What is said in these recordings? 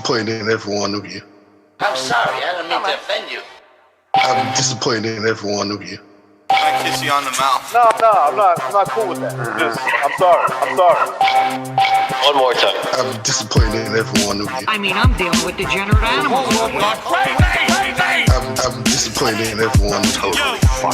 disappointed in every one of you. I'm sorry, I don't mean to offend you. I'm disappointed in every one of you. I kiss you on the mouth. No, I'm not cool with that. Just, I'm sorry. One more time. I'm disappointed in every one of you. I mean, I'm dealing with degenerate animals. I'm disappointed in every one of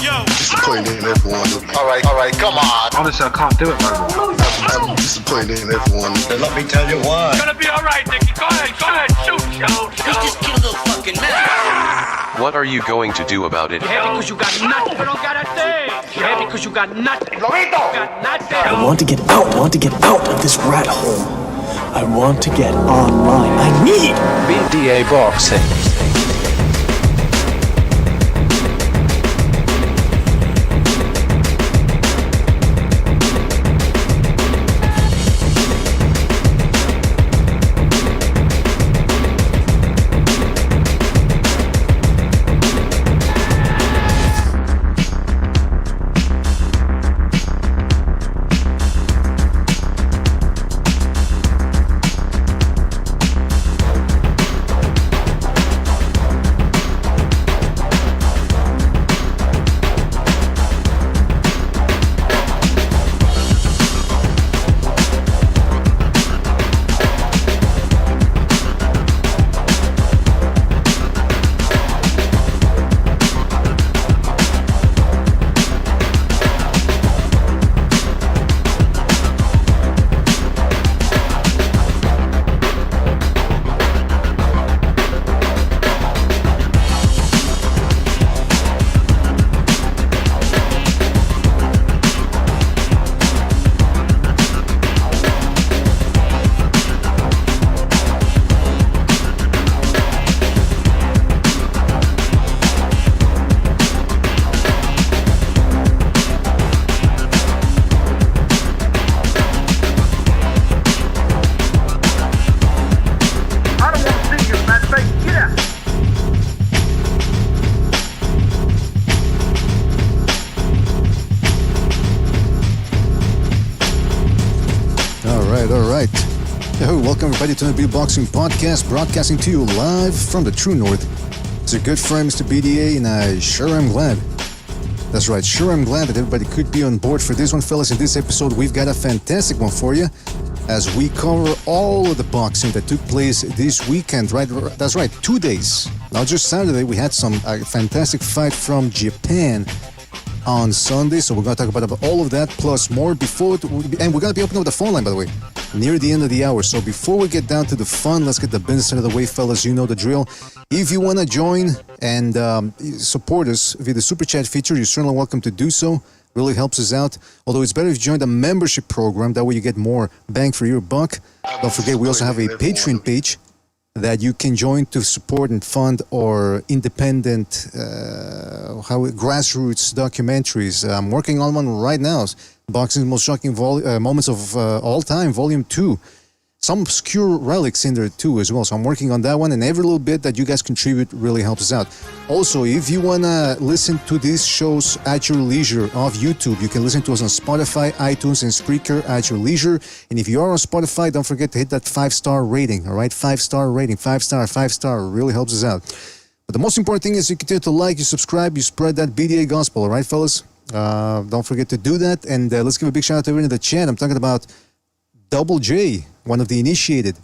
you. Disappointed in every one of you. All right, come on. Honestly, I can't do it no more. I'm disappointed in every one of you. Let me tell you why. It's gonna be all right, Nicky. Go ahead, shoot. We just killed a fucking man. What are you going to do about it? You're happy because you got nothing. You don't got a thing. You're happy because you got nothing. Got nothing. I want to get out of this rat hole. I want to get online. I need BDA boxing. Welcome everybody to the Beatboxing Podcast, broadcasting to you live from the True North. It's a good friend, Mr. BDA, and I sure am glad. That's right, sure I'm glad that everybody could be on board for this one, fellas. In this episode, we've got a fantastic one for you as we cover all of the boxing that took place this weekend. Right, that's right, 2 days. Not just Saturday, we had a fantastic fight from Japan on Sunday, so we're going to talk about all of that plus more and we're going to be opening up the phone line, by the way, near the end of the hour. So before we get down to the fun, let's get the business out of the way, fellas. You know the drill. If you want to join and support us via the Super Chat feature, you're certainly welcome to do so. Really helps us out. Although it's better if you join the membership program. That way you get more bang for your buck. Don't forget, we also have a Patreon page that you can join to support and fund our independent grassroots documentaries. I'm working on one right now. Boxing's Most Shocking Moments of All Time, Volume 2. Some obscure relics in there too as well. So I'm working on that one, and every little bit that you guys contribute really helps us out. Also, if you want to listen to these shows at your leisure off YouTube, you can listen to us on Spotify, iTunes, and Spreaker at your leisure. And if you are on Spotify, don't forget to hit that 5-star rating, all right? 5-star rating, 5-star, really helps us out. But the most important thing is you continue to like, you subscribe, you spread that BDA gospel, all right, fellas? Don't forget to do that. And let's give a big shout out to everyone in the chat. I'm talking about Double J, one of the initiated.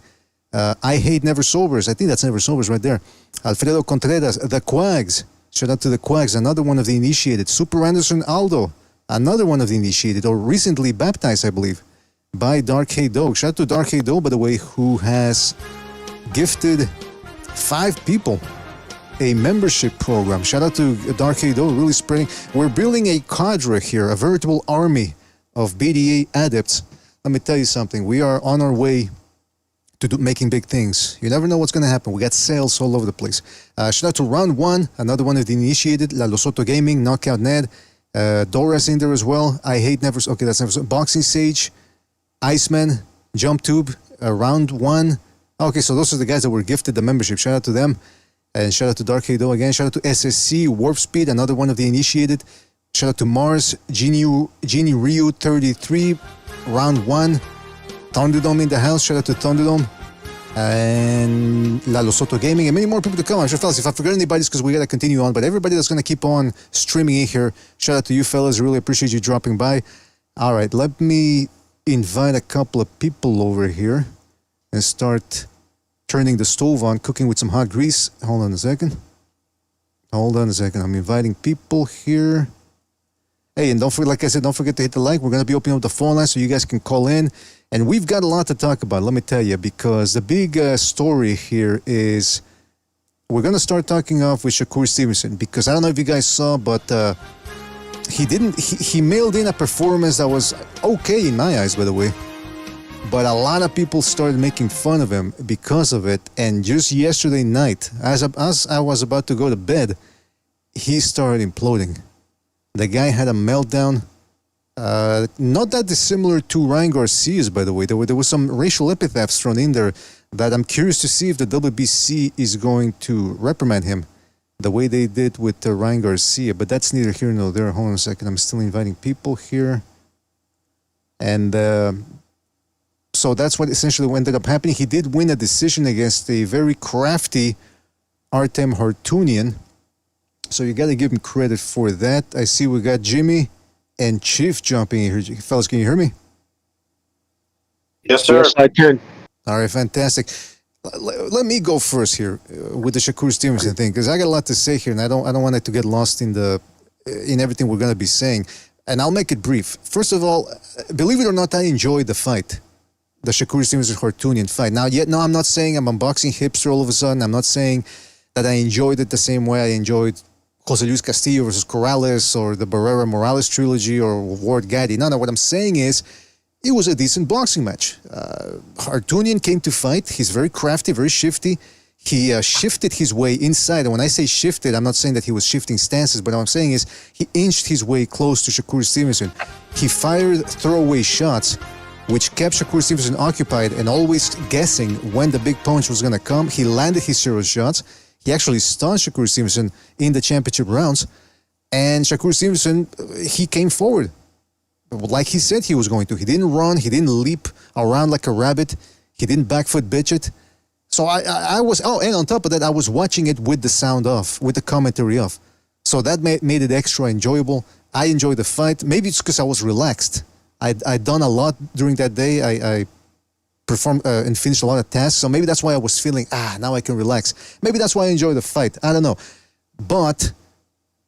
I Hate Never Sobers. I think that's Never Sobers right there. Alfredo Contreras, The Quags. Shout out to The Quags, another one of the initiated. Super Anderson Aldo, another one of the initiated, or recently baptized, I believe, by Dark Hey Dog. Shout out to Dark Hey Dog, by the way, who has gifted 5 people a membership program. Shout out to Dark Hey Dog, really spreading. We're building a cadre here, a veritable army of BDA adepts. Let me tell you something. We are on our way to making big things. You never know what's going to happen. We got sales all over the place. Shout out to Round 1, another one of the initiated. La Losoto Gaming, Knockout Ned, Dora's in there as well. I Hate Never... Okay, that's Never... Boxing Sage, Iceman, Jump Tube, Round 1. Okay, so those are the guys that were gifted the membership. Shout out to them. And shout out to Dark Hado again. Shout out to SSC, Warp Speed, another one of the initiated. Shout out to Mars, Genie Ryu 33, Round 1. Thunderdome in the house. Shout out to Thunderdome. And Lalo Soto Gaming, and many more people to come. I'm sure, fellas, if I forgot anybody, it's because we got to continue on. But everybody that's going to keep on streaming in here, shout out to you, fellas. Really appreciate you dropping by. All right, let me invite a couple of people over here and start turning the stove on, cooking with some hot grease. Hold on a second. I'm inviting people here. Hey, and don't forget, like I said, don't forget to hit the like. We're going to be opening up the phone line so you guys can call in. And we've got a lot to talk about, let me tell you, because the big story here is we're going to start talking off with Shakur Stevenson, because I don't know if you guys saw, but he mailed in a performance that was okay in my eyes, by the way. But a lot of people started making fun of him because of it. And just yesterday night, as I was about to go to bed, he started imploding. The guy had a meltdown. Not that dissimilar to Ryan Garcia's, by the way. There was some racial epithets thrown in there that I'm curious to see if the WBC is going to reprimand him the way they did with Ryan Garcia. But that's neither here nor there. Hold on a second. I'm still inviting people here. And so that's what essentially ended up happening. He did win a decision against a very crafty Artem Hartunian. So you got to give him credit for that. I see we got Jimmy and Chief jumping in here. Fellas, can you hear me? Yes, sir. Yes, I can. All right, fantastic. Let me go first here with the Shakur Stevenson thing, because I got a lot to say here, and I don't want it to get lost in everything we're going to be saying. And I'll make it brief. First of all, believe it or not, I enjoyed the fight, the Shakur Stevenson Hartunian fight. Now, I'm not saying I'm a boxing hipster all of a sudden. I'm not saying that I enjoyed it the same way I enjoyed Jose Luis Castillo versus Corrales or the Barrera Morales trilogy or Ward Gaddy. No, what I'm saying is it was a decent boxing match. Hartunian came to fight. He's very crafty, very shifty. He shifted his way inside. And when I say shifted, I'm not saying that he was shifting stances, but what I'm saying is he inched his way close to Shakur Stevenson. He fired throwaway shots, which kept Shakur Stevenson occupied and always guessing when the big punch was going to come. He landed his zero shots. He actually stunned Shakur Stevenson in the championship rounds. And Shakur Stevenson, he came forward like he said he was going to. He didn't run. He didn't leap around like a rabbit. He didn't back foot bitch it. So I was, and on top of that, I was watching it with the sound off, with the commentary off. So that made it extra enjoyable. I enjoyed the fight. Maybe it's because I was relaxed. I'd done a lot during that day. I performed and finished a lot of tasks. So maybe that's why I was feeling, now I can relax. Maybe that's why I enjoy the fight. I don't know. But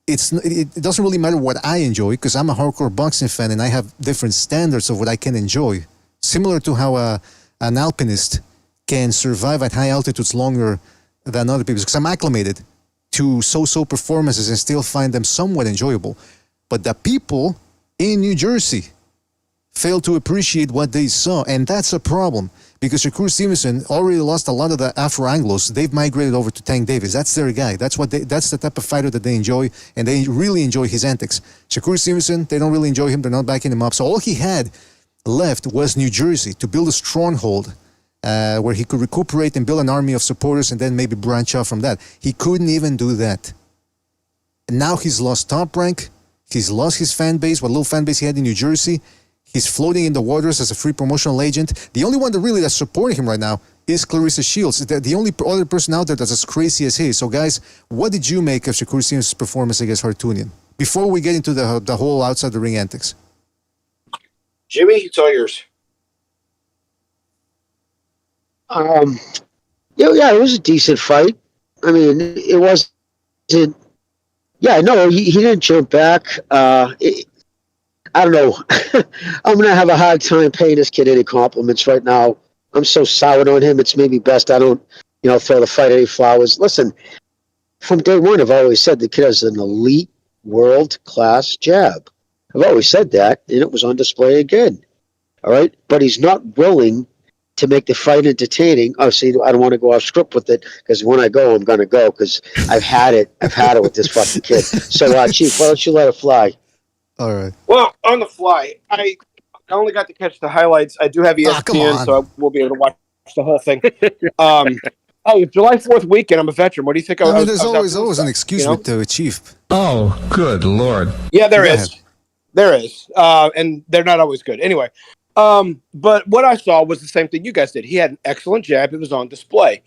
it doesn't really matter what I enjoy, because I'm a hardcore boxing fan and I have different standards of what I can enjoy. Similar to how an alpinist can survive at high altitudes longer than other people, because I'm acclimated to so-so performances and still find them somewhat enjoyable. But the people in New Jersey fail to appreciate what they saw, and that's a problem, because Shakur Stevenson already lost a lot of the Afro-Anglos. They've migrated over to Tank Davis. That's their guy. That's the type of fighter that they enjoy, and they really enjoy his antics. Shakur Stevenson, they don't really enjoy him. They're not backing him up. So all he had left was New Jersey to build a stronghold where he could recuperate and build an army of supporters and then maybe branch out from that. He couldn't even do that. And now he's lost Top Rank. He's lost his fan base, what little fan base he had in New Jersey. He's floating in the waters as a free promotional agent. The only one that's supporting him right now is Clarissa Shields. The only other person out there that's as crazy as he is. So, guys, what did you make of Shakur Stevenson's performance against Hartunian? Before we get into the whole outside the ring antics. Jimmy, it's all yours. Yeah, it was a decent fight. I mean, it wasn't. Yeah, no, he didn't jump back. I don't know. I'm going to have a hard time paying this kid any compliments right now. I'm so soured on him. It's maybe best I don't, throw the fight any flowers. Listen, from day one, I've always said the kid has an elite world-class jab. I've always said that, and it was on display again. All right? But he's not willing to make the fight entertaining. Oh, see, I don't want to go off script with it, because when I go, I'm going to go, because I've had it. I've had it with this fucking kid. So, Chief, why don't you let it fly? All right. Well, on the fly, I only got to catch the highlights. I do have ESPN, so I will be able to watch the whole thing. July 4th weekend, I'm a veteran. What do you think? There's always an excuse with the Chief. Oh, good Lord. Yeah, there is. There is. And they're not always good. Anyway, but what I saw was the same thing you guys did. He had an excellent jab. It was on display.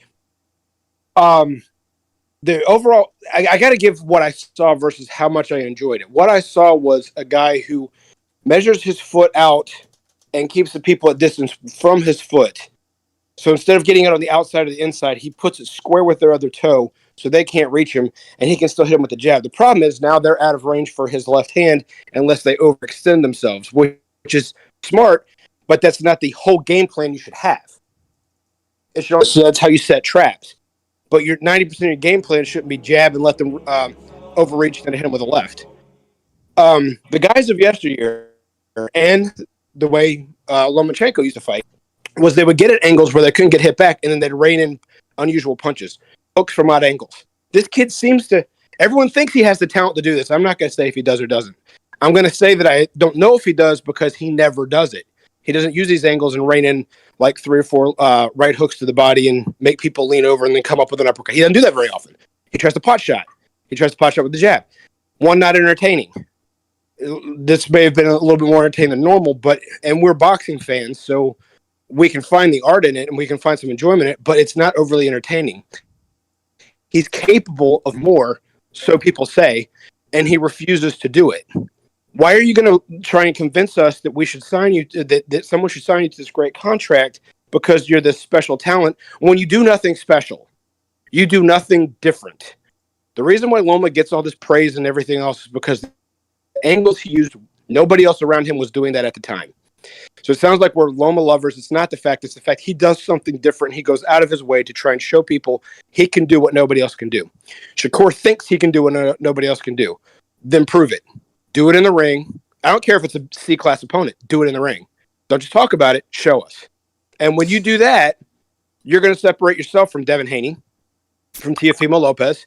The overall, I got to give what I saw versus how much I enjoyed it. What I saw was a guy who measures his foot out and keeps the people at distance from his foot. So instead of getting it on the outside or the inside, he puts it square with their other toe so they can't reach him, and he can still hit him with the jab. The problem is now they're out of range for his left hand unless they overextend themselves, which is smart, but that's not the whole game plan you should have. It should also, that's how you set traps. But your 90% of your game plan shouldn't be jab and let them overreach and hit him with a left. The guys of yesteryear and the way Lomachenko used to fight was they would get at angles where they couldn't get hit back, and then they'd rain in unusual punches, hooks from odd angles. This kid seems to, everyone thinks he has the talent to do this. I'm not going to say if he does or doesn't. I'm going to say that I don't know if he does because he never does it. He doesn't use these angles and rain in like 3 or 4 right hooks to the body and make people lean over and then come up with an uppercut. He doesn't do that very often. He tries to pot shot. He tries to pot shot with the jab. One, not entertaining. This may have been a little bit more entertaining than normal, and we're boxing fans, so we can find the art in it and we can find some enjoyment in it, but it's not overly entertaining. He's capable of more, so people say, and he refuses to do it. Why are you going to try and convince us that we should sign you to, that someone should sign you to this great contract because you're this special talent when you do nothing special? You do nothing different. The reason why Loma gets all this praise and everything else is because the angles he used, nobody else around him was doing that at the time. So it sounds like we're Loma lovers. It's not the fact. It's the fact he does something different. He goes out of his way to try and show people he can do what nobody else can do. Shakur thinks he can do what nobody else can do. Then prove it. Do it in the ring. I don't care if it's a C-class opponent. Do it in the ring. Don't just talk about it. Show us. And when you do that, you're going to separate yourself from Devin Haney, from Teofimo Lopez,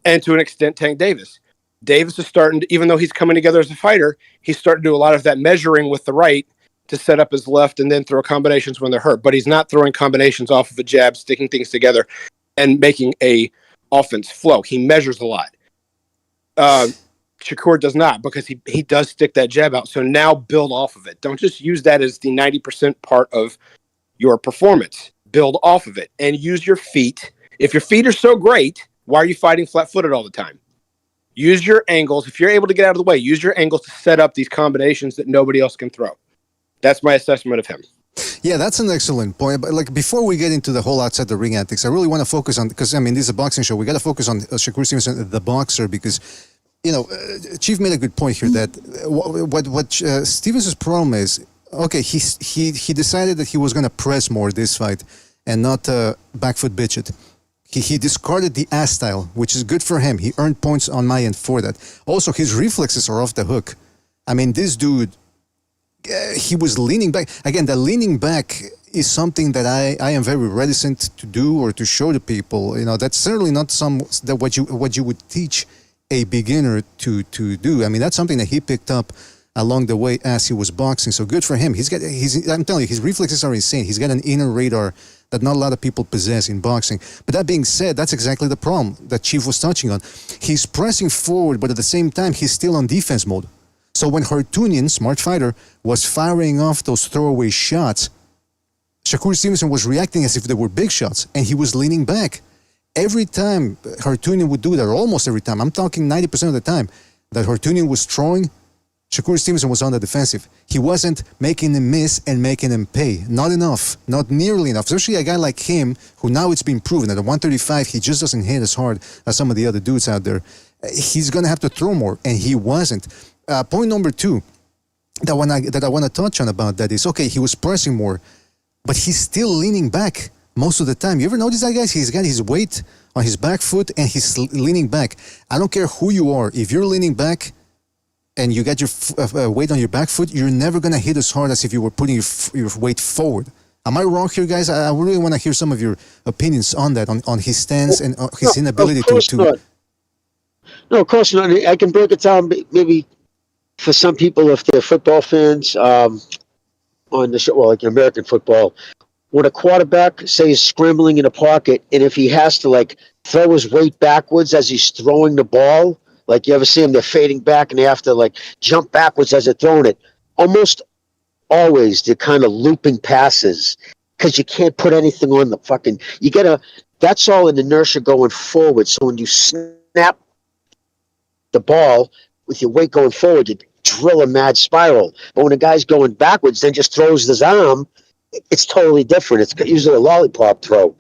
and to an extent, Tank Davis. Davis is starting to, even though he's coming together as a fighter, he's starting to do a lot of that measuring with the right to set up his left and then throw combinations when they're hurt. But he's not throwing combinations off of a jab, sticking things together, and making a offense flow. He measures a lot. Shakur does not, because he does stick that jab out. So now build off of it. Don't just use that as the 90% part of your performance. Build off of it and use your feet. If your feet are so great, why are you fighting flat-footed all the time? Use your angles. If you're able to get out of the way, use your angles to set up these combinations that nobody else can throw. That's my assessment of him. Yeah, that's an excellent point. But like before we get into the whole outside the ring antics, I really want to focus on, because I mean this is a boxing show. We got to focus on Shakur Stevenson, the boxer, because you know Chief made a good point here that what Stevenson's problem is. Okay, he decided that he was going to press more this fight and not back foot bitch it. He discarded the ass style, which is good for him. He earned points on my end for that. Also, his reflexes are off the hook. I mean, this dude, he was leaning back. Again, the leaning back is something that I am very reticent to do or to show to people. You know, that's certainly not what you would teach a beginner to do. I mean, that's something that he picked up along the way as he was boxing. So good for him. I'm telling you, his reflexes are insane. He's got an inner radar that not a lot of people possess in boxing. But that being said, that's exactly the problem that Chief was touching on. He's pressing forward, but at the same time, he's still on defense mode. So when Hartunian, smart fighter, was firing off those throwaway shots, Shakur Stevenson was reacting as if they were big shots, and he was leaning back. Every time Hartunian would do that, or almost every time, I'm talking 90% of the time, that Hartunian was throwing, Shakur Stevenson was on the defensive. He wasn't making him miss and making him pay. Not enough. Not nearly enough. Especially a guy like him, who now it's been proven that at 135, he just doesn't hit as hard as some of the other dudes out there. He's going to have to throw more, and he wasn't. Point number 2 that I want to touch on about that is, okay, he was pressing more, but he's still leaning back most of the time. You ever notice that, guys? He's got his weight on his back foot, and he's leaning back. I don't care who you are. If you're leaning back, and you got your weight on your back foot, you're never going to hit as hard as if you were putting your weight forward. Am I wrong here, guys? I really want to hear some of your opinions on that, on his stance and his inability to... Not. No, of course not. I can break it down maybe for some people if they're football fans on the show, well, like American football. When a quarterback, say, is scrambling in a pocket, and if he has to, like, throw his weight backwards as he's throwing the ball... Like you ever see them, they're fading back and they have to like jump backwards as they're throwing it. Almost always they're kind of looping passes because you can't put anything on the fucking, you gotta, that's all an inertia going forward. So when you snap the ball with your weight going forward, you drill a mad spiral. But when a guy's going backwards, then just throws his arm, it's totally different. It's usually a lollipop throw.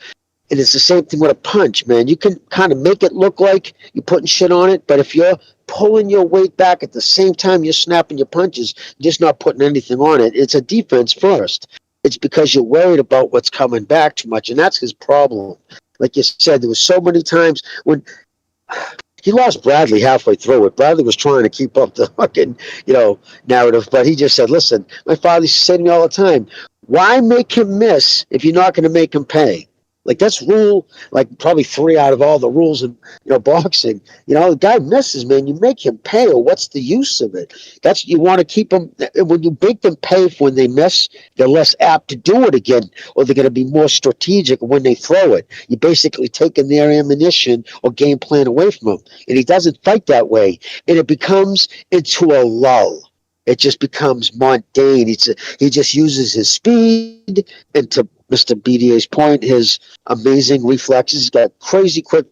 And it's the same thing with a punch, man. You can kind of make it look like you're putting shit on it, but if you're pulling your weight back at the same time you're snapping your punches, you're just not putting anything on it. It's a defense first. It's because you're worried about what's coming back too much, and that's his problem. Like you said, there was so many times when he lost Bradley halfway through it. Bradley was trying to keep up the fucking, narrative, but he just said, listen, my father used to say to me all the time, why make him miss if you're not going to make him pay? Like, that's rule, like, probably 3 out of all the rules in, boxing. The guy misses, man, you make him pay, or what's the use of it? That's, you want to keep them, when you make them pay for when they miss, they're less apt to do it again, or they're going to be more strategic when they throw it. You're basically taking their ammunition or game plan away from them. And he doesn't fight that way. And it becomes into a lull. It just becomes mundane. He just uses his speed, and to Mr. BDA's point, his amazing reflexes. He's got crazy quick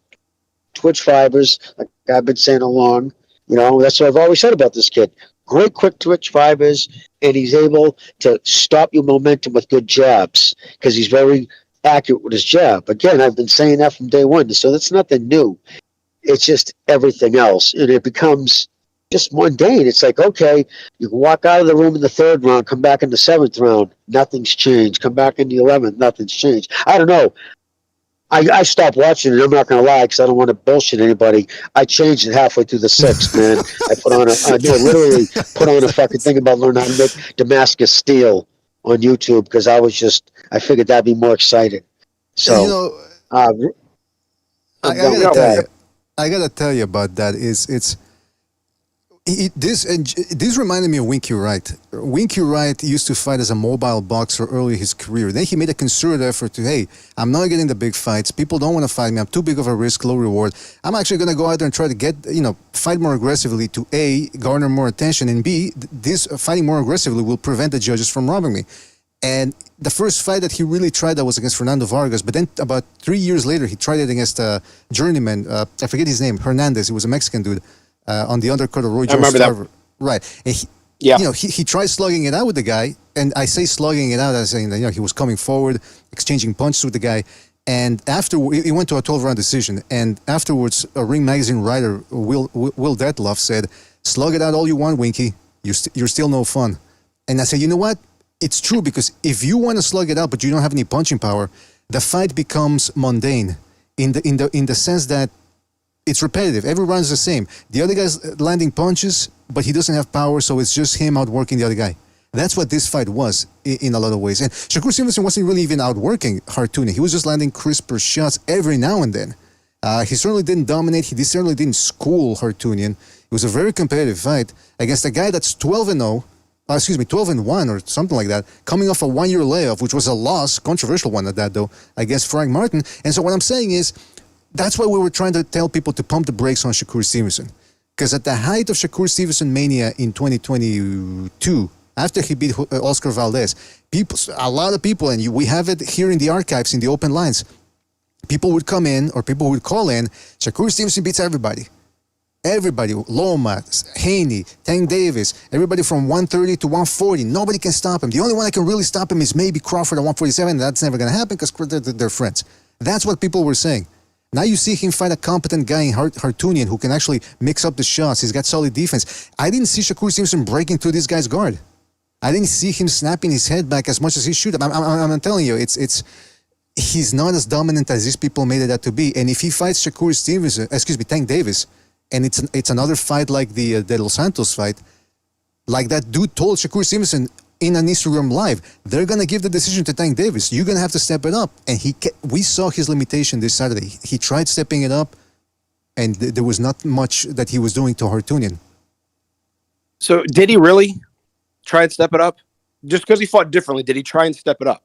twitch fibers, like I've been saying along. That's what I've always said about this kid. Great quick twitch fibers, and he's able to stop your momentum with good jabs because he's very accurate with his jab. Again, I've been saying that from day one, so that's nothing new. It's just everything else, and it becomes just mundane. It's like, okay, you can walk out of the room in the 3rd round, come back in the 7th round, nothing's changed. Come back in the 11th, nothing's changed. I don't know. I stopped watching it. I'm not going to lie because I don't want to bullshit anybody. I changed it halfway through the 6th, man. I literally put on a fucking thing about learning how to make Damascus steel on YouTube because I figured that'd be more exciting. So, I gotta tell you about that. This reminded me of Winky Wright. Winky Wright used to fight as a mobile boxer early in his career. Then he made a concerted effort to, hey, I'm not getting the big fights. People don't want to fight me. I'm too big of a risk, low reward. I'm actually going to go out there and try to get, fight more aggressively to A, garner more attention, and B, this fighting more aggressively will prevent the judges from robbing me. And the first fight that he really tried that was against Fernando Vargas, but then about 3 years later, he tried it against a journeyman, I forget his name, Hernandez. He was a Mexican dude. On the undercard of Roy Jones Tarver. Right. And he tried slugging it out with the guy, and I say slugging it out as saying that he was coming forward, exchanging punches with the guy, and after he went to a 12-round decision, and afterwards a Ring Magazine writer, Will Detloff, said, slug it out all you want, Winky, you're still no fun. And I said, you know what? It's true, because if you want to slug it out but you don't have any punching power, the fight becomes mundane in the sense that it's repetitive. Every round's the same. The other guy's landing punches, but he doesn't have power, so it's just him outworking the other guy. That's what this fight was in a lot of ways. And Shakur Stevenson wasn't really even outworking Hartooni. He was just landing crisper shots every now and then. He certainly didn't dominate. He certainly didn't school Hartoonian. It was a very competitive fight against a guy that's 12-1 or something like that, coming off a 1-year layoff, which was a loss, controversial one at that though, against Frank Martin. And so what I'm saying is, that's why we were trying to tell people to pump the brakes on Shakur Stevenson. Because at the height of Shakur Stevenson mania in 2022, after he beat Oscar Valdez, a lot of people, and we have it here in the archives, in the open lines, people would come in, or people would call in, Shakur Stevenson beats everybody. Everybody, Lomas, Haney, Tank Davis, everybody from 130 to 140. Nobody can stop him. The only one that can really stop him is maybe Crawford at 147, and that's never going to happen because they're friends. That's what people were saying. Now you see him fight a competent guy in Hartoonian who can actually mix up the shots. He's got solid defense. I didn't see Shakur Stevenson breaking through this guy's guard. I didn't see him snapping his head back as much as he should. I'm telling you, he's not as dominant as these people made it out to be. And if he fights Tank Davis, and it's another fight like the De Los Santos fight, like that dude told Shakur Stevenson in an Instagram live, they're going to give the decision to Tank Davis. You're going to have to step it up. And we saw his limitation this Saturday. He tried stepping it up, and there was not much that he was doing to Hartoonian. So did he really try and step it up? Just because he fought differently, did he try and step it up?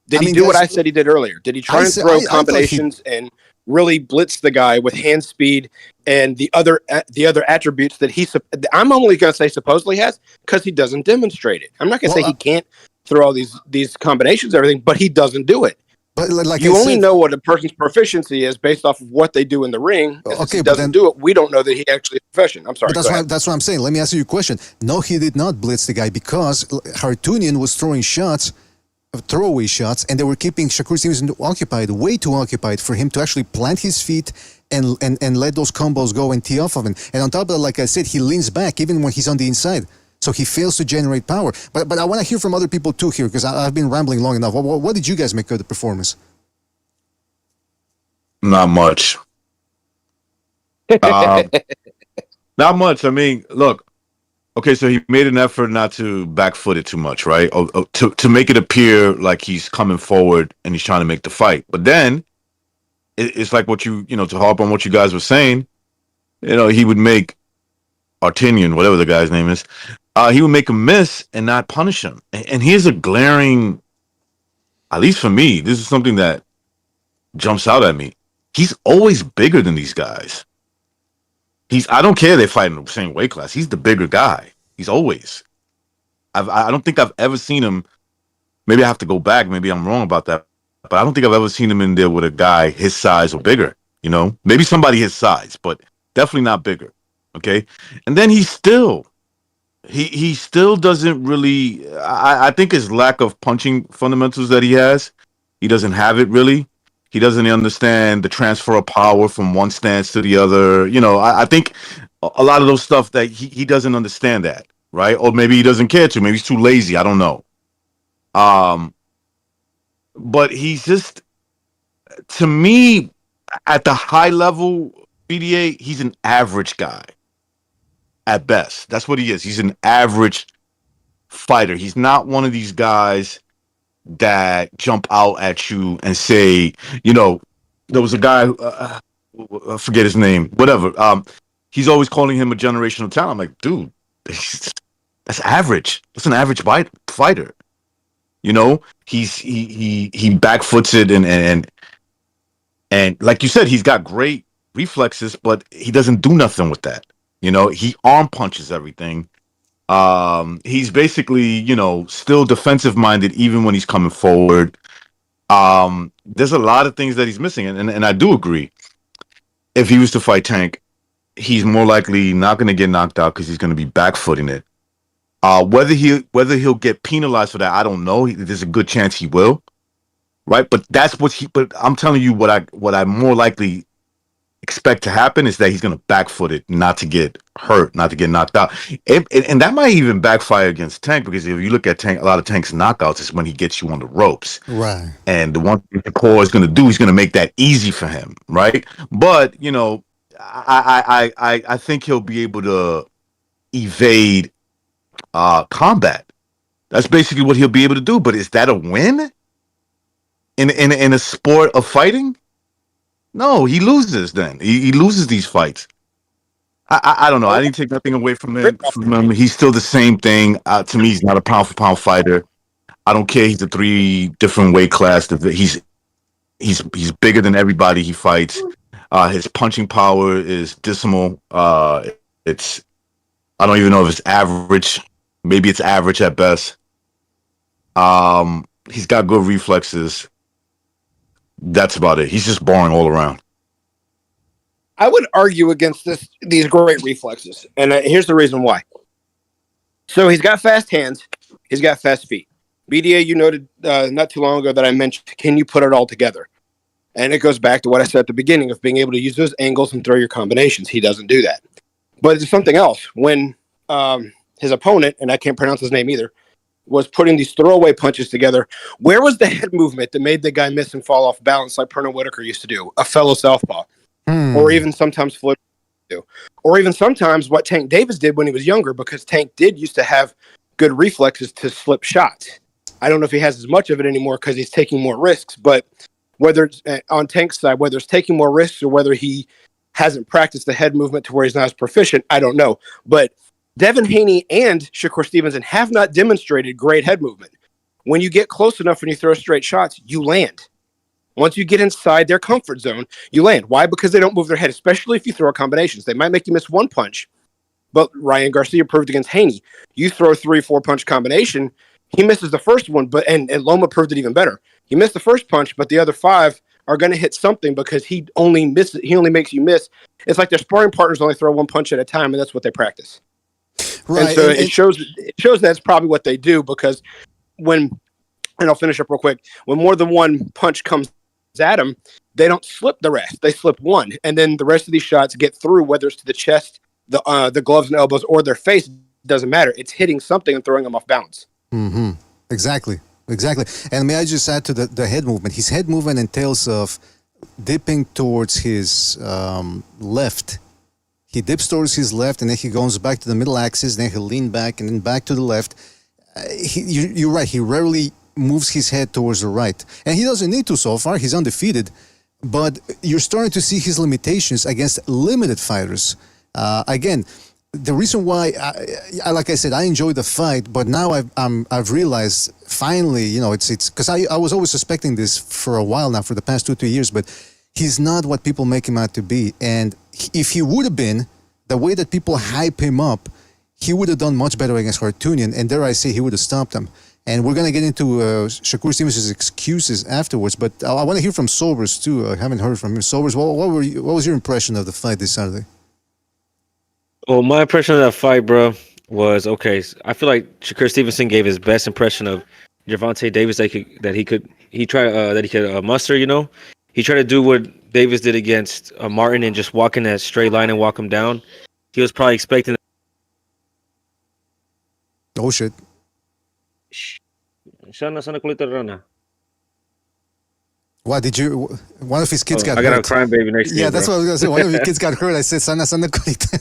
Did he do what I said he did earlier? Did he try and throw combinations and really blitz the guy with hand speed and the other attributes that I'm only going to say supposedly has, because he doesn't demonstrate it. I'm not going to say he can't throw all these combinations and everything, but he doesn't do it. But like you I only said, know what a person's proficiency is based off of what they do in the ring. And since okay, he but doesn't then, do it, we don't know that he actually is proficient. I'm sorry. but that's what I'm saying. Let me ask you a question. No, he did not blitz the guy because Hartunian was throwing shots, throwaway shots, and they were keeping Shakur Stevenson occupied, way too occupied for him to actually plant his feet and let those combos go and tee off of him. And on top of that, like I said, he leans back even when he's on the inside. So he fails to generate power. But I want to hear from other people too here because I've been rambling long enough. What did you guys make of the performance? Not much. Not much. I mean, look. Okay, so he made an effort not to back foot it too much, right? To make it appear like he's coming forward and he's trying to make the fight. But then it's like what to harp on what you guys were saying. He would make Artinian, whatever the guy's name is, he would make him miss and not punish him. And here's a glaring, at least for me, this is something that jumps out at me. He's always bigger than these guys. I don't care they fight in the same weight class. He's the bigger guy. He's always. I don't think I've ever seen him. Maybe I have to go back. Maybe I'm wrong about that. But I don't think I've ever seen him in there with a guy his size or bigger. Maybe somebody his size, but definitely not bigger. Okay. And then he still doesn't really. I think his lack of punching fundamentals that he has, he doesn't have it really. He doesn't understand the transfer of power from one stance to the other. I think a lot of those stuff that he doesn't understand that, right? Or maybe he doesn't care to. Maybe he's too lazy. I don't know. But he's just, to me, at the high level, BDA, he's an average guy. At best. That's what he is. He's an average fighter. He's not one of these guys that jump out at you and say, there was a guy, I forget his name, whatever. He's always calling him a generational talent. I'm like, dude, that's average. That's an average fighter. He backfoots it and like you said, he's got great reflexes, but he doesn't do nothing with that. He arm punches everything. He's basically, still defensive minded even when he's coming forward. There's a lot of things that he's missing, and I do agree. If he was to fight Tank, he's more likely not going to get knocked out because he's going to be backfooting it. Whether he'll get penalized for that, I don't know. There's a good chance he will, right? But But I'm telling you what I more likely expect to happen is that he's going to backfoot it, not to get hurt, not to get knocked out. And that might even backfire against Tank, because if you look at Tank, a lot of Tank's knockouts is when he gets you on the ropes. Right. And the one thing the core is going to do, he's going to make that easy for him, right? But, I think he'll be able to evade combat. That's basically what he'll be able to do. But is that a win in a sport of fighting? No, he loses then. He loses these fights. I don't know. I didn't take nothing away from him. He's still the same thing. To me, he's not a pound-for-pound fighter. I don't care. He's a 3 different weight class. He's bigger than everybody he fights. His punching power is dismal. I don't even know if it's average. Maybe it's average at best. He's got good reflexes. That's about it. He's just boring all around. I would argue against these great reflexes, and here's the reason why. So he's got fast hands. He's got fast feet. BDA, you noted not too long ago that I mentioned, can you put it all together? And it goes back to what I said at the beginning of being able to use those angles and throw your combinations. He doesn't do that. But there's something else. When his opponent, and I can't pronounce his name either, was putting these throwaway punches together, where was the head movement that made the guy miss and fall off balance like Pernell Whitaker used to do, a fellow southpaw, or even sometimes Floyd do, or even sometimes what Tank Davis did when he was younger, because Tank did used to have good reflexes to slip shots. I don't know if he has as much of it anymore because he's taking more risks, but whether it's on Tank's side, whether it's taking more risks or whether he hasn't practiced the head movement to where he's not as proficient, I don't know. But Devin Haney and Shakur Stevenson have not demonstrated great head movement. When you get close enough and you throw straight shots, you land. Once you get inside their comfort zone, you land. Why? Because they don't move their head, especially if you throw combinations. They might make you miss one punch, but Ryan Garcia proved against Haney. You throw a 3-4 punch combination, he misses the first one, and Loma proved it even better. You miss the first punch, but the other 5 are going to hit something because he only makes you miss. It's like their sparring partners only throw 1 punch at a time, and that's what they practice. Right. And so it shows that's probably what they do, because and I'll finish up real quick, when more than 1 punch comes at them, they don't slip the rest. They slip 1, and then the rest of these shots get through, whether it's to the chest, the gloves and elbows, or their face. Doesn't matter. It's hitting something and throwing them off balance. Mm-hmm. Exactly. And may I just add to the head movement? His head movement entails of dipping towards his left. He dips towards his left, and then he goes back to the middle axis, then he'll lean back, and then back to the left. You're right. He rarely moves his head towards the right. And he doesn't need to so far. He's undefeated. But you're starting to see his limitations against limited fighters. Again, the reason why, like I said, I enjoyed the fight, but now I've realized finally, it's because I was always suspecting this for a while now, for the past 2-3 years, but he's not what people make him out to be. And if he would have been, the way that people hype him up, he would have done much better against Hartunian, and dare I say, he would have stopped him. And we're going to get into Shakur Stevenson's excuses afterwards, but I want to hear from Sobers too. I haven't heard from him. Sobers, what was your impression of the fight this Saturday? Well, my impression of that fight, bro, was okay. I feel like Shakur Stevenson gave his best impression of Gervonta Davis that he could muster. He tried to do what Davis did against Martin and just walk in that straight line and walk him down. He was probably expecting. Oh shit! What did you? One of his kids got hurt. I got a crying baby next to me. Yeah, that's what I was gonna say. One of your kids got hurt. I said, "Sana colita,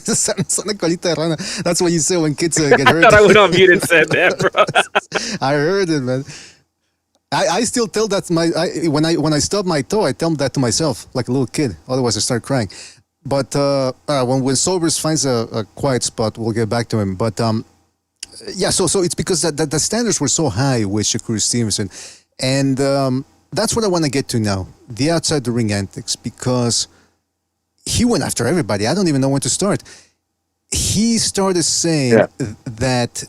sana colita rana." That's what you say when kids get hurt. I thought I went on mute and said that, bro. I heard it, man. I still tell that when I stub my toe, I tell that to myself like a little kid. Otherwise, I start crying. But when Sobers finds a quiet spot, we'll get back to him. But yeah, so it's because the standards were so high with Shakur Stevenson, and that's what I want to get to now, the outside the ring antics, because he went after everybody. I don't even know when to start. He started saying that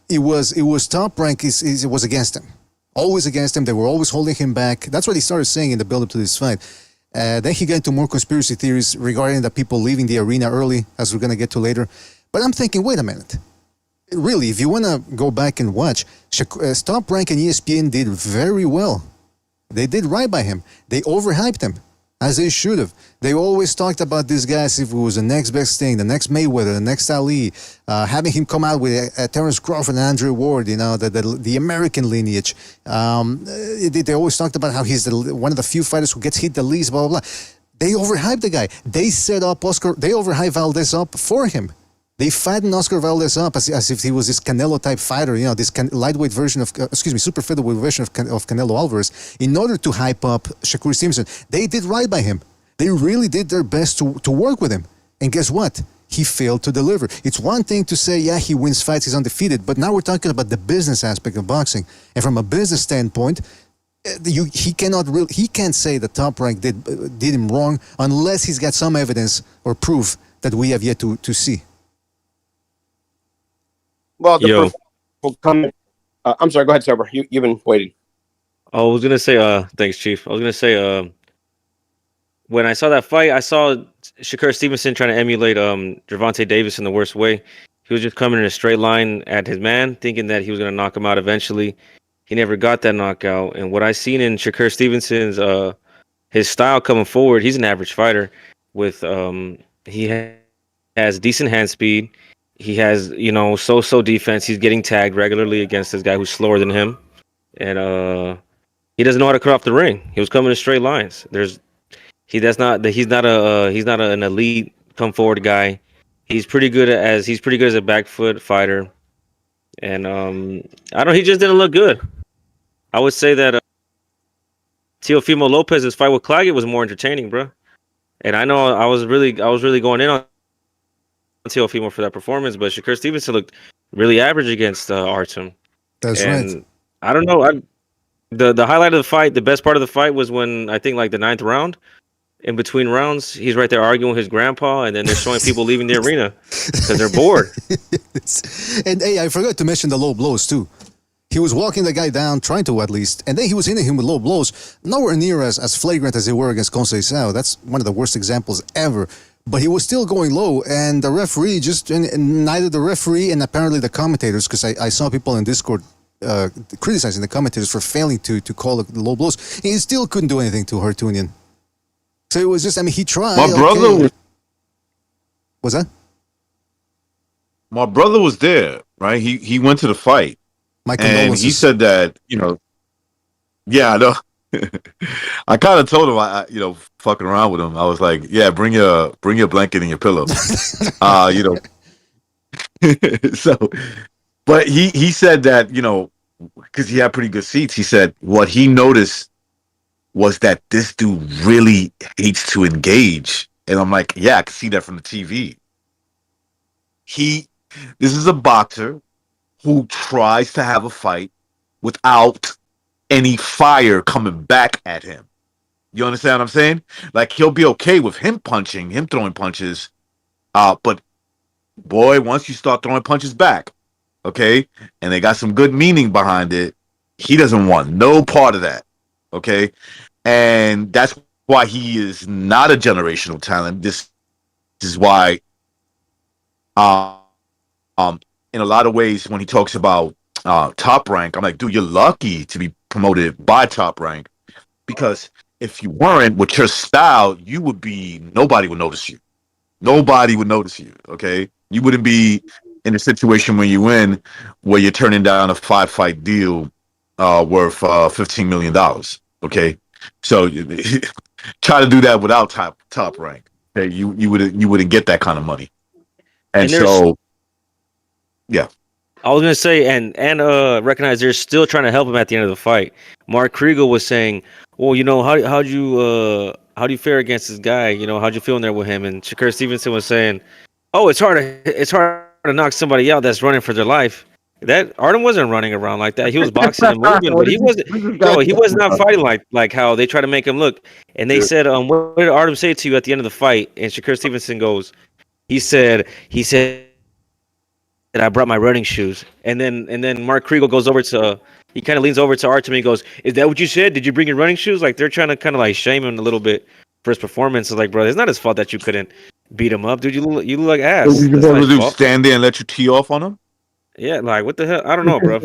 it was Top Rank it was against him, always against him. They were always holding him back. That's what he started saying in the build-up to this fight. Then he got into more conspiracy theories regarding the people leaving the arena early, as we're going to get to later. But I'm thinking, wait a minute. Really, if you want to go back and watch, Top Rank and ESPN did very well. They did right by him. They overhyped him, as they should have. They always talked about this guy as if it was the next best thing, the next Mayweather, the next Ali, having him come out with Terrence Crawford and Andre Ward, the American lineage. They always talked about how he's one of the few fighters who gets hit the least, blah, blah, blah. They overhyped the guy. They set up they overhyped Valdez up for him. They fattened Oscar Valdez up as if he was this Canelo-type fighter, this lightweight version of, super featherweight version of Canelo Alvarez, in order to hype up Shakur Stevenson. They did right by him. They really did their best to work with him. And guess what? He failed to deliver. It's one thing to say, yeah, he wins fights, he's undefeated, but now we're talking about the business aspect of boxing. And from a business standpoint, he can't say that Top Rank did him wrong unless he's got some evidence or proof that we have yet to see. Well, will come. I'm sorry. Go ahead, Sober. You've been waiting. I was gonna say, thanks, Chief. I was gonna say, when I saw that fight, I saw Shakur Stevenson trying to emulate Gervonta Davis in the worst way. He was just coming in a straight line at his man, thinking that he was gonna knock him out eventually. He never got that knockout. And what I seen in Shakur Stevenson's his style coming forward, he's an average fighter with he has decent hand speed. He has, so-so defense. He's getting tagged regularly against this guy who's slower than him. And he doesn't know how to cut off the ring. He was coming in straight lines. He's not an elite come forward guy. He's pretty good as a back foot fighter. And he just didn't look good. I would say that Teofimo Lopez's fight with Claggett was more entertaining, bro. And I know I was really going in on Teofimo for that performance, but Shakur Stevenson looked really average against Artem. That's right. I don't know. The highlight of the fight, the best part of the fight was when I think like the 9th round. In between rounds, he's right there arguing with his grandpa, and then they're showing people leaving the arena because they're bored. And hey, I forgot to mention the low blows too. He was walking the guy down, trying to at least, and then he was hitting him with low blows, nowhere near as flagrant as they were against Conceicao. That's one of the worst examples ever. But he was still going low, and the referee and neither the referee and apparently the commentators, because I saw people in Discord criticizing the commentators for failing to call the low blows. He still couldn't do anything to Hartunian. So it was just, I mean, he tried. My brother was... What's that? My brother was there, right? He went to the fight. And he said that, yeah, I know. I kind of told him, fucking around with him. I was like, yeah, bring your blanket and your pillow. So, but he said that, because he had pretty good seats, he said what he noticed was that this dude really hates to engage. And I'm like, yeah, I can see that from the TV. This is a boxer who tries to have a fight without any fire coming back at him. You understand what I'm saying? Like, he'll be okay with him throwing punches. But boy, once you start throwing punches back, okay, and they got some good meaning behind it, he doesn't want no part of that. Okay. And that's why he is not a generational talent. This is why, in a lot of ways, when he talks about Top Rank, I'm like, dude, you're lucky to be promoted by Top Rank, because if you weren't, with your style, nobody would notice you. Nobody would notice you, okay? You wouldn't be in a situation where you're turning down a 5-fight deal worth $15 million, okay? So try to do that without top Rank. Okay? You wouldn't get that kind of money. And so... Yeah, I was gonna say, and recognize they're still trying to help him at the end of the fight. Mark Kriegel was saying, "Well, how'd you fare against this guy? How'd you feel in there with him?" And Shakur Stevenson was saying, "Oh, it's hard to knock somebody out that's running for their life." That Artem wasn't running around like that. He was boxing and moving, but he was not fighting like how they try to make him look. And they said, "What did Artem say to you at the end of the fight?" And Shakur Stevenson goes, "He said." That I brought my running shoes, and then Mark Kriegel goes over he kind of leans over to Artem and he goes, "Is that what you said? Did you bring your running shoes?" Like, they're trying to kind of like shame him a little bit for his performance. It's like, bro, it's not his fault that you couldn't beat him up, dude. You look like ass. What you supposed to do? Stand there and let you tee off on him? Yeah, like, what the hell? I don't know, bro.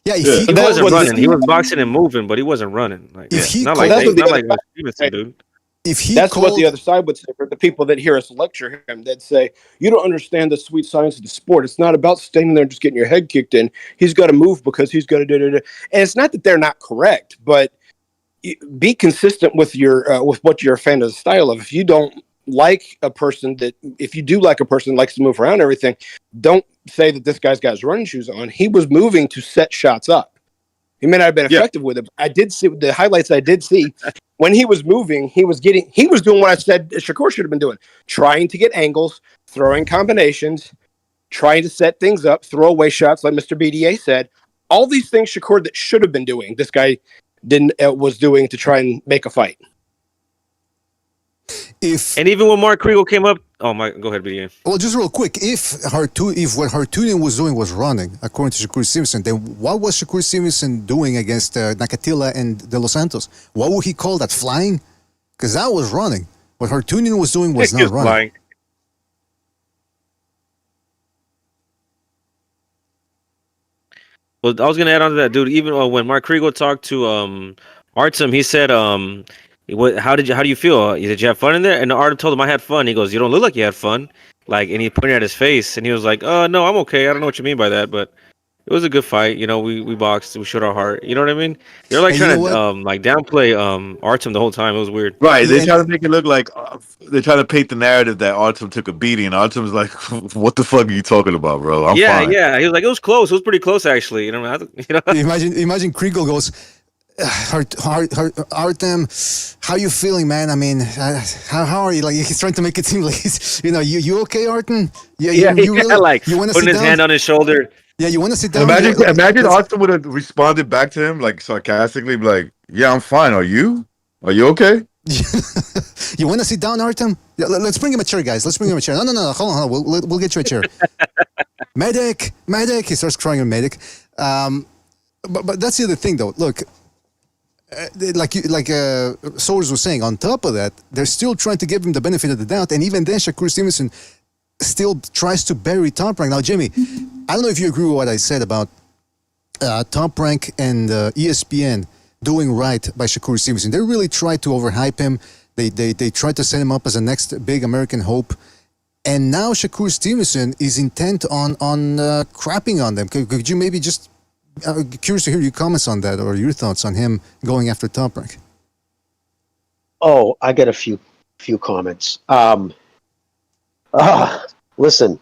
Yeah, he wasn't running. He was boxing and moving, but he wasn't running. Like, not like Stevenson, dude. That's what the other side would say. For the people that hear us lecture him, they'd say, "You don't understand the sweet science of the sport. It's not about standing there and just getting your head kicked in. He's got to move because he's got to do." And it's not that they're not correct, but be consistent with with what you're a fan of the style of. If you don't like a person if you do like a person that likes to move around everything, don't say that this guy's got his running shoes on. He was moving to set shots up. He may not have been effective with it. I did see the highlights. I did see when he was moving, he was doing what I said Shakur should have been doing, trying to get angles, throwing combinations, trying to set things up, throw away shots like Mr. BDA said. All these things Shakur that should have been doing, this guy was doing to try and make a fight. And even when Mark Kriegel came up, go ahead, BDA. Well, just real quick, if what Hartunian was doing was running, according to Shakur Stevenson, then what was Shakur Stevenson doing against Nakatila and De Los Santos? What would he call that? Flying? Because that was running. What Hartunian was doing was not running. Flying. Well, I was gonna add on to that, dude. Even when Mark Kriegel talked to Artem, he said, how do you feel? Did you have fun in there?" And Artem told him, "I had fun." He goes, "You don't look like you had fun." Like, and he pointed at his face, and he was like, "Oh no, I'm okay. I don't know what you mean by that, but it was a good fight. We boxed, we showed our heart. You know what I mean?" They're like trying to downplay Artem the whole time. It was weird. Right? They try to make it look like they try to paint the narrative that Artem took a beating. Artem's like, "What the fuck are you talking about, bro? I'm fine." Yeah. He was like, "It was close. It was pretty close, actually." Imagine Kriegel goes, Artem, how you feeling, man? I mean, how are you? Like, he's trying to make it seem like he's, you okay, Artem? You really, like, you want to putting his hand on his shoulder. Yeah, you want to sit down? Imagine Artem would have responded back to him like sarcastically, like, "Yeah, I'm fine. Are you okay?" You want to sit down, Artem? Yeah, let's bring him a chair, guys. Let's bring him a chair. No. Hold on. We'll get you a chair. Medic. He starts crying on medic. But that's the other thing, though. Look, like Soares was saying, on top of that, they're still trying to give him the benefit of the doubt, and even then, Shakur Stevenson still tries to bury Top Rank. Now, Jimmy, I don't know if you agree with what I said about Top Rank and ESPN doing right by Shakur Stevenson. They really tried to overhype him. They tried to set him up as a next big American hope. And now Shakur Stevenson is intent on crapping on them. Could you maybe just... curious to hear your comments on that or your thoughts on him going after Top Rank. Oh, I got a few comments. Listen,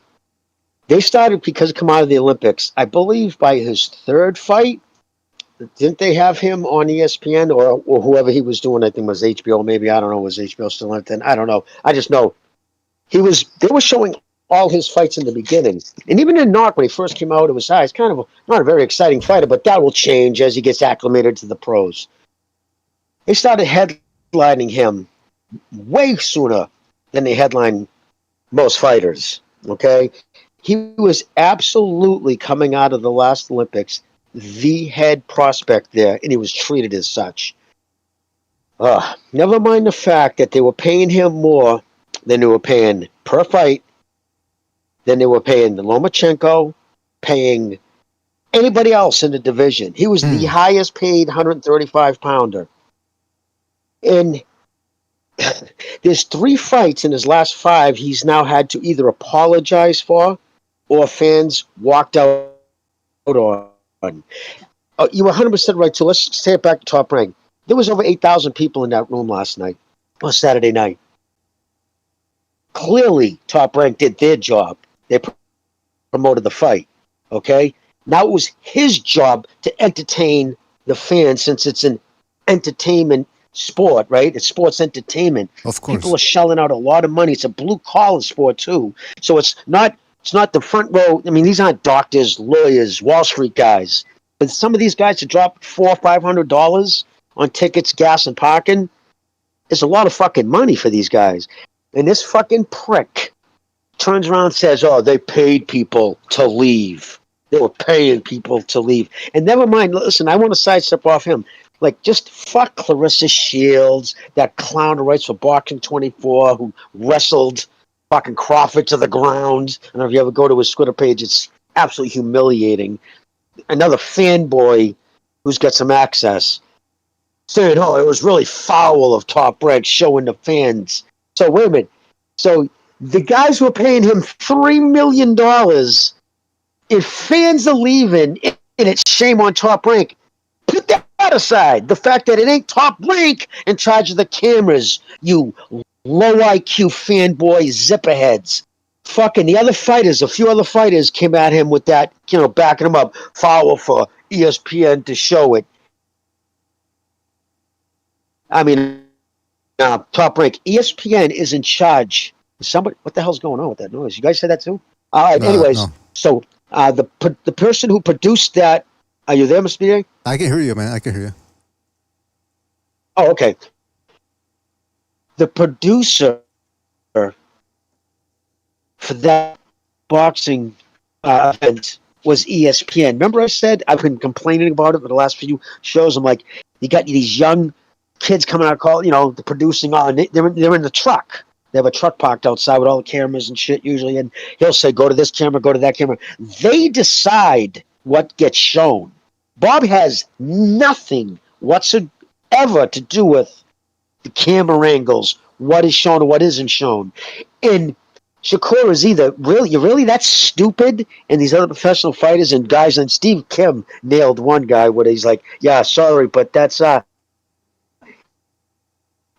they started because come out of the Olympics. I believe by his third fight, didn't they have him on ESPN or whoever he was doing? I think it was HBO. Maybe I don't know. Was HBO still on then? I don't know. I just know they were showing all his fights in the beginning. And even in Knock, when he first came out, it was it's kind of not a very exciting fighter, but that will change as he gets acclimated to the pros. They started headlining him way sooner than they headline most fighters, okay? He was absolutely coming out of the last Olympics, the head prospect there, and he was treated as such. Never mind the fact that they were paying him more than they were paying per fight, then they were paying Lomachenko, paying anybody else in the division. He was the highest paid 135-pounder. And there's 3 fights in his last 5 he's now had to either apologize for or fans walked out on. You were 100% right, too. Let's take it back to Top Rank. There was over 8,000 people in that room last night, or Saturday night. Clearly, Top Rank did their job. They promoted the fight, okay? Now it was his job to entertain the fans since it's an entertainment sport, right? It's sports entertainment. Of course. People are shelling out a lot of money. It's a blue-collar sport, too. So it's not the front row. I mean, these aren't doctors, lawyers, Wall Street guys. But some of these guys to drop $400-500 on tickets, gas, and parking, it's a lot of fucking money for these guys. And this fucking prick turns around and says, oh, they paid people to leave. They were paying people to leave. And never mind, listen, I want to sidestep off him. Like, just fuck Clarissa Shields, that clown who writes for Boxing 24, who wrestled fucking Crawford to the ground. I don't know if you ever go to his Twitter page. It's absolutely humiliating. Another fanboy who's got some access saying, oh, it was really foul of Top Rank showing the fans. So, wait a minute. So, the guys were paying him $3 million. If fans are leaving, and it's shame on Top Rank, put that aside. The fact that it ain't Top Rank in charge of the cameras, you low IQ fanboy zipperheads. Fucking the other fighters, a few other fighters came at him with that, backing him up. Foul for ESPN to show it. I mean, Top Rank, ESPN is in charge. Somebody, what the hell's going on with that noise? You guys said that too? All right. Anyways, no. So the person who produced that, are you there, Mr. BA? I can hear you, man. I can hear you. Oh, okay. The producer for that boxing event was ESPN. Remember I said I've been complaining about it for the last few shows. I'm like, you got these young kids coming out, the producing on. They're in the truck. They have a truck parked outside with all the cameras and shit usually, and he'll say, go to this camera, go to that camera. They decide what gets shown. Bob has nothing whatsoever to do with the camera angles, what is shown and what isn't shown. And Shakur is either you're really that stupid, and these other professional fighters and guys, and Steve Kim nailed one guy where he's like, yeah, sorry, but that's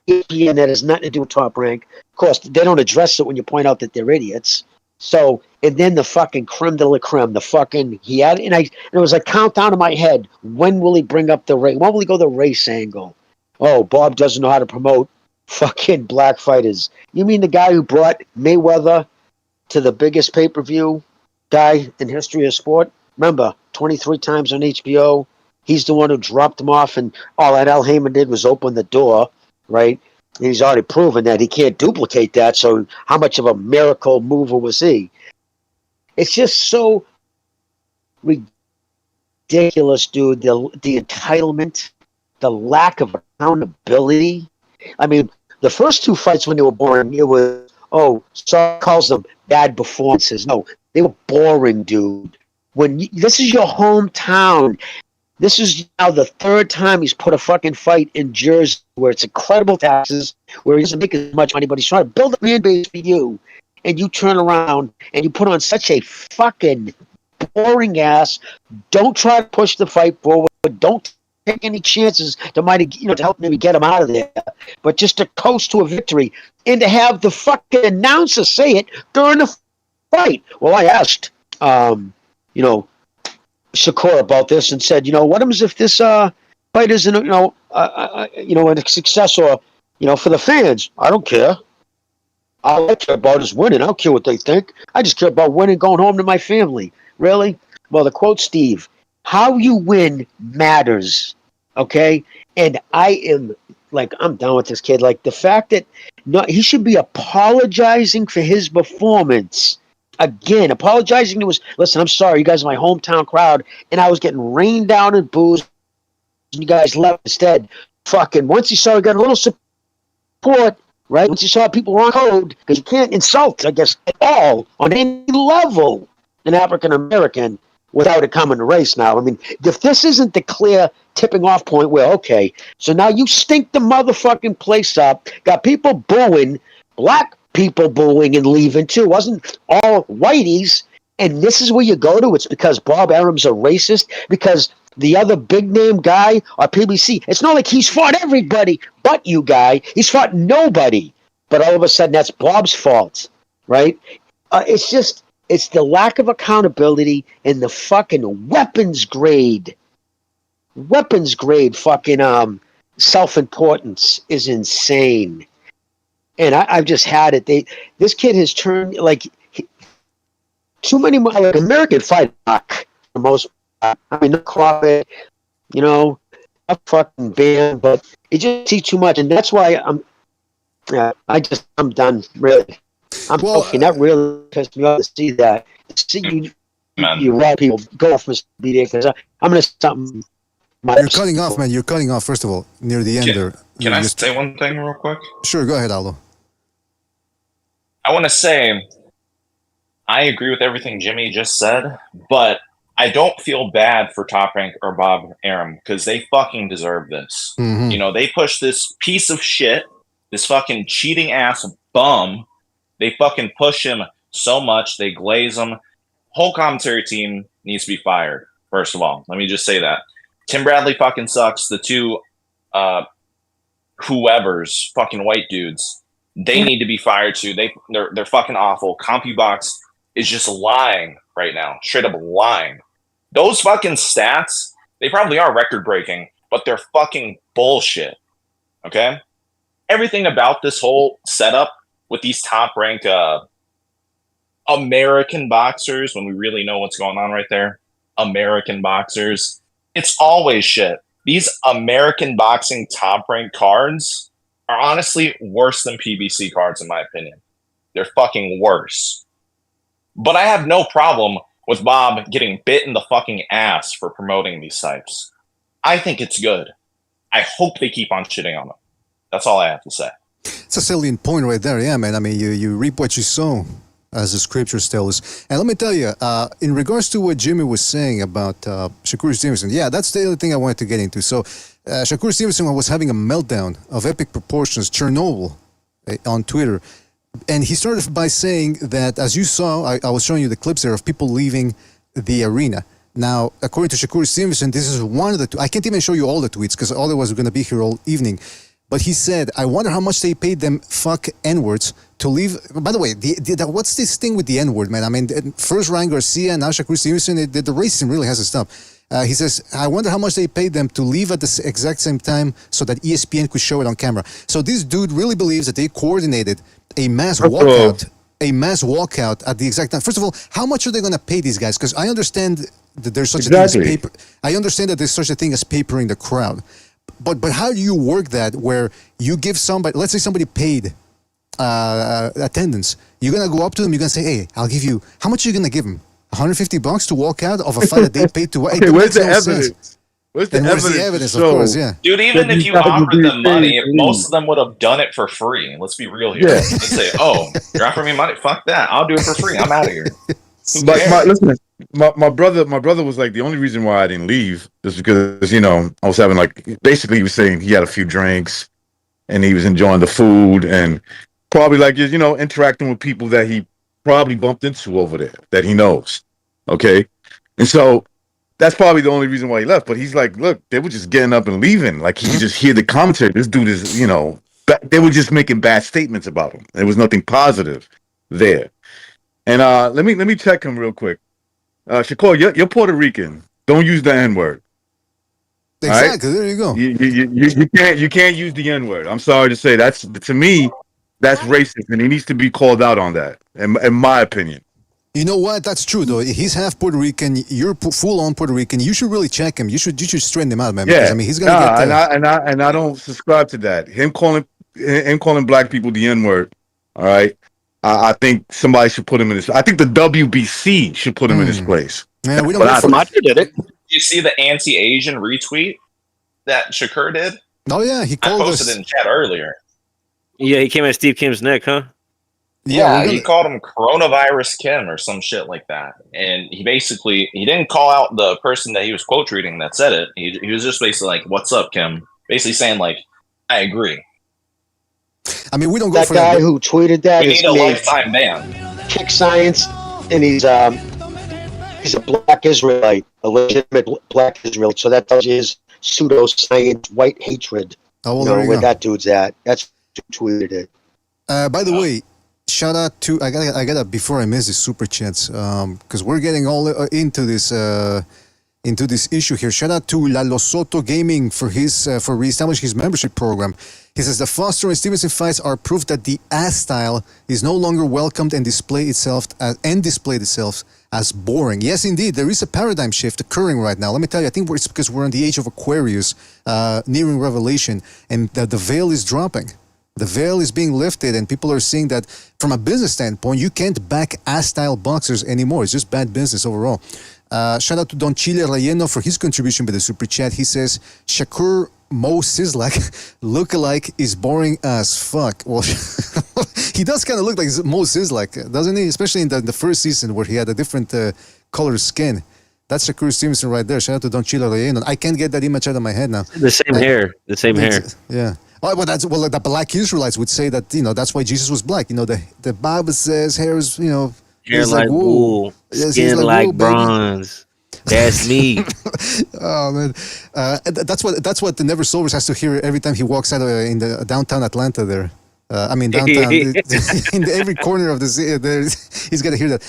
ESPN, that has nothing to do with Top Rank. Of course, they don't address it when you point out that they're idiots. So, and then the fucking creme de la creme, and it was a countdown in my head. When will he bring up the race? When will he go the race angle? Oh, Bob doesn't know how to promote fucking black fighters. You mean the guy who brought Mayweather to the biggest pay-per-view guy in history of sport? Remember, 23 times on HBO. He's the one who dropped him off, and all that Al Heyman did was open the door, right? And he's already proven that he can't duplicate that, so how much of a miracle mover was he? It's just so ridiculous, dude. The entitlement, the lack of accountability. I mean, the first two fights when they were boring, it was, Saul calls them bad performances. No, they were boring, dude. This is your hometown. This is now the third time he's put a fucking fight in Jersey where it's incredible taxes, where he doesn't make as much money, but he's trying to build a fan base for you. And you turn around and you put on such a fucking boring ass. Don't try to push the fight forward. Don't take any chances to to help maybe get him out of there. But just to coast to a victory and to have the fucking announcer say it during the fight. Well, I asked, Shakur about this and said, what happens if this fight isn't, a success or, for the fans? I don't care. All I care about is winning. I don't care what they think. I just care about winning, going home to my family. Really? Well, to quote Steve, how you win matters. Okay? And I am, I'm done with this kid. The fact that he should be apologizing for his performance. Again, apologizing to listen, I'm sorry, you guys are my hometown crowd, and I was getting rained down and booze, and you guys left instead. Fucking, once you saw he got a little support, right? Once you saw people were on code, because you can't insult, I guess, at all, on any level, an African American without it coming to race now. I mean, if this isn't the clear tipping off point where, okay, so now you stink the motherfucking place up, got people booing, black people booing and leaving too. Wasn't all whiteys, and this is where you go to. It's because Bob Arum's a racist, because the other big name guy or PBC, it's not like he's fought everybody but you guy. He's fought nobody. But all of a sudden that's Bob's fault, right? It's the lack of accountability and the fucking weapons grade fucking self-importance is insane. And I've just had it. This kid has turned too many American fight back for most. I mean, no Crawford, a fucking band, but it just see too much, and that's why I'm done. Really, I'm talking. That really pissed me off to see that. See you white people go off Mr. B there because I'm gonna stop. You're cutting off, man. You're cutting off. First of all, near the end there. Can I say one thing real quick? Sure, go ahead, Aldo. I want to say I agree with everything Jimmy just said, but I don't feel bad for Top Rank or Bob Arum because they fucking deserve this. Mm-hmm. They push this piece of shit, this fucking cheating ass bum. They fucking push him so much. They glaze him. Whole commentary team needs to be fired. First of all, let me just say that. Tim Bradley fucking sucks. The two whoever's fucking white dudes, they need to be fired too. They're fucking awful. CompuBox is just lying right now. Straight up lying. Those fucking stats, they probably are record breaking, but they're fucking bullshit. Okay? Everything about this whole setup with these top rank American boxers, when we really know what's going on right there, American boxers, it's always shit. These American boxing top rank cards are honestly worse than PBC cards, in my opinion. They're fucking worse. But I have no problem with Bob getting bit in the fucking ass for promoting these sites. I think it's good. I hope they keep on shitting on them. That's all I have to say. It's a salient point right there, yeah, man. I mean, you reap what you sow, as the scriptures tell us. And let me tell you, in regards to what Jimmy was saying about Shakur Stevenson, yeah, that's the other thing I wanted to get into. So, Shakur Stevenson was having a meltdown of epic proportions, Chernobyl, on Twitter. And he started by saying that, as you saw, I was showing you the clips there of people leaving the arena. Now, according to Shakur Stevenson, this is one of the... I can't even show you all the tweets because otherwise we're going to be here all evening. But he said, I wonder how much they paid them fuck N-words to leave. By the way, what's this thing with the N-word, man? I mean, first Ryan Garcia, now Shakur Stevenson, the racism really has to stop. He says, I wonder how much they paid them to leave at the exact same time so that ESPN could show it on camera. So this dude really believes that they coordinated a mass walkout at the exact time. First of all, how much are they going to pay these guys? Because I understand that there's such a thing as paper. I understand that there's such a thing as papering the crowd. But how do you work that where you give somebody, let's say somebody paid attendance, you're going to go up to them, you're going to say, hey, I'll give you, how much are you going to give them? $150 to walk out of a fight that they paid to watch. Okay, where's the evidence? Where's the evidence? Of course, yeah. Dude, even if you offered them money, most of them would have done it for free. Let's be real here. Yeah. Let's say, oh, you're offering me money? Fuck that. I'll do it for free. I'm out of here. But listen, my brother was like, the only reason why I didn't leave is because, you know, I was having like, basically he was saying he had a few drinks and he was enjoying the food and probably like, you know, interacting with people that he probably bumped into over there that he knows. Okay. And so that's probably the only reason why he left. But he's like, look, they were just getting up and leaving. Like, he could just hear the commentary. This dude is, you know, they were just making bad statements about him. There was nothing positive there. And let me check him real quick. Shakur, you're Puerto Rican. Don't use the N-word. Exactly. Right? There you go. You can't use the N-word. I'm sorry to say, that's, to me, that's racist, and he needs to be called out on that, in my opinion. You know what? That's true, though. He's half Puerto Rican. You're full-on Puerto Rican. You should really check him. You should straighten him out, man. Yeah, because, I mean, he's gonna get there. and I don't subscribe to that. Him calling black people the N-word. All right, I think somebody should put him in his. I think the WBC should put him in his place. Yeah, we don't. Macho did it. Did you see the anti-Asian retweet that Shakur did? Oh yeah, he called I posted us in chat earlier. Yeah, he came at Steve Kim's neck, huh? Yeah, he called him Coronavirus Kim or some shit like that. And he didn't call out the person that he was quote tweeting that said it. He was just basically like, "What's up, Kim?" Basically saying like, "I agree." I mean, we don't go that for guy that. who tweeted that You is need a named lifetime ban. Kick Science, and he's a black Israelite, a legitimate black Israelite. So that tells you his pseudoscience white hatred. Oh, well, you there know you where go. that dude's at. That's who tweeted it. By the way, shout out to I gotta before I miss the super chats because we're getting all into this issue here. Shout out to Lalo Soto Gaming for reestablishing his membership program. He says the Foster and Stevenson fights are proof that the ass style is no longer welcomed and displayed itself as boring. Yes, indeed, there is a paradigm shift occurring right now. Let me tell you, I think it's because we're in the age of Aquarius, nearing Revelation, and the veil is dropping. The veil is being lifted, and people are seeing that from a business standpoint, you can't back ass-style boxers anymore. It's just bad business overall. Shout out to Don Chile Rayeno for his contribution with the super chat. He says, Shakur Mo Sislak look-alike is boring as fuck. Well, he does kind of look like Mo Sislak, doesn't he? Especially in the first season where he had a different color skin. That's Shakur Stevenson right there. Shout out to Don Chile Rayeno. I can't get that image out of my head now. The same hair. Yeah. Oh, well, the black Israelites would say that, that's why Jesus was black. The Bible says hair is, hair like wool, skin like bronze. That's me. Oh man, that's what the Never Sobers has to hear every time he walks out in the downtown Atlanta. There, downtown in every corner of the city. He's got to hear that.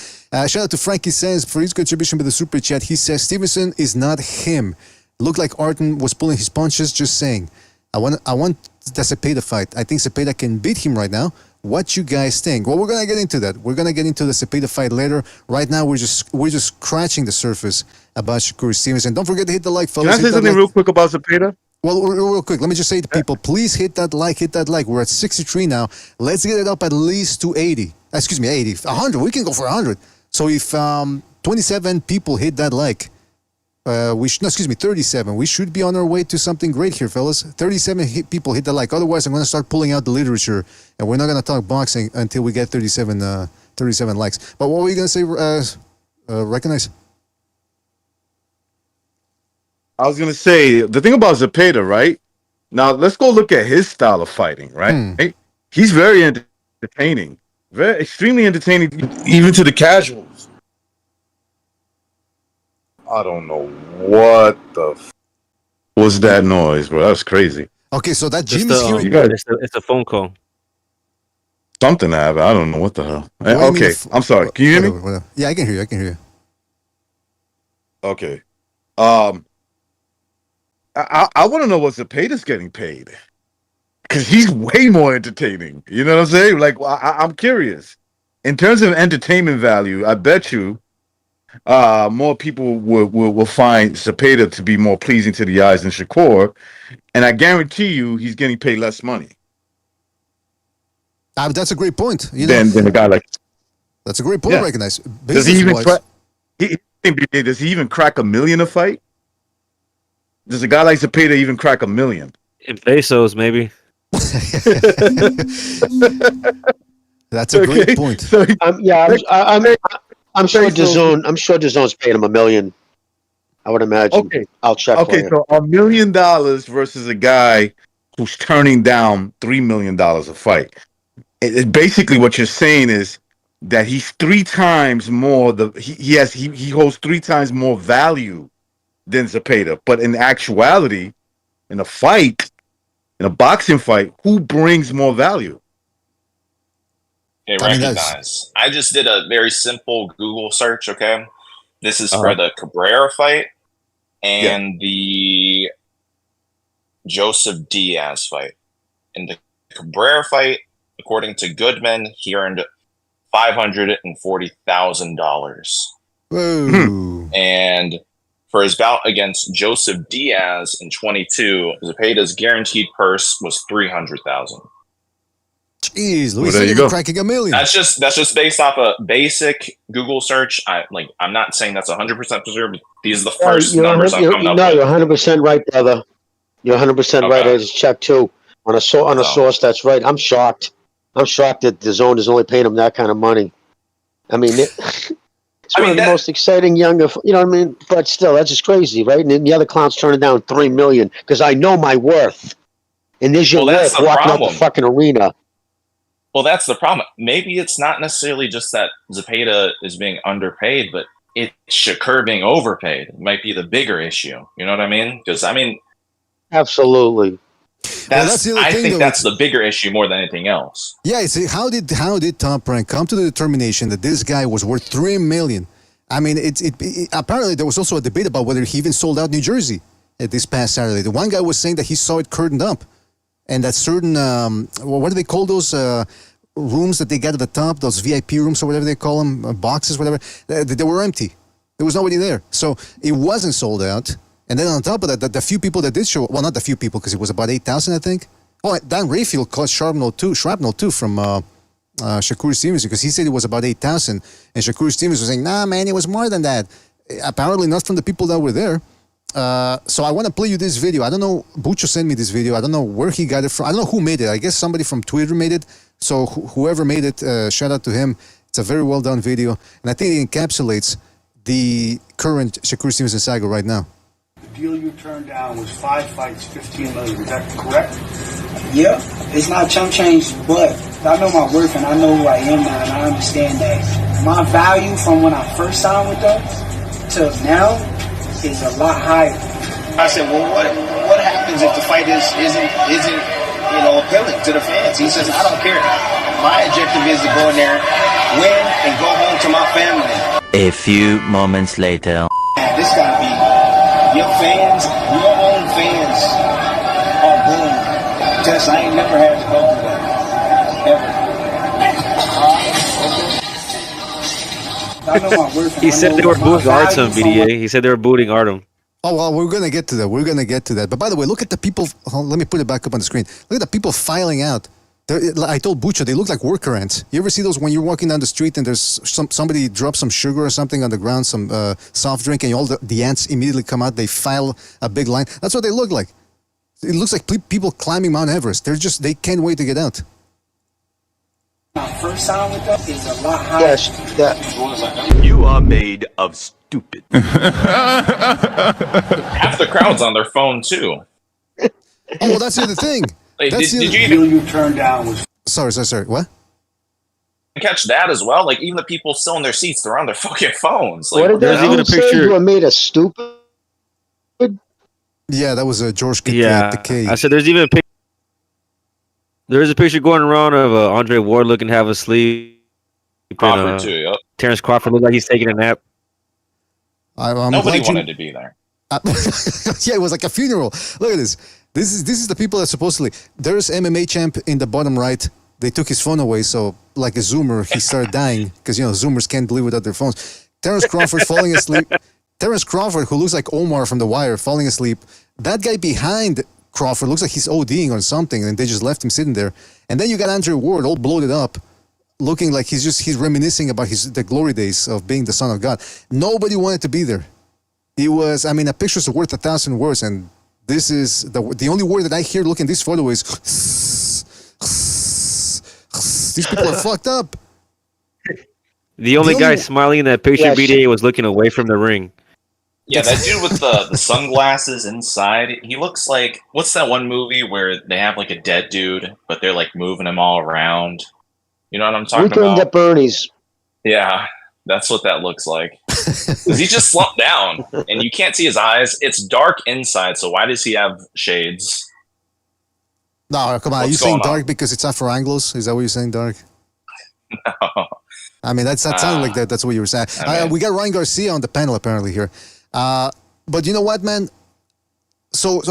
Shout out to Frankie Sands for his contribution with the super chat. He says Stevenson is not him. Looked like Arton was pulling his punches. Just saying. I want the Sepeda fight. I think Sepeda can beat him right now. What you guys think? Well, we're gonna get into that. We're gonna get into the Sepeda fight later. Right now, we're just scratching the surface about Shakur Stevenson. Don't forget to hit the like, fellas. Can I say something real quick about Sepeda? Well, real quick, let me just say to people, please hit that like. We're at 63 now. Let's get it up at least to 80. Excuse me, 80. 100. We can go for 100. So if 27 people hit that like, 37. We should be on our way to something great here, fellas. 37 people hit the like. Otherwise, I'm going to start pulling out the literature, and we're not going to talk boxing until we get 37 likes. But what were you going to say, Recognize? I was going to say, the thing about Sepeda, right? Now, let's go look at his style of fighting, right? He's very entertaining. Very extremely entertaining, even to the casuals. I don't know what was that noise, bro. That was crazy. Okay, so that Jim is hearing. It's a phone call. Something happened. I don't know what the hell. Okay, I'm sorry. Can you hear me? Whatever. Yeah, I can hear you. Okay. I want to know what Zepeda's getting paid, because he's way more entertaining. You know what I'm saying? Like, I'm curious. In terms of entertainment value, I bet you more people will find Sepeda to be more pleasing to the eyes than Shakur, and I guarantee you he's getting paid less money. That's a great point. Than a guy like. That's a great point. Yeah. Recognize. Does he even try? Does he even crack $1 million a fight? Does a guy like Sepeda even crack $1 million? In pesos, maybe. That's a great point. So I'm sure DAZN. I'm sure DAZN's paying him $1 million. I would imagine. Okay. I'll check. Okay, so $1 million versus a guy who's turning down $3 million a fight. Basically what you're saying is that he's 3 times more he holds 3 times more value than Sepeda. But in actuality, in a boxing fight, who brings more value? Okay, recognize. I just did a very simple Google search, okay? This is for the Cabrera fight and the Joseph Diaz fight. In the Cabrera fight, according to Goodman, he earned $540,000. Whoa. And for his bout against Joseph Diaz in 22, Zepeda's guaranteed purse was $300,000. Jeez, Luis, you're cracking $1 million. That's just based off a basic Google search. I'm not saying that's 100% preserved. These are the first numbers I'm coming up with. No, you're 100% right, brother. You're 100% right. I just checked too on a source. That's right. I'm shocked. I'm shocked that DAZN is only paying him that kind of money. I mean, it's one of the most exciting younger. You know what I mean? But still, that's just crazy, right? And then the other clown's turning down $3 million because I know my worth. And there's your worth walking out the fucking arena. Well, that's the problem. Maybe it's not necessarily just that Zepeda is being underpaid, but it's Shakur being overpaid. It might be the bigger issue. You know what I mean? Because absolutely. That's the bigger issue more than anything else. Yeah, see, how did Top Rank come to the determination that this guy was worth $3 million? I mean, apparently there was also a debate about whether he even sold out New Jersey this past Saturday. The one guy was saying that he saw it curtained up, and that certain what do they call those rooms that they get at the top, those VIP rooms or whatever they call them, boxes, whatever, they were empty. There was nobody there, so it wasn't sold out. And then on top of that, the few people that did show, well, not the few people, because it was about 8,000, I think. Oh, Dan Rayfield caused shrapnel too from Shakur Stevenson, because he said it was about 8,000, and Shakur Stevenson was saying, nah, man, it was more than that. Apparently not from the people that were there. So I want to play you this video. I don't know, Bucho sent me this video. I don't know where he got it from. I don't know who made it. I guess somebody from Twitter made it. So whoever made it, shout out to him. It's a very well done video, and I think it encapsulates the current Shakur Stevenson saga right now. The deal you turned down was 5 fights, $15 million. Is that correct? Yeah, it's not chump change, but I know my worth and I know who I am now, and I understand that my value from when I first signed with them to now is a lot higher. I said, well, what happens if the fight isn't appealing to the fans? He says, I don't care. My objective is to go in there, win, and go home to my family. A few moments later. This gotta be your fans, your own fans are boom. Just I ain't never had to go through that. Ever. I know my worth. He said they were booting Artem, BDA. He said they were booting Artem. Oh, well, we're going to get to that. But by the way, look at the people. Let me put it back up on the screen. Look at the people filing out. I told Bucho, they look like worker ants. You ever see those when you're walking down the street and there's somebody drops some sugar or something on the ground, some soft drink, and all the ants immediately come out, they file a big line? That's what they look like. It looks like people climbing Mount Everest. They can't wait to get out. My first sound with them is a lot higher. Yes, you are made of stupid. Half the crowd's on their phone too. Oh, well, that's the other thing. Like, did you even you turned down was sorry. What? Catch that as well. Like even the people still in their seats, they're on their fucking phones. Like, what did they even say? You were made of stupid. Yeah, that was George. I said there's even a picture going around of Andre Ward looking half asleep. Crawford too. Yep. Terrence Crawford looked like he's taking a nap. Nobody wanted to be there. Yeah, it was like a funeral. Look at this. This is the people that supposedly there's MMA champ in the bottom right. They took his phone away, so like a Zoomer, he started dying because Zoomers can't live without their phones. Terrence Crawford falling asleep. Terrence Crawford, who looks like Omar from The Wire, falling asleep. That guy behind Crawford looks like he's ODing on something, and they just left him sitting there. And then you got Andre Ward all bloated up looking like he's reminiscing about the glory days of being the son of God. Nobody wanted to be there. He was, I mean, a picture's worth 1,000 words, and this is the only word that I hear looking at this photo is these people are fucked up. The only guy smiling in that picture BDA was looking away from the ring. Yeah, that dude with the sunglasses inside, he looks like, what's that one movie where they have like a dead dude, but they're like moving him all around? You know what I'm talking Weekend about? at Bernie's. Yeah, that's what that looks like. Because he just slumped down, and you can't see his eyes. It's dark inside, so why does he have shades? No, come on. Are you saying dark because it's Afro Anglos? Is that what you're saying, dark? No. I mean, that sounded like that. That's what you were saying. We got Ryan Garcia on the panel apparently here. But you know what, man? So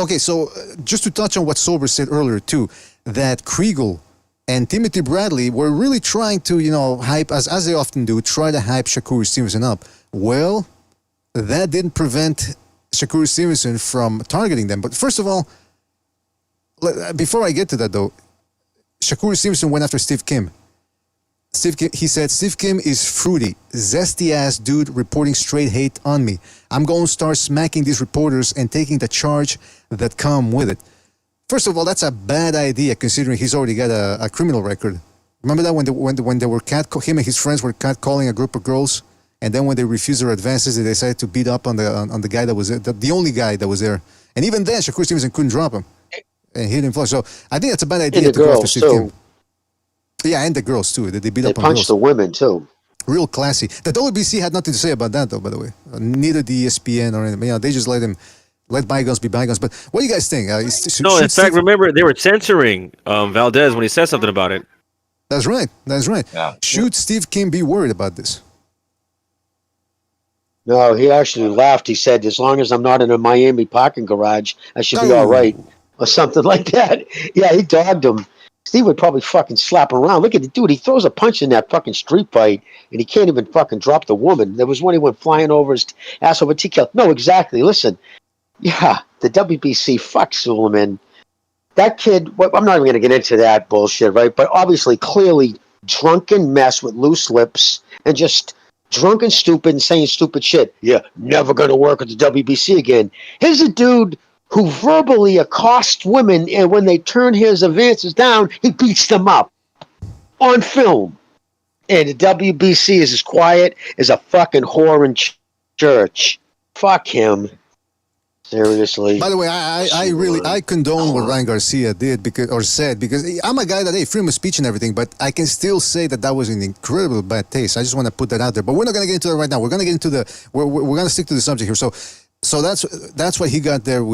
just to touch on what Sober said earlier too, that Kriegel and Timothy Bradley were really trying to, hype, as they often do, try to hype Shakur Stevenson up. Well, that didn't prevent Shakur Stevenson from targeting them. But first of all, before I get to that though, Shakur Stevenson went after Steve Kim. He said, Steve Kim is fruity, zesty-ass dude reporting straight hate on me. I'm going to start smacking these reporters and taking the charge that come with it. First of all, that's a bad idea considering he's already got a criminal record. Remember that when they were him and his friends were catcalling a group of girls, and then when they refused their advances, they decided to beat up on the guy that was there, the only guy that was there. And even then, Shakur Stevenson couldn't drop him and hit him flush. So I think that's a bad idea to go after Steve Kim. Yeah, and the girls too. They beat up on girls. They punched the women too. Real classy. The WBC had nothing to say about that though, by the way. Neither the ESPN or anything. They just let bygones be bygones. But what do you guys think? In fact, remember, they were censoring Valdez when he said something about it. That's right. Yeah. Should Steve Kim be worried about this? No, he actually laughed. He said, as long as I'm not in a Miami parking garage, I should be all right. Or something like that. Yeah, he dogged him. Steve would probably fucking slap around. Look at the dude. He throws a punch in that fucking street fight, and he can't even fucking drop the woman. There was one he went flying over his ass over TKO. No, exactly. Listen. Yeah, the WBC, fuck Suleiman. That kid, I'm not even going to get into that bullshit, right? But obviously, clearly, drunken mess with loose lips and just drunken stupid and saying stupid shit. Yeah, never going to work at the WBC again. Here's a dude who verbally accosts women, and when they turn his advances down, he beats them up on film. And the WBC is as quiet as a fucking whore in church. Fuck him. Seriously. By the way, I condone what Ryan Garcia did because I'm a guy that freedom of speech and everything, but I can still say that was an incredible bad taste. I just want to put that out there. But we're not going to get into that right now. We're going to get into we're going to stick to the subject here. So that's what he got there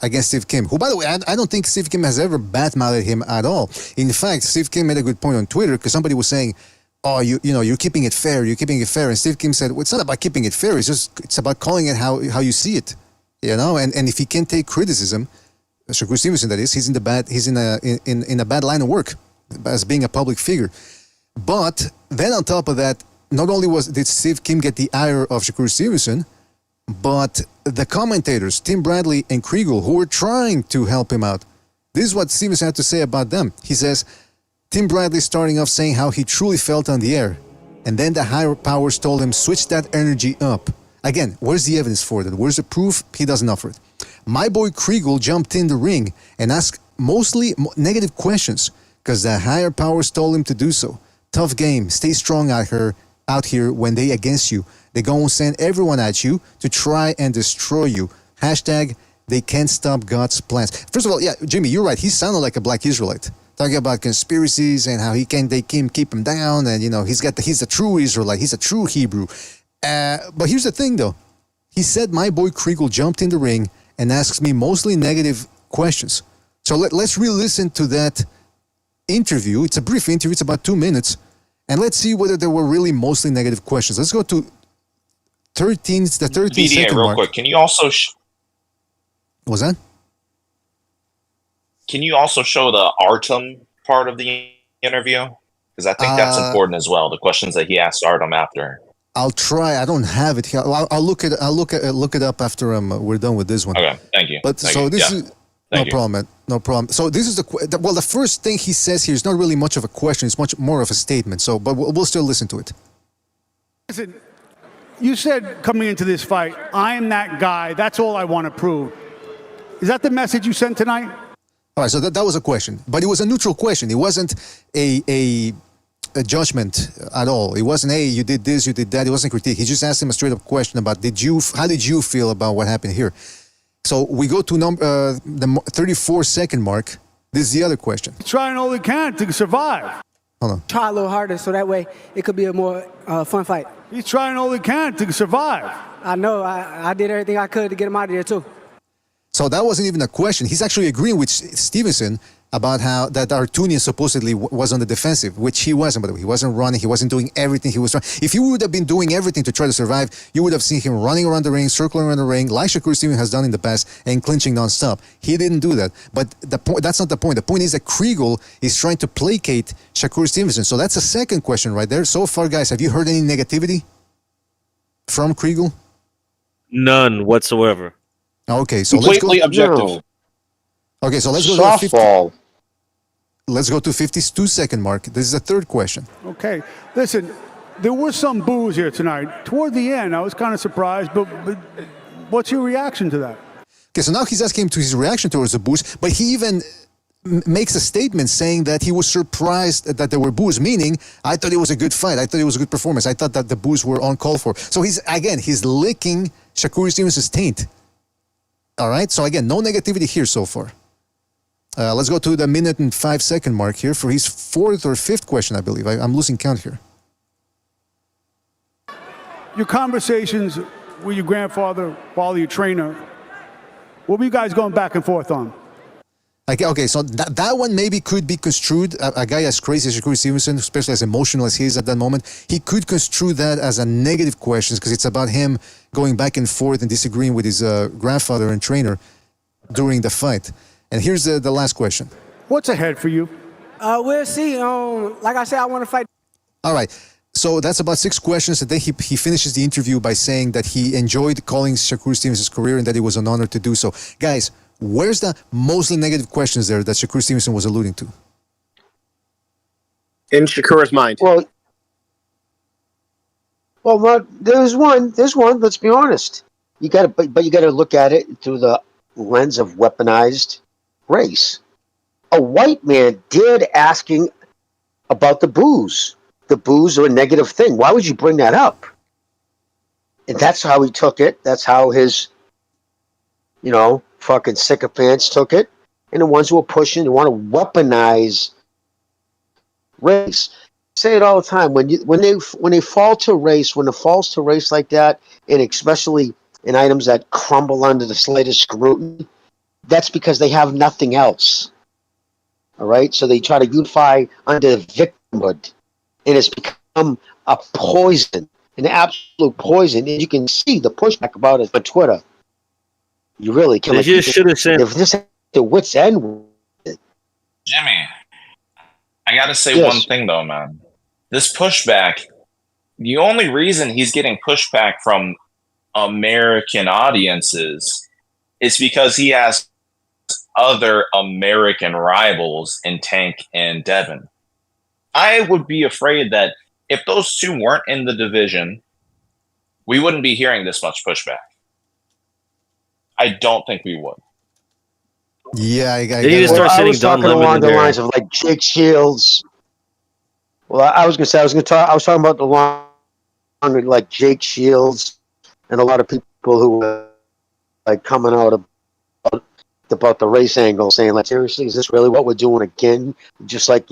against Steve Kim, who, by the way, I don't think Steve Kim has ever badmouthed him at all. In fact, Steve Kim made a good point on Twitter because somebody was saying, "Oh, you're keeping it fair. You're keeping it fair." And Steve Kim said, "Well, it's not about keeping it fair. It's about calling it how you see it, And if he can't take criticism, Shakur Stevenson, that is, he's in a bad line of work as being a public figure. But then on top of that, not only did Steve Kim get the ire of Shakur Stevenson, but the commentators, Tim Bradley and Kriegel, who were trying to help him out, this is what Stevenson had to say about them. He says, Tim Bradley starting off saying how he truly felt on the air, and then the higher powers told him, switch that energy up. Again, where's the evidence for that? Where's the proof? He doesn't offer it. My boy Kriegel jumped in the ring and asked mostly negative questions because the higher powers told him to do so. Tough game. Stay strong out here when they against you. They gonna send everyone at you to try and destroy you. Hashtag they can't stop God's plans. First of all, yeah, Jimmy, you're right. He sounded like a black Israelite. Talking about conspiracies and how they can keep him down, and he's a true Israelite. He's a true Hebrew. But here's the thing, though. He said my boy Kriegel jumped in the ring and asked me mostly negative questions. So let's re-listen to that interview. It's a brief interview. It's about 2 minutes. And let's see whether there were really mostly negative questions. Let's go to the 13 BDA, second real mark. quick. Can you also... What was that? Can you also show the Artem part of the interview? Because I think that's important as well. The questions that he asked Artem after. I'll try. I don't have it here. I'll look it up after we're done with this one. Okay, thank you. But this No problem, man. No problem. So this is the first thing he says here is not really much of a question. It's much more of a statement. So, but we'll still listen to it. Listen, you said coming into this fight, I'm that guy. That's all I want to prove. Is that the message you sent tonight? All right. So that was a question, but it was a neutral question. It wasn't a judgment at all. It wasn't, hey, you did this, you did that. It wasn't critique. He just asked him a straight up question about how did you feel about what happened here? So we go to the 34-second mark. This is the other question. Trying all he can to survive. Hold on. Try a little harder so that way it could be a more fun fight. He's trying all he can to survive. I know. I did everything I could to get him out of there, too. So that wasn't even a question. He's actually agreeing with Stevenson about how that Artunian supposedly was on the defensive, which he wasn't, by the way. He wasn't running. He wasn't doing everything he was trying. If he would have been doing everything to try to survive, you would have seen him running around the ring, circling around the ring, like Shakur Stevenson has done in the past, and clinching nonstop. He didn't do that. But that's not the point. The point is that Kriegel is trying to placate Shakur Stevenson. So that's a second question right there. So far, guys, have you heard any negativity from Kriegel? None whatsoever. Okay, so completely objective. No. Okay, so let's go softball. Let's go to 52-second mark. This is the third question. Okay, listen, there was some booze here tonight. Toward the end, I was kind of surprised, but what's your reaction to that? Okay, so now he's asking him to his reaction towards the booze, but he even makes a statement saying that he was surprised that there were boos, meaning I thought it was a good fight. I thought it was a good performance. I thought that the boos were uncalled for. So he's licking Shakur Stevenson's taint. All right, so again, no negativity here so far. Let's go to the 1:05 mark here for his fourth or fifth question, I believe. I'm losing count here. Your conversations with your grandfather, your trainer, what were you guys going back and forth on? Okay, so that one maybe could be construed, a guy as crazy as Shakur Stevenson, especially as emotional as he is at that moment, he could construe that as a negative question because it's about him going back and forth and disagreeing with his grandfather and trainer during the fight. And here's the last question. What's ahead for you? We'll see. Like I said, I want to fight. All right. So that's about 6 questions. And then he finishes the interview by saying that he enjoyed calling Shakur Stevenson's career and that it was an honor to do so. Guys, where's the mostly negative questions there that Shakur Stevenson was alluding to? In Shakur's mind. Well, there's one. Let's be honest. You got to look at it through the lens of weaponized race. A white man dared asking about the booze. The booze are a negative thing. Why would you bring that up? And that's how he took it. That's how his, fucking sycophants took it. And the ones who are pushing, they want to weaponize race. I say it all the time. When they fall to race, when it falls to race like that, and especially in items that crumble under the slightest scrutiny, that's because they have nothing else. All right? So they try to unify under victimhood. And it's become a poison, an absolute poison. And you can see the pushback about it on Twitter. You really can. They just should have said. If this is the wit's end. Jimmy, I got to say one thing, though, man. This pushback, the only reason he's getting pushback from American audiences is because he has other American rivals in Tank and Devin. I would be afraid that if those two weren't in the division, we wouldn't be hearing this much pushback. I don't think we would. Yeah, I was talking along the lines of like Jake Shields. Well, I was talking about the long like Jake Shields and a lot of people who were like coming out about the race angle, saying like, seriously, is this really what we're doing again? Just like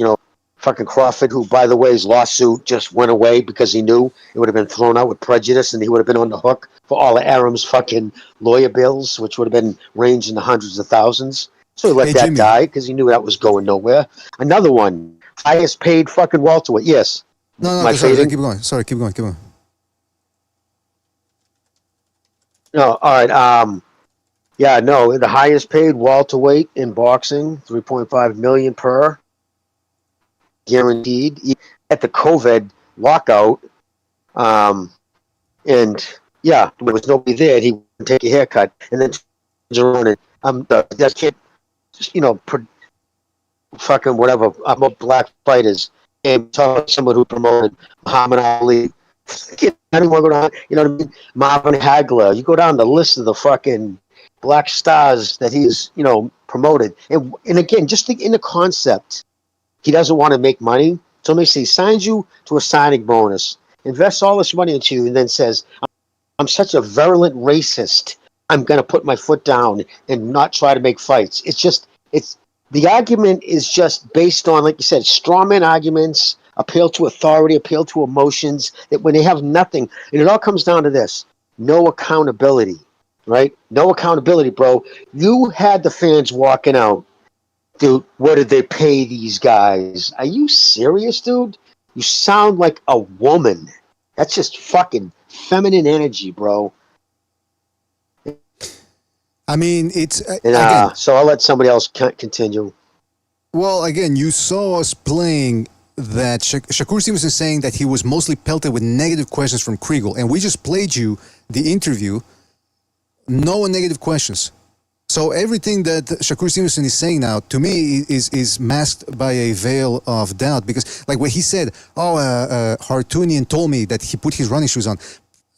fucking Crawford, who, by the way, his lawsuit just went away because he knew it would have been thrown out with prejudice and he would have been on the hook for all of Aram's fucking lawyer bills, which would have been ranged in the hundreds of thousands. So he let that die because he knew that was going nowhere. Another one, highest paid fucking welterweight. Yes. No, sorry, keep going. Sorry, keep going. No, all right. The highest paid welterweight in boxing, $3.5 million per. Guaranteed at the COVID lockout, and there was nobody there. He would take a haircut, and then turns around and that kid fucking whatever. I'm a black fighters and talk about someone who promoted Muhammad Ali. Anyone go down, you know what I mean? Marvin Hagler. You go down the list of the fucking black stars that he's, promoted. And again, just think in the concept. He doesn't want to make money. So let me see, signs you to a signing bonus, invests all this money into you, and then says, I'm such a virulent racist. I'm going to put my foot down and not try to make fights. The argument is just based on, like you said, strawman arguments, appeal to authority, appeal to emotions, that when they have nothing, and it all comes down to this, no accountability, right? No accountability, bro. You had the fans walking out. Dude, what did they pay these guys? Are you serious, dude? You sound like a woman. That's just fucking feminine energy, bro. I mean, it's again. So I'll let somebody else continue. Well, again, you saw us playing that Shakur Stevenson saying that he was mostly pelted with negative questions from Kriegel, and we just played you the interview. No negative questions. So everything that Shakur Stevenson is saying now, to me, is masked by a veil of doubt. Because, like what he said, Hartunian told me that he put his running shoes on.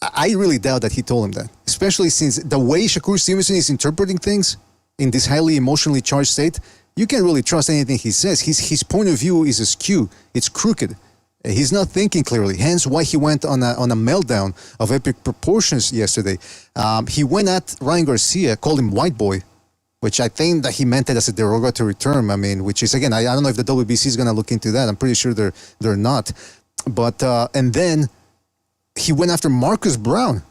I really doubt that he told him that. Especially since the way Shakur Stevenson is interpreting things in this highly emotionally charged state, you can't really trust anything he says. His point of view is askew. It's crooked. He's not thinking clearly. Hence why he went on a meltdown of epic proportions yesterday. He went at Ryan Garcia, called him white boy, which I think that he meant it as a derogatory term. I mean, which is, again, I don't know if the WBC is going to look into that. I'm pretty sure they're not. But and then he went after Marcus Brown,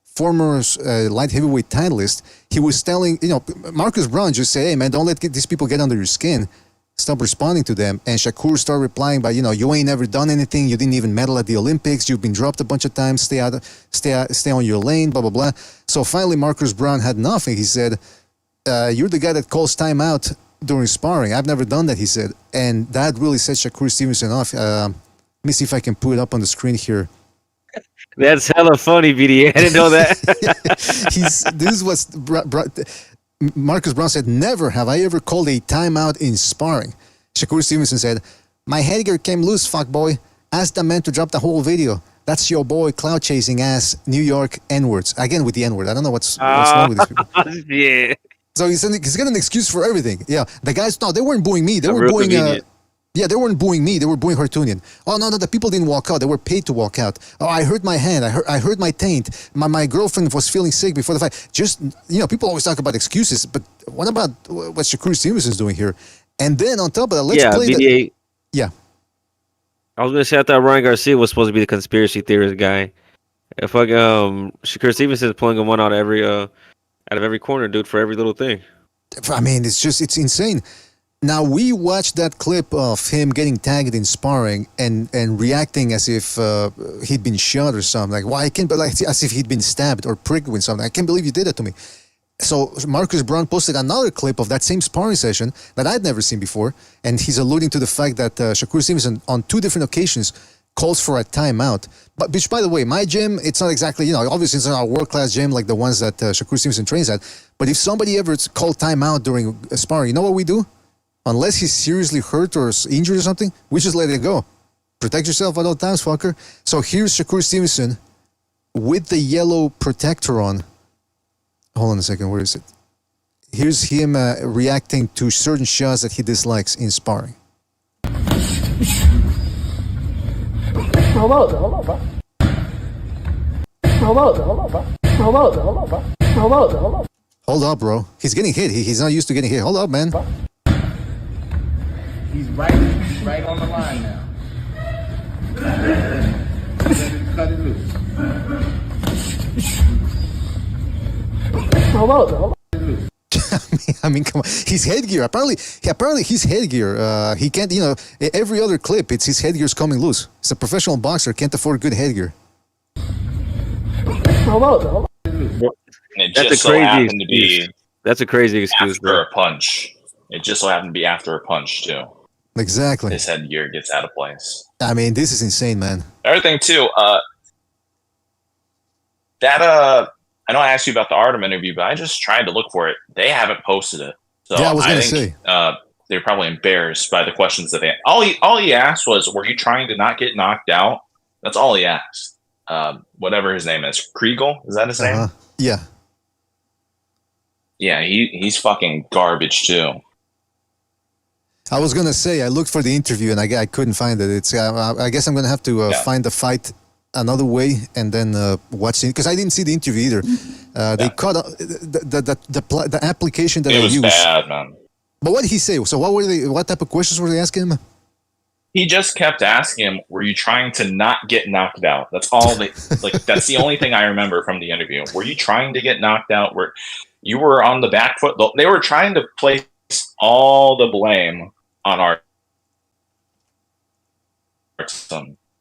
former light heavyweight titleist. He was telling, Marcus Brown just said, hey, man, don't let these people get under your skin. Stop responding to them. And Shakur started replying by, you ain't never done anything. You didn't even medal at the Olympics. You've been dropped a bunch of times. Stay on your lane, blah, blah, blah. So finally, Marcus Brown had nothing. He said, you're the guy that calls timeout during sparring. I've never done that, he said. And that really set Shakur Stevenson off. Let me see if I can put it up on the screen here. That's hella funny, BD. I didn't know that. This was Marcus Brown said, never have I ever called a timeout in sparring. Shakur Stevenson said, my headgear came loose, fuckboy. Ask the man to drop the whole video. That's your boy, cloud chasing ass, New York N-words. Again with the N-word. I don't know what's wrong with these people. Yeah. So he's got an excuse for everything. Yeah, the guys, no, they weren't booing me. They were booing... Yeah, they weren't booing me. They were booing Hartunian. Oh, no, the people didn't walk out. They were paid to walk out. Oh, I hurt my hand. I hurt my taint. My girlfriend was feeling sick before the fight. Just, people always talk about excuses, but what about what Shakur Stevenson's doing here? And then on top of that, let's play BDA. Yeah. I was going to say, I thought Ryan Garcia was supposed to be the conspiracy theorist guy. If Shakur Stevenson is pulling him one out of every corner, dude, for every little thing. I mean, it's insane. Now, we watched that clip of him getting tagged in sparring and reacting as if he'd been shot or something. As if he'd been stabbed or pricked with something. I can't believe you did that to me. So Marcus Brown posted another clip of that same sparring session that I'd never seen before. And he's alluding to the fact that Shakur Stevenson, on 2 different occasions, calls for a timeout. But, which, by the way, my gym, it's not exactly, obviously it's not a world-class gym like the ones that Shakur Stevenson trains at. But if somebody ever called timeout during sparring, you know what we do? Unless he's seriously hurt or injured or something, we just let it go. Protect yourself at all times, fucker. So here's Shakur Stevenson with the yellow protector on. Hold on a second, where is it? Here's him reacting to certain shots that he dislikes in sparring. Hold up, bro. He's getting hit. He's not used to getting hit. Hold up, man. He's right on the line now. Cut it loose. I mean, come on. His headgear. Apparently, his headgear. He can't. Every other clip, it's his headgear's coming loose. He's a professional boxer. Can't afford good headgear. It just so happened to be. That's a crazy excuse. After a punch. It just so happened to be after a punch too. Exactly. His headgear gets out of place. I mean, this is insane, man. Another thing too, I know I asked you about the Artem interview, but I just tried to look for it. They haven't posted it. So Yeah, I was gonna think say. they're probably embarrassed by the questions that they. All he asked was, "Were you trying to not get knocked out?" That's all he asked. Whatever his name is, Kriegel, is that his name? Yeah. Yeah, he's fucking garbage too. I was gonna say I looked for the interview and I couldn't find it. It's I guess I'm gonna have to find the fight another way and then watch it because I didn't see the interview either. They cut the application that It I was used. bad, man. But what did he say? So what type of questions were they asking him? He just kept asking him, "Were you trying to not get knocked out?" That's all they like. That's the only thing I remember from the interview. Were you trying to get knocked out? Were you were on the back foot? They were trying to place all the blame on our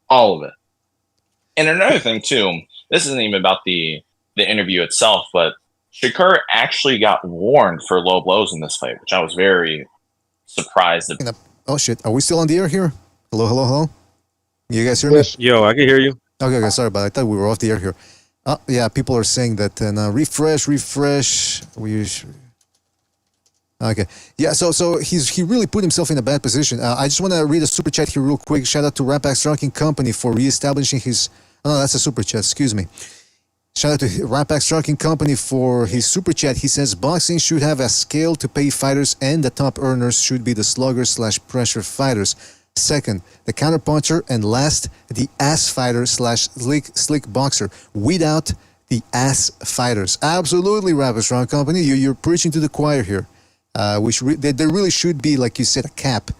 all of it. And another thing too, this isn't even about the interview itself, but Shakur actually got warned for low blows in this fight, which I was very surprised about. Oh shit! Are we still on the air here? Hello. You guys hear me? Yo, I can hear you. Okay. Sorry, but I thought we were off the air here. Yeah, people are saying that. And refresh. Okay. Yeah. So he really put himself in a bad position. I just want to read a super chat here real quick. Shout out to Rapax Trucking Company for reestablishing his. Oh, no, that's a super chat. Excuse me. Shout out to Rapax Trucking Company for his super chat. He says boxing should have a scale to pay fighters, and the top earners should be the sluggers/pressure fighters. Second, the counterpuncher, and last, the ass fighter / slick boxer. Without the ass fighters. Absolutely, Rapax Trucking Company. You're preaching to the choir here. There really should be, like you said, a cap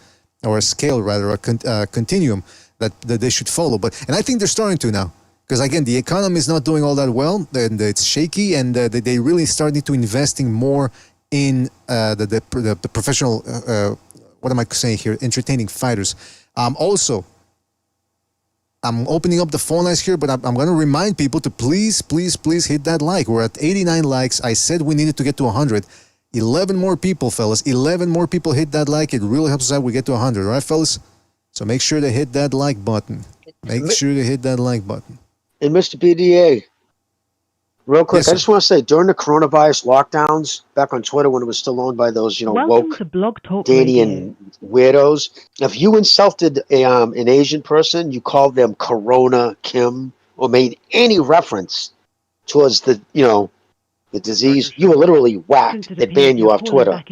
or a scale, rather, a continuum that they should follow. And I think they're starting to now. Because again, the economy is not doing all that well, and it's shaky, and they really started to investing more in the professional. What am I saying here? Entertaining fighters. Also, I'm opening up the phone lines here, but I'm going to remind people to please hit that like. We're at 89 likes. I said we needed to get to 100. 11 more people, fellas. 11 more people hit that like. It really helps us out. We get to 100, all right, fellas? So make sure to hit that like button. Make sure to hit that like button. And Mr. BDA, real quick, Yes, I just want to say during the coronavirus lockdowns, back on Twitter when it was still owned by those, woke Danian weirdos, if you insulted an Asian person, you called them Corona Kim or made any reference towards the disease, you were literally whacked. They banned you off Twitter,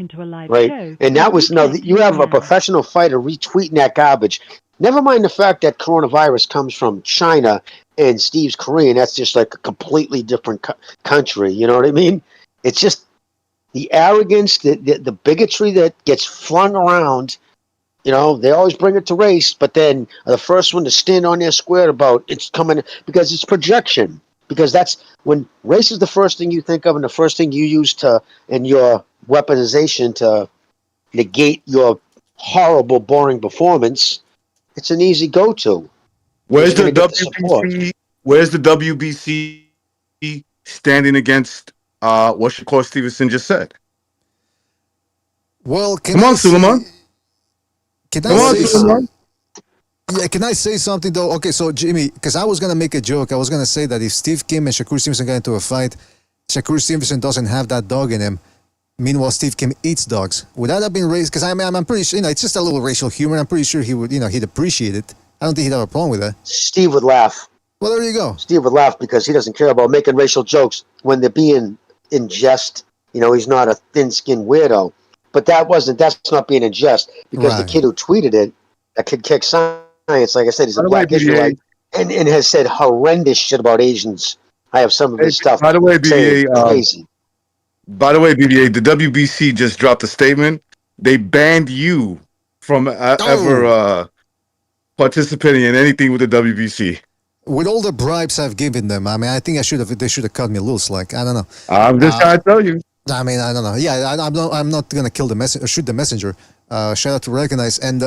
right? And that was you have a professional fighter retweeting that garbage. Never mind the fact that coronavirus comes from China and Steve's Korean. That's just like a completely different country. You know what I mean? It's just the arrogance, the bigotry that gets flung around. They always bring it to race, but then the first one to stand on their square about it's coming because it's projection. Because that's when race is the first thing you think of and the first thing you use in your weaponization to negate your horrible, boring performance. It's an easy go-to. Where's the WBC? Where's the WBC standing against what Shakur Stevenson just said? Well, come on, Suleiman. Yeah, can I say something though? Okay, so Jimmy, because I was gonna make a joke. I was gonna say that if Steve Kim and Shakur Stevenson got into a fight, Shakur Stevenson doesn't have that dog in him. Meanwhile, Steve Kim eats dogs. Would that have been raised? Because I'm pretty sure, it's just a little racial humor. I'm pretty sure he would, he'd appreciate it. I don't think he'd have a problem with that. Steve would laugh. Well, there you go. Steve would laugh because he doesn't care about making racial jokes when they're being in jest. He's not a thin-skinned weirdo. But that's not being in jest because the kid who tweeted it, that kid kicks science, like I said, he's a black Israelite and has said horrendous shit about Asians. I have some of his stuff. By the way, BBA, the WBC just dropped a statement. They banned you from ever participating in anything with the WBC. With all the bribes I've given them, I think they should have cut me a little slack. I don't know. I'm just trying to tell you. I don't know. Yeah, I'm not gonna kill the messenger, shoot the messenger. Shout out to Recognize and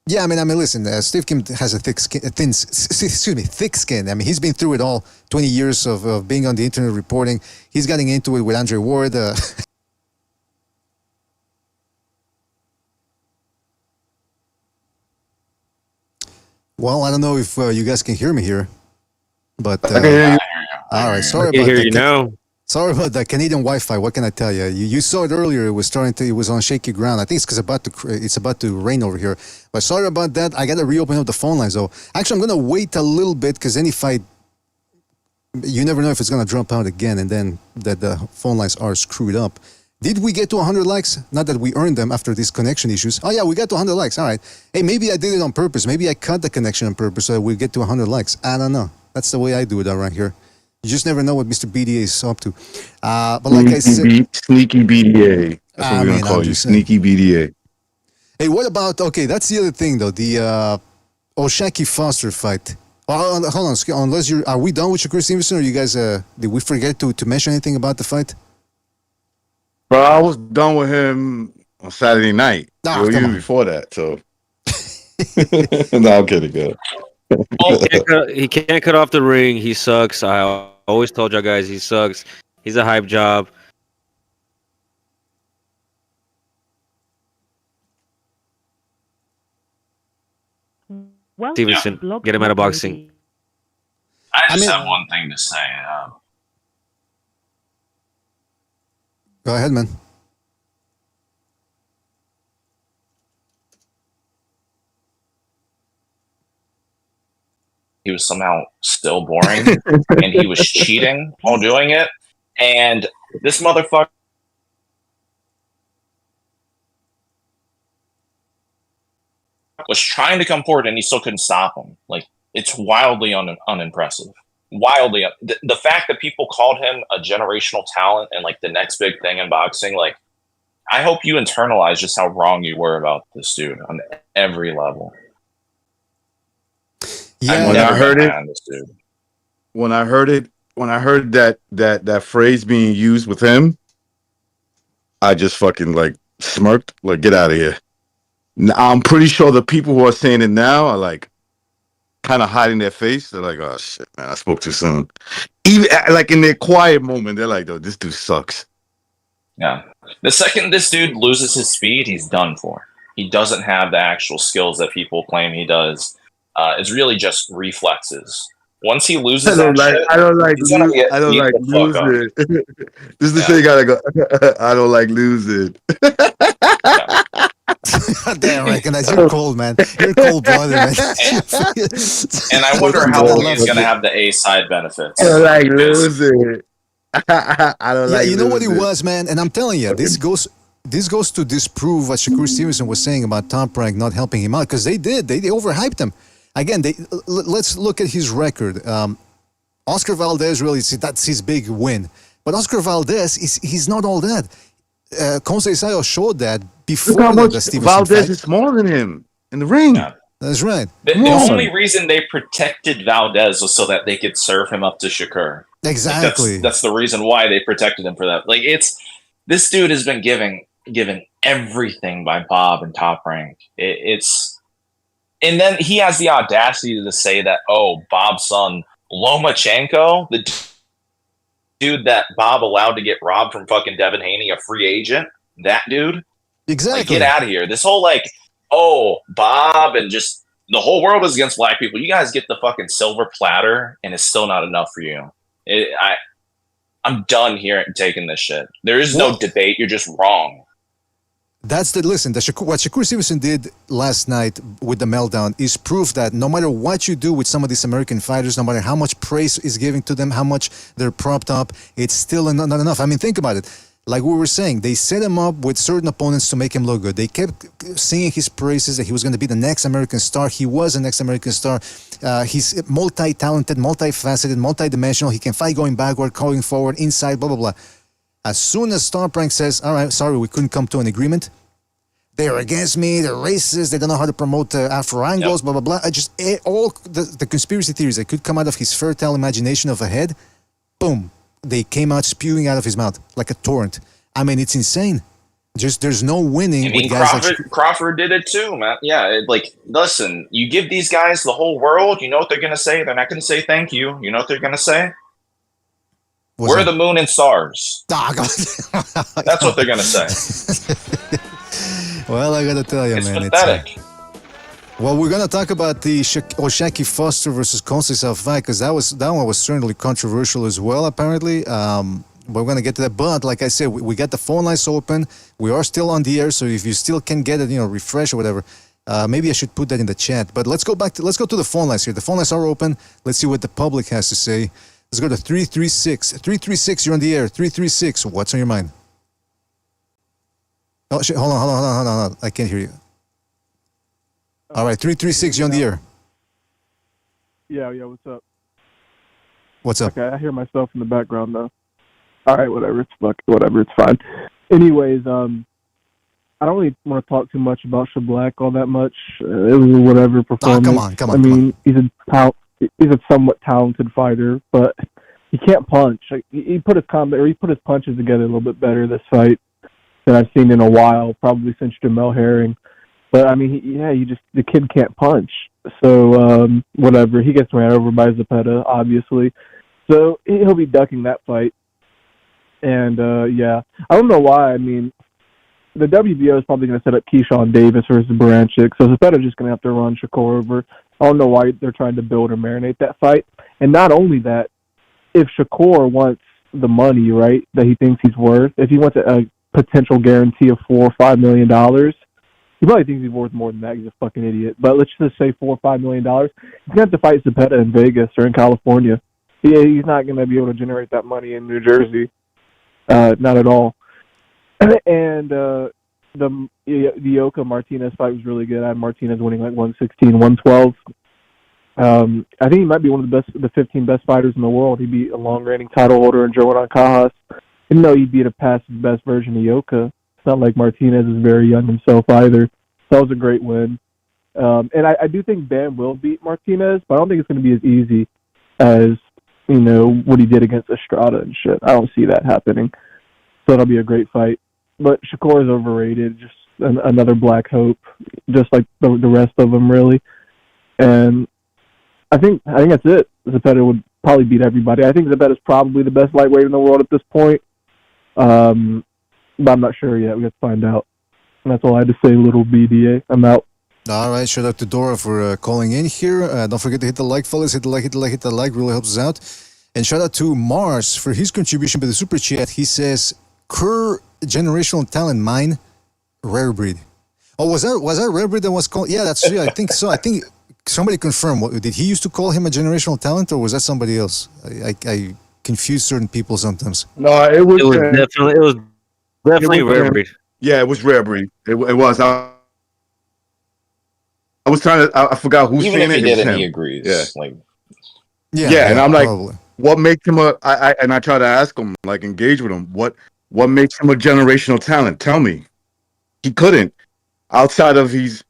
listen. Steve Kim has a thick skin. He's been through it all. 20 years of being on the internet reporting. He's getting into it with Andre Ward. Well, I don't know if you guys can hear me here, but I can hear you. All right, sorry about that. I can hear you now. Sorry about that Canadian Wi-Fi. What can I tell you? You saw it earlier. It was it was on shaky ground. I think it's because it's about to rain over here. But sorry about that. I got to reopen up the phone lines. So actually, I'm gonna wait a little bit because then if you never know if it's gonna drop out again, and then that the phone lines are screwed up. Did we get to 100 likes? Not that we earned them after these connection issues. Oh yeah, we got to 100 likes. All right. Hey, maybe I did it on purpose. Maybe I cut the connection on purpose so that we get to 100 likes. I don't know. That's the way I do it around here. You just never know what Mr. BDA is up to. But like I said... Sneaky BDA. That's what we're going to call you. Sneaky BDA. Hey, what about... Okay, that's the other thing, though. The Oshaki Foster fight. Hold on. Unless are we done with Shakur Stevenson, or you guys... did we forget to mention anything about the fight? Bro, I was done with him on Saturday night. Even before that, so... No, I'm kidding, good. He can't cut off the ring. He sucks. I always told y'all guys he sucks. He's a hype job. Stevenson, get him out of boxing. I just have one thing to say. Go ahead, man. He was somehow still boring, and he was cheating while doing it. And this motherfucker was trying to come forward, and he still couldn't stop him. Like, it's wildly unimpressive. Wildly. The fact that people called him a generational talent and like the next big thing in boxing, like, I hope you internalize just how wrong you were about this dude on every level. Yeah, when I heard that phrase being used with him, I just fucking like smirked, like, get out of here. Now, I'm pretty sure the people who are saying it now are like kind of hiding their face. They're like, oh shit, man, I spoke too soon. Even like in their quiet moment, they're like, oh, this dude sucks. Yeah. The second this dude loses his speed, he's done for. He doesn't have the actual skills that people claim he does. It's really just reflexes. Once he loses I don't like losing. This is the thing. Gotta go. I don't like losing. Damn, I recognize you're cold, man. You're cold-blooded, man. And I wonder how long he's gonna have the A side benefits. I don't like losing. I don't like. You know what it was, man, and I'm telling you, this goes to disprove what Shakur Stevenson was saying about Top Rank not helping him out, because they overhyped him. Again, let's look at his record. Oscar Valdez, really, that's his big win. But Oscar Valdez, he's not all that. Conceicao showed that before the Stevenson Valdez fight. is smaller than him in the ring. Yeah. That's right. The only reason they protected Valdez was so that they could serve him up to Shakur. Exactly. Like that's the reason why they protected him for that. Like, this dude has been given everything by Bob and Top Rank. And then he has the audacity to say that, oh, Bob's son, Lomachenko, the dude that Bob allowed to get robbed from fucking Devin Haney, a free agent, that dude? Exactly. Like, get out of here. This whole, like, oh, Bob and just the whole world is against black people. You guys get the fucking silver platter, and it's still not enough for you. I'm done here taking this shit. There is no debate. You're just wrong. That's what Shakur Stevenson did last night with the meltdown is proof that no matter what you do with some of these American fighters, no matter how much praise is given to them, how much they're propped up, it's still not enough. I mean, think about it. Like we were saying, they set him up with certain opponents to make him look good. They kept singing his praises that he was going to be the next American star. He was the next American star. He's multi-talented, multifaceted, multi-dimensional. He can fight going backward, going forward, inside, blah, blah, blah. As soon as Top Rank says, all right, sorry, we couldn't come to an agreement, they're against me, they're racist, they don't know how to promote Afro angles, blah, blah, blah. All the conspiracy theories that could come out of his fertile imagination of a head, boom, they came out spewing out of his mouth like a torrent. I mean, it's insane. There's no winning with guys like Crawford did it too, man. Yeah, listen, you give these guys the whole world, you know what they're going to say? They're not going to say thank you. You know what they're going to say? We're the moon and stars. That's what they're going to say. Well, I got to tell you, it's man. Pathetic. Well, we're going to talk about the Oshaki Foster versus Conceicao fight, because that one was certainly controversial as well, apparently. We're going to get to that. But like I said, we got the phone lines open. We are still on the air. So if you still can get it, refresh or whatever, maybe I should put that in the chat. But let's go to the phone lines here. The phone lines are open. Let's see what the public has to say. Let's go to 336. 336, you're on the air. 336, what's on your mind? Oh, shit, hold on. I can't hear you. All right, 336, you're on the air. Yeah, what's up? What's up? Okay, I hear myself in the background, though. All right, whatever, it's fine. Anyways, I don't really want to talk too much about Shablak all that much. It was a whatever performance. Come on. I mean, he's a somewhat talented fighter, but he can't punch. Like, he put his punches together a little bit better this fight than I've seen in a while, probably since Jamel Herring. But I mean, the kid can't punch. So whatever, he gets ran over by Sepeda, obviously. So he'll be ducking that fight. And I don't know why. I mean, the WBO is probably going to set up Keyshawn Davis versus Baranchik, so Sepeda just going to have to run Shakur over. I don't know why they're trying to build or marinate that fight. And not only that, if Shakur wants the money, right, that he thinks he's worth, if he wants a potential guarantee of $4 or $5 million, he probably thinks he's worth more than that. He's a fucking idiot. But let's just say $4 or $5 million. He's going to have to fight Sepeda in Vegas or in California. He's not going to be able to generate that money in New Jersey. Not at all. And the Ioka Martinez fight was really good. I had Martinez winning like 116, 112. I think he might be one of the 15 best fighters in the world. He beat a long-reigning title holder in Joan Cajas. Even though he beat a past his best version of Ioka, it's not like Martinez is very young himself either. So that was a great win. And I do think Bam will beat Martinez, but I don't think it's going to be as easy as, what he did against Estrada and shit. I don't see that happening. So it'll be a great fight. But Shakur is overrated, just another black hope, just like the rest of them, really. And I think that's it. Sepeda would probably beat everybody. I think Sepeda is probably the best lightweight in the world at this point. But I'm not sure yet. We have to find out. And that's all I had to say, little BDA. I'm out. All right, shout out to Dora for calling in here. Don't forget to hit the like, fellas. Hit the like. Really helps us out. And shout out to Mars for his contribution to the super chat. He says, Kerr generational talent, mine, rare breed. Oh, was that rare breed that was called? Yeah, that's true. I think so. I think somebody confirmed. Did he used to call him a generational talent, or was that somebody else? I confuse certain people sometimes. No, it was definitely rare breed. Yeah, it was rare breed. It was. I was trying to. I forgot who's saying it. Even if he It was didn't, him. he agrees. Yeah. And I'm like, probably. what makes him I try to ask him, like, engage with him. What makes him a generational talent? Tell me. He couldn't. Outside of his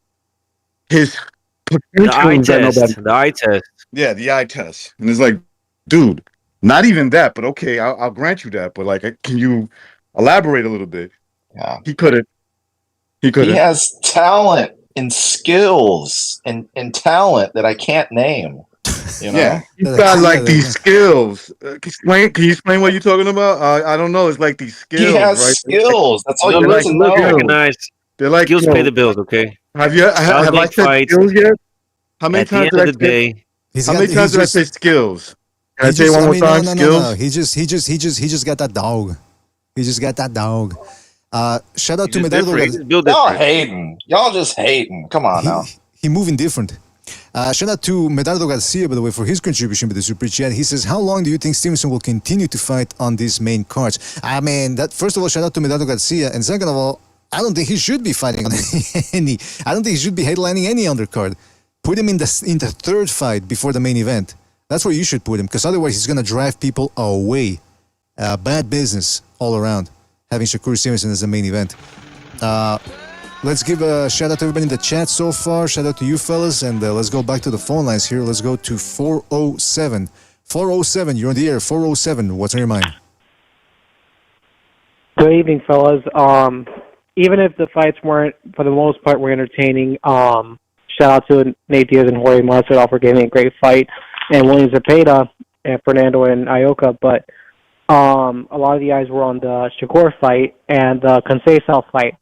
potential. The eye test. Yeah, the eye test. And it's like, dude, not even that, but okay, I'll grant you that. But like, can you elaborate a little bit? Yeah. He couldn't. He has talent and skills and talent that I can't name. Yeah, he's got like these skills. Can you explain what you're talking about? I don't know. It's like these skills. He has right? skills. That's all you need to know. Recognized. They're like Skills pay the bills. Okay. Have I said skills yet? How many times did I say? How many times did I say skills? Can I say one more time? Skills. No. He just got that dog. He just got that dog. Shout out to Medardo. Y'all hating. Y'all just hating. Come on now. He moving different. Shout out to Medardo Garcia, by the way, for his contribution to the super chat. He says, how long do you think Stevenson will continue to fight on these main cards? I mean, first of all, shout out to Medardo Garcia. And second of all, I don't think he should be fighting on any. I don't think he should be headlining any undercard. Put him in the third fight before the main event. That's where you should put him, because otherwise he's going to drive people away. Bad business all around, having Shakur Stevenson as the main event. Let's give a shout out to everybody in the chat so far. Shout out to you fellas, and let's go back to the phone lines here. Let's go to 407. 407, you're on the air. 407, what's on your mind? Good evening, fellas. Even if the fights weren't, for the most part, were entertaining, shout out to Nate Diaz and Jorge Masvidal for giving a great fight, and William Sepeda and Fernando and Ioka, but a lot of the eyes were on the Shakur fight and the Conceicao fight.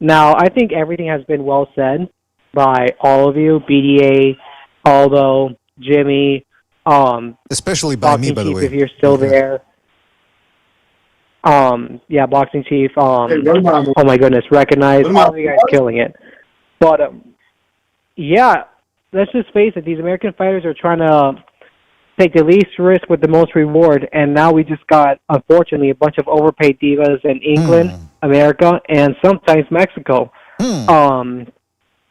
Now, I think everything has been well said by all of you, BDA, Aldo, Jimmy, especially by me, by the way. If you're still there. Yeah, Boxing Chief. Oh my goodness, recognized. All you guys killing it. But yeah, let's just face it. These American fighters are trying to take the least risk with the most reward, and now we just got, unfortunately, a bunch of overpaid divas in England, America, and sometimes Mexico.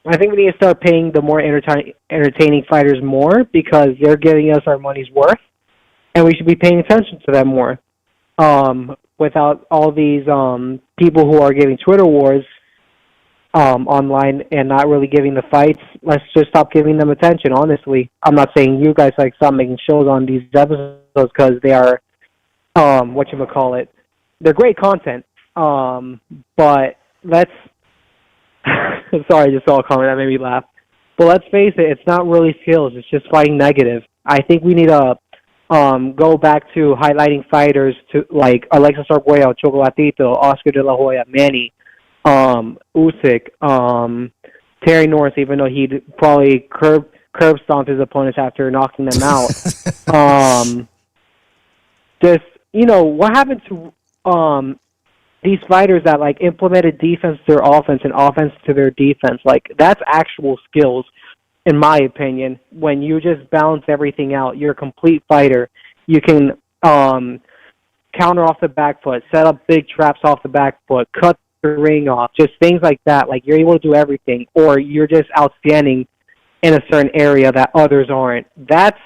I think we need to start paying the more entertaining fighters more because they're giving us our money's worth, and we should be paying attention to them more. Without all these people who are giving Twitter wars online and not really giving the fights, let's just stop giving them attention, honestly. I'm not saying you guys stop making shows on these episodes because they are, whatchamacallit, they're great content. But let's, sorry, I just saw a comment that made me laugh. But let's face it, it's not really skills, it's just fighting negative. I think we need to go back to highlighting fighters to like Alexis Arguello, Chocolatito, Oscar De La Hoya, Manny, Usyk, Terry Norris, even though he'd probably curb stomp his opponents after knocking them out. Just, what happened to these fighters that like implemented defense to their offense and offense to their defense? Like, that's actual skills, in my opinion. When you just balance everything out, you're a complete fighter. You can counter off the back foot, set up big traps off the back foot, cut the ring off, just things like that. Like, you're able to do everything, or you're just outstanding in a certain area that others aren't. That's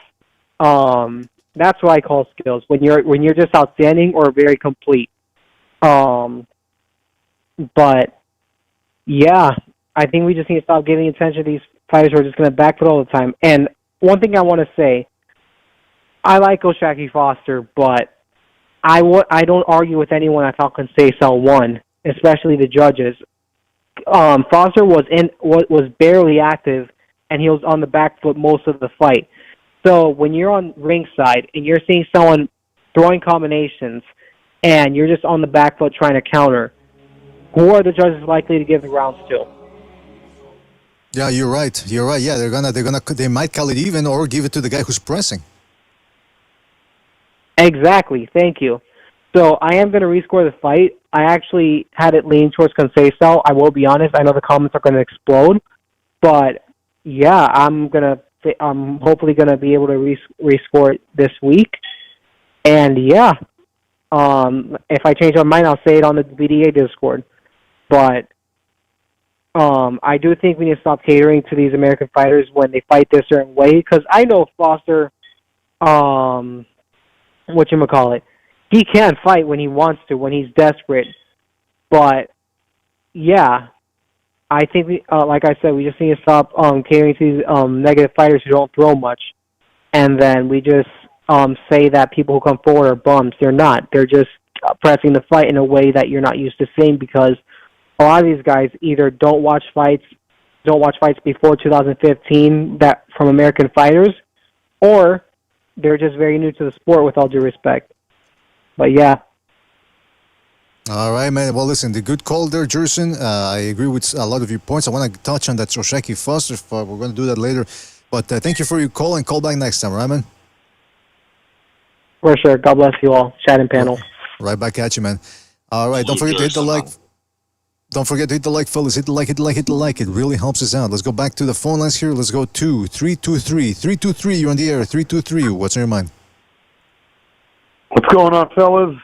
what I call skills. When you're just outstanding or very complete. But yeah, I think we just need to stop giving attention to these fighters who are just going to backfoot all the time. And one thing I want to say, I like O'Shaquie Foster, but I don't argue with anyone I thought Conceicao won, especially the judges. Foster was barely active, and he was on the back foot most of the fight. So when you're on ringside and you're seeing someone throwing combinations, and you're just on the back foot trying to counter, who are the judges likely to give the rounds to? Yeah, you're right. Yeah, they might call it even or give it to the guy who's pressing. Exactly. Thank you. So I am going to rescore the fight. I actually had it lean towards Conceicao. I will be honest. I know the comments are going to explode, but yeah, I'm hopefully going to be able to rescore it this week. And yeah, if I change my mind, I'll say it on the BDA Discord. But I do think we need to stop catering to these American fighters when they fight this certain way, because I know Foster, he can fight when he wants to, when he's desperate. But yeah, I think we, like I said, we just need to stop catering to these negative fighters who don't throw much, and then we just say that people who come forward are bums. They're not. They're just pressing the fight in a way that you're not used to seeing, because a lot of these guys either don't watch fights before 2015 that from American fighters, or they're just very new to the sport, with all due respect. But yeah. All right, man. Well, listen, the good call there, Jerson. I agree with a lot of your points. I want to touch on that O'Shaquie Foster. We're going to do that later. But thank you for your call, and call back next time, right, man? For sure. God bless you all. Chat and panel. Right back at you, man. All right. Don't forget to hit the like. Don't forget to hit the like, fellas. Hit the like. It really helps us out. Let's go back to the phone lines here. Let's go to 323. 323, you're on the air. 323, what's on your mind? What's going on, fellas?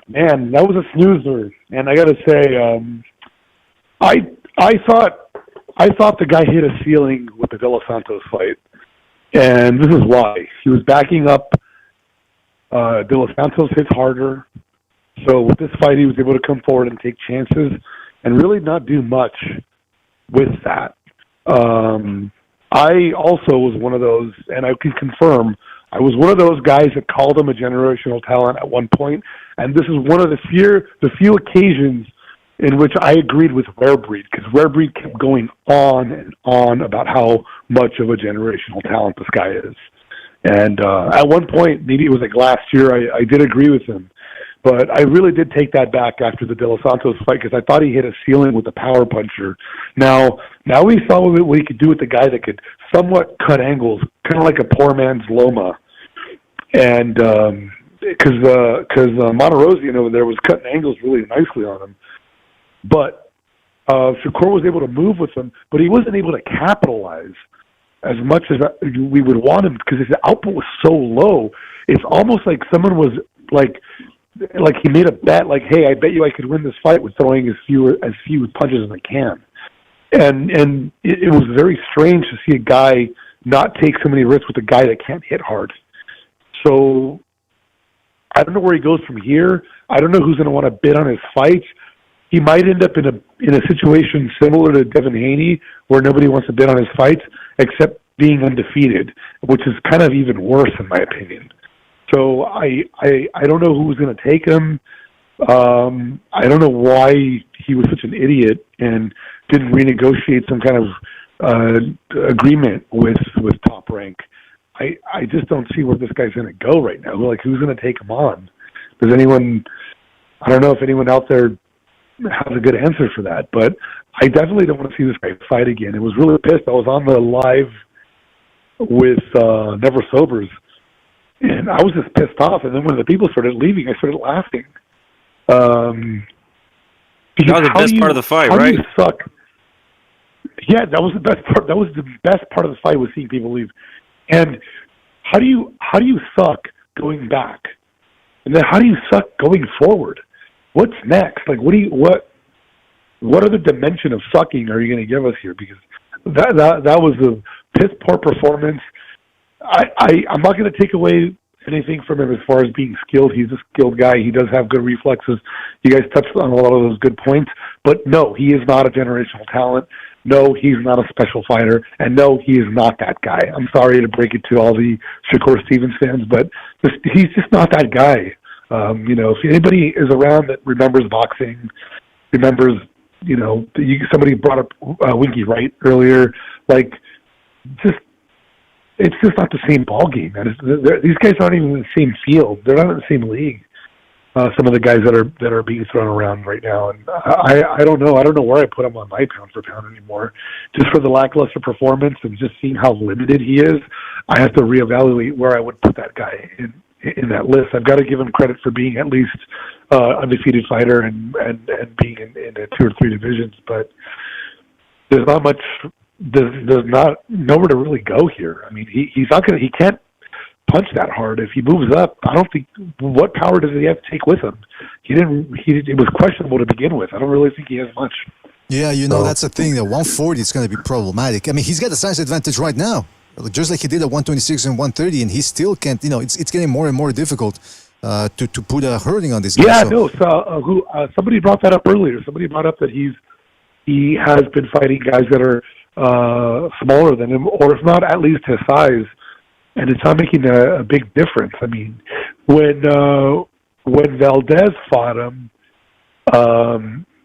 Man, that was a snoozer. And I got to say, I thought the guy hit a ceiling with the De Los Santos fight. And this is why. He was backing up. De Los Santos hits harder. So with this fight, he was able to come forward and take chances and really not do much with that. I also was one of those, and I can confirm, I was one of those guys that called him a generational talent at one point, and this is one of the few occasions in which I agreed with Rarebreed, because Rarebreed kept going on and on about how much of a generational talent this guy is. And at one point, maybe it was like last year, I did agree with him. But I really did take that back after the De Los Santos fight, because I thought he hit a ceiling with the power puncher. Now we saw what he could do with the guy that could somewhat cut angles, kind of like a poor man's Loma. And because Monterosian over there was cutting angles really nicely on him, but Shakur was able to move with him, but he wasn't able to capitalize as much as we would want him because his output was so low. It's almost like someone was like he made a bet, like, "Hey, I bet you I could win this fight with throwing as few punches as I can." And it was very strange to see a guy not take so many risks with a guy that can't hit hard. So I don't know where he goes from here. I don't know who's going to want to bid on his fights. He might end up in a situation similar to Devin Haney, where nobody wants to bid on his fights except being undefeated, which is kind of even worse in my opinion. So I don't know who's going to take him. I don't know why he was such an idiot and didn't renegotiate some kind of agreement with Top Rank. I just don't see where this guy's going to go right now. Like, who's going to take him on? Does anyone? I don't know if anyone out there has a good answer for that, but I definitely don't want to see this guy fight again. It was really pissed. I was on the live with Never Sobers, and I was just pissed off. And then when the people started leaving, I started laughing. That was the best part of the fight, right? You suck. Yeah, that was the best part. That was the best part of the fight, was seeing people leave. And how do you suck going back? And then how do you suck going forward? What's next? Like, what other dimension of sucking are you going to give us here? Because that was a piss poor performance. I'm not going to take away anything from him as far as being skilled. He's a skilled guy. He does have good reflexes. You guys touched on a lot of those good points. But no, he is not a generational talent. No, he's not a special fighter. And no, he is not that guy. I'm sorry to break it to all the Shakur Stevenson fans, but he's just not that guy. If anybody is around that remembers boxing, remembers, somebody brought up Winky Wright earlier, like, it's just not the same ball game. These guys aren't even in the same field. They're not in the same league. Some of the guys that are being thrown around right now, and I don't know. I don't know where I put him on my pound for pound anymore. Just for the lackluster performance and just seeing how limited he is, I have to reevaluate where I would put that guy in that list. I've got to give him credit for being at least undefeated fighter and being in 2 or 3 divisions, but there's not much. There's not nowhere to really go here. I mean, he can't punch that hard. If he moves up, I don't think, what power does he have to take with him? It was questionable to begin with. I don't really think he has much. Yeah, that's the thing. That 140 is going to be problematic. I mean, he's got the size advantage right now, just like he did at 126 and 130, and he still can't. It's getting more and more difficult to put a hurting on this guy. Yeah, no. So somebody brought that up earlier. Somebody brought up that he has been fighting guys that are smaller than him, or if not, at least his size, and it's not making a big difference. I mean, when Valdez fought him,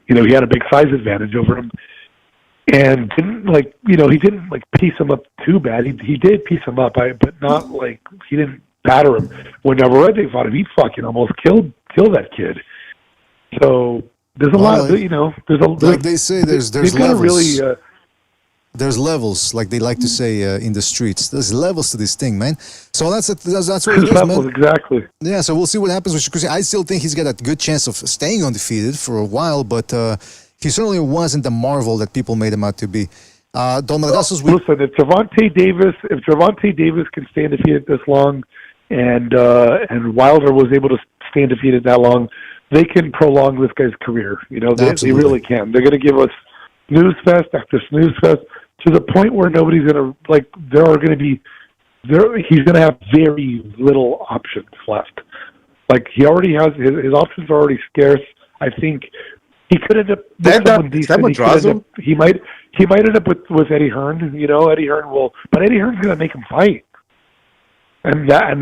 he had a big size advantage over him, and he didn't piece him up too bad. He did piece him up, but not like he didn't batter him. When Navarrete fought him, he fucking almost killed that kid. So there's a lot. Like they say, there's levels. Really, there's levels, like they like to say in the streets. There's levels to this thing, man. So that's what it is, levels, man. Exactly. Yeah, so we'll see what happens with Shakur. I still think he's got a good chance of staying undefeated for a while, but he certainly wasn't the marvel that people made him out to be. Listen, if Gervonta Davis can stay undefeated this long, and Wilder was able to stay undefeated that long, they can prolong this guy's career. They really can. They're going to give us snooze fest after snooze fest, to the point where nobody's going to, he's going to have very little options left. Like, he already has, his options are already scarce. I think he could end up with someone decent. He might end up with Eddie Hearn. Eddie Hearn will, but Eddie Hearn's going to make him fight. And that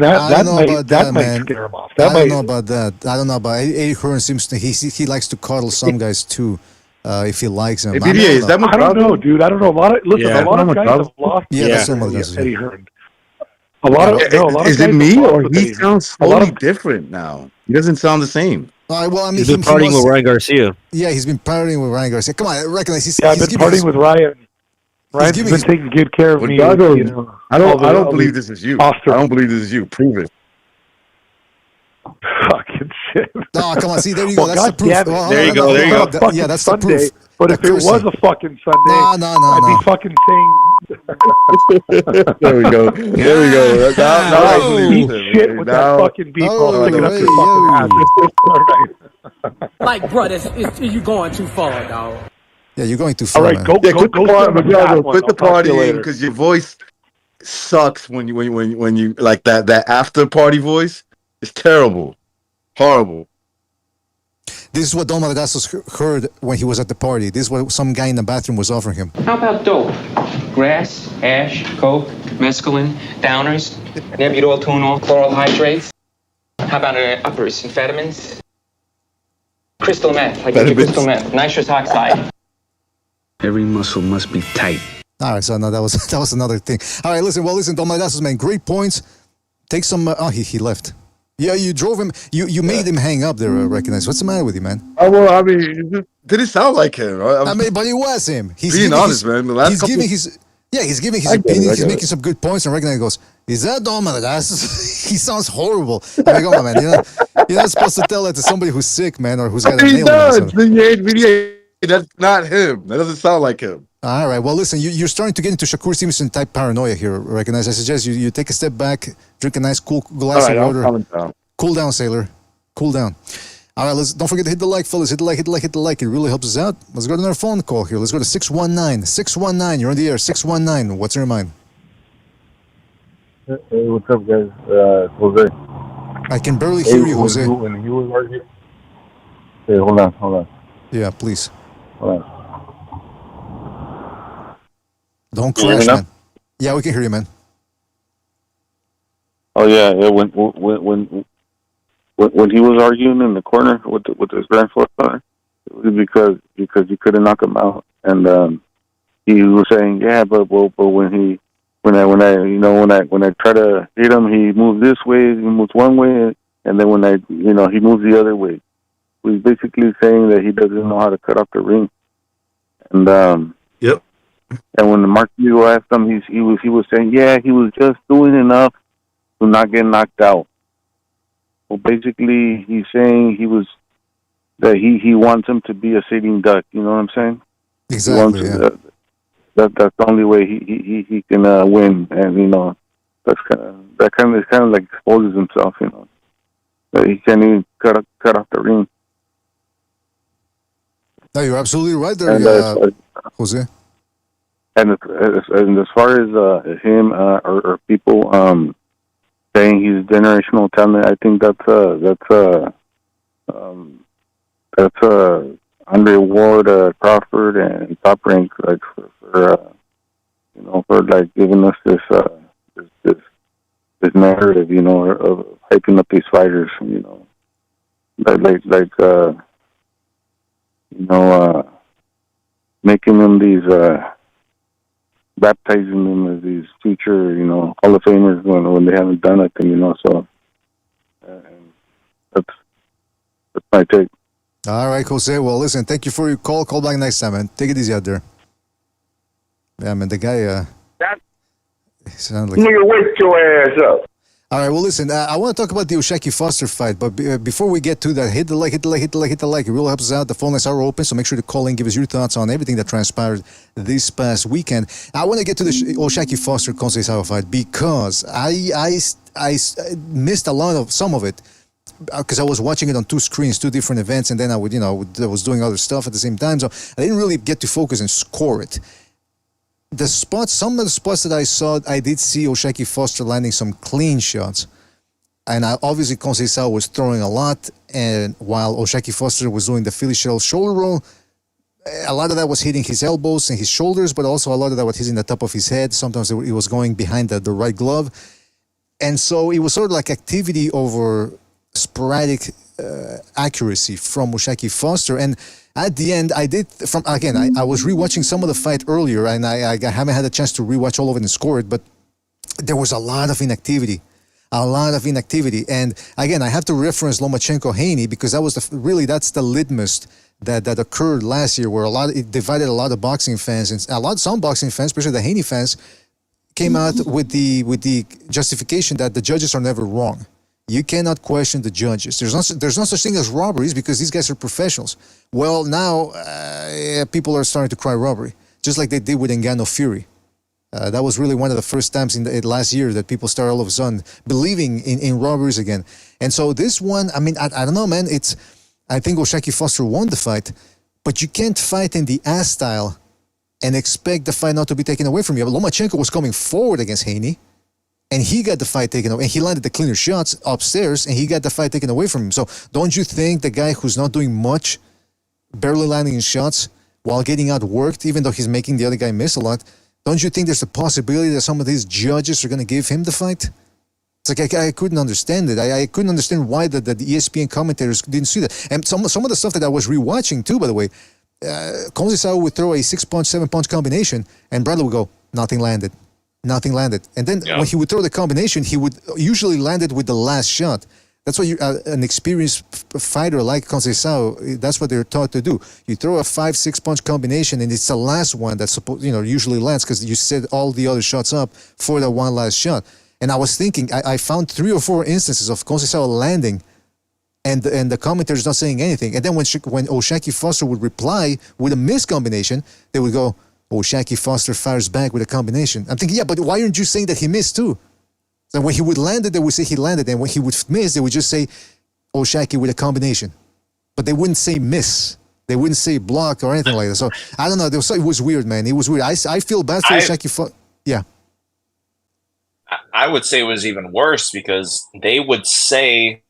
might scare him off. I don't know about that. I don't know about Eddie Hearn. Seems to he likes to coddle some guys too. If he likes him. Hey, BDA, I don't know, dude. I don't know. A lot of guys have lost. Eddie Hearn. A lot of is it me, or he sounds totally different now? He doesn't sound the same. Well, I mean, he's been partying with Ryan Garcia. Yeah, he's been partying with Ryan Garcia. Come on, I recognize he's I've been partying with Ryan. Ryan's been taking good care of me. I don't believe this is you. I don't believe this is you. Prove it. shit. Oh, come on. See, there you go. Well, that's the proof. God damn it. Oh, There you go, there you go. Fucking Yeah, that's the Sunday, proof. But if it was a fucking Sunday, I'd be fucking saying. There we go. There we go. Now I believe Eat him. shit with that fucking beef while sticking up your fucking ass. Like, bro, you going too far, dog. Yeah, you're going too far. All right, man. go. Yeah, quit the party, that one. quit the I'll talk to you partying later. because your voice sucks when you like that after party voice. It's terrible, horrible. This is what Don Malagazos heard when he was at the party. This is what some guy in the bathroom was offering him. How about dope? Grass, hash, coke, mescaline, downers, nebutyl, tunol, chloral hydrates. How about uppers, amphetamines? Crystal meth, like crystal meth, nitrous oxide. Every muscle must be tight. All right, so no, that was another thing. All right, listen, Don Malagazos, man, great points. Take some. He left. Yeah, you drove him. You made him hang up there. Recognize. What's the matter with you, man? Oh well, I mean, it didn't sound like him. But it was him. He's being honest, man. He's giving his opinion. He's making some good points, and Recognize goes, "Is that Don Malagazos?" He sounds horrible. I'm like, come on, man. You're not supposed to tell that to somebody who's sick, man, or who's got a nail. That's not him. That doesn't sound like him. All right. Well, listen, you're starting to get into Shakur Stevenson type paranoia here. Recognize. I suggest you take a step back, drink a nice cool glass of water. Cool down, sailor. Cool down. All right. Don't forget to hit the like, fellas. Hit the like. It really helps us out. Let's go to another phone call here. Let's go to 619. 619. You're on the air. 619. What's on your mind? Hey, what's up, guys? Jose. I can barely hear you, Jose. When he was arguing. Hey, hold on. Yeah, please. Hold on. Don't crash, man. Yeah, we can hear you, man. Oh yeah. When he was arguing in the corner with his grandfather, it was because he couldn't knock him out, and he was saying, yeah, but when I try to hit him, he moves this way, he moves one way, and then when he moves the other way. He's basically saying that he doesn't know how to cut off the ring, and yep. And when the Martinez asked him, he was saying, yeah, he was just doing enough to not get knocked out. Well, basically, he's saying he wants him to be a sitting duck. You know what I'm saying? Exactly. That's the only way he can win, and that's kind of like exposes himself. That he can't even cut off the ring. No, you're absolutely right there, Jose. And as far as him or people saying he's generational talent, I think that's Andre Ward, Crawford, and Top Rank, like for like giving us this narrative, of hyping up these fighters, making them these. Baptizing them as these future, Hall of Famers when they haven't done anything, so that's my take. All right, Jose. Well, listen, thank you for your call. Call back next time, man. Take it easy out there. Yeah, man, the guy, sounded like... Nigga, wake your ass up. All right, well, listen, I want to talk about the Oshaki Foster fight, but before we get to that, hit the like. It really helps us out. The phone lines are open, so make sure to call in, give us your thoughts on everything that transpired this past weekend. I want to get to the Oshaki Foster Conceicao fight because I missed some of it because I was watching it on two screens, two different events, and then I was doing other stuff at the same time, so I didn't really get to focus and score it. Some of the spots that I saw, I did see Oshaki Foster landing some clean shots. And obviously Conceicao was throwing a lot, and while Oshaki Foster was doing the Philly shell shoulder roll, a lot of that was hitting his elbows and his shoulders, but also a lot of that was hitting the top of his head. Sometimes it was going behind the right glove. And so it was sort of like activity over sporadic accuracy from Oshaki Foster. And at the end, I was rewatching some of the fight earlier, and I haven't had a chance to rewatch all of it and score it, but there was a lot of inactivity. And again, I have to reference Lomachenko-Haney because that's the litmus that occurred last year, where it divided a lot of boxing fans, and some boxing fans, especially the Haney fans, came out with the justification that the judges are never wrong. You cannot question the judges. There's no such thing as robberies because these guys are professionals. Well, now people are starting to cry robbery, just like they did with Ngannou Fury. That was really one of the first times in last year that people started all of a sudden believing in robberies again. And so this one, I mean, I don't know, man. I think O'Shaquie Foster won the fight, but you can't fight in the ass style and expect the fight not to be taken away from you. But Lomachenko was coming forward against Haney, and he got the fight taken away. And he landed the cleaner shots upstairs, and he got the fight taken away from him. So don't you think the guy who's not doing much, barely landing his shots while getting outworked, even though he's making the other guy miss a lot, don't you think there's a possibility that some of these judges are going to give him the fight? It's like I couldn't understand it. I couldn't understand why the ESPN commentators didn't see that. And some of the stuff that I was rewatching too, by the way, Conceicao would throw a 6-punch, 7-punch combination, and Bradley would go, nothing landed. Nothing landed. And then when he would throw the combination, he would usually land it with the last shot. That's what an experienced fighter like Conceicao, that's what they're taught to do. You throw a 5-6 punch combination, and it's the last one that usually lands because you set all the other shots up for that one last shot. And I was thinking, I found 3 or 4 instances of Conceicao landing, and the commentators not saying anything. And then when O'Shaquie Foster would reply with a missed combination, they would go, O'Shaquie Foster fires back with a combination. I'm thinking, yeah, but why aren't you saying that he missed too? So when he would land it, they would say he landed. And when he would miss, they would just say O'Shaquie with a combination. But they wouldn't say miss. They wouldn't say block or anything like that. So I don't know. It was weird, man. It was weird. I feel bad for O'Shaquie Foster. Yeah. I would say it was even worse because they would say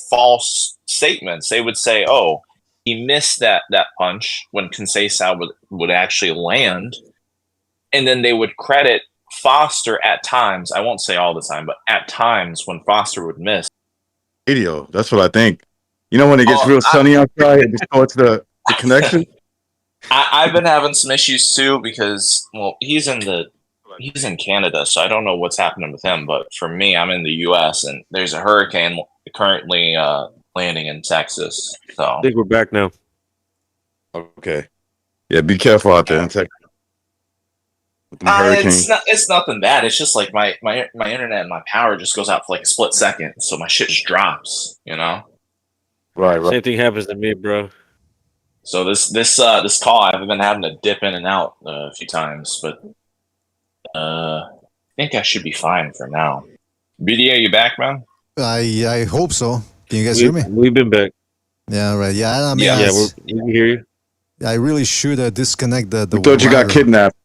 false statements. They would say, oh, he missed that punch when Conceicao would actually land. And then they would credit Foster at times. I won't say all the time, but at times when Foster would miss. Radio, that's what I think. You know when it gets real sunny outside, it distorts the connection? I've been having some issues too because, well, he's in Canada, so I don't know what's happening with him. But for me, I'm in the U.S. and there's a hurricane currently landing in Texas. So I think we're back now. Okay. Yeah, be careful out there in Texas. It's nothing bad. It's just like my internet and my power just goes out for like a split second, so my shit just drops. You know. Right. Same thing happens to me, bro. So this call, I've been having to dip in and out a few times, but I think I should be fine for now. BDA, you back, man? I hope so. Can you guys hear me? We've been back. Yeah, right. Yeah, I mean, we can hear you. I really should disconnect the. I thought you got kidnapped.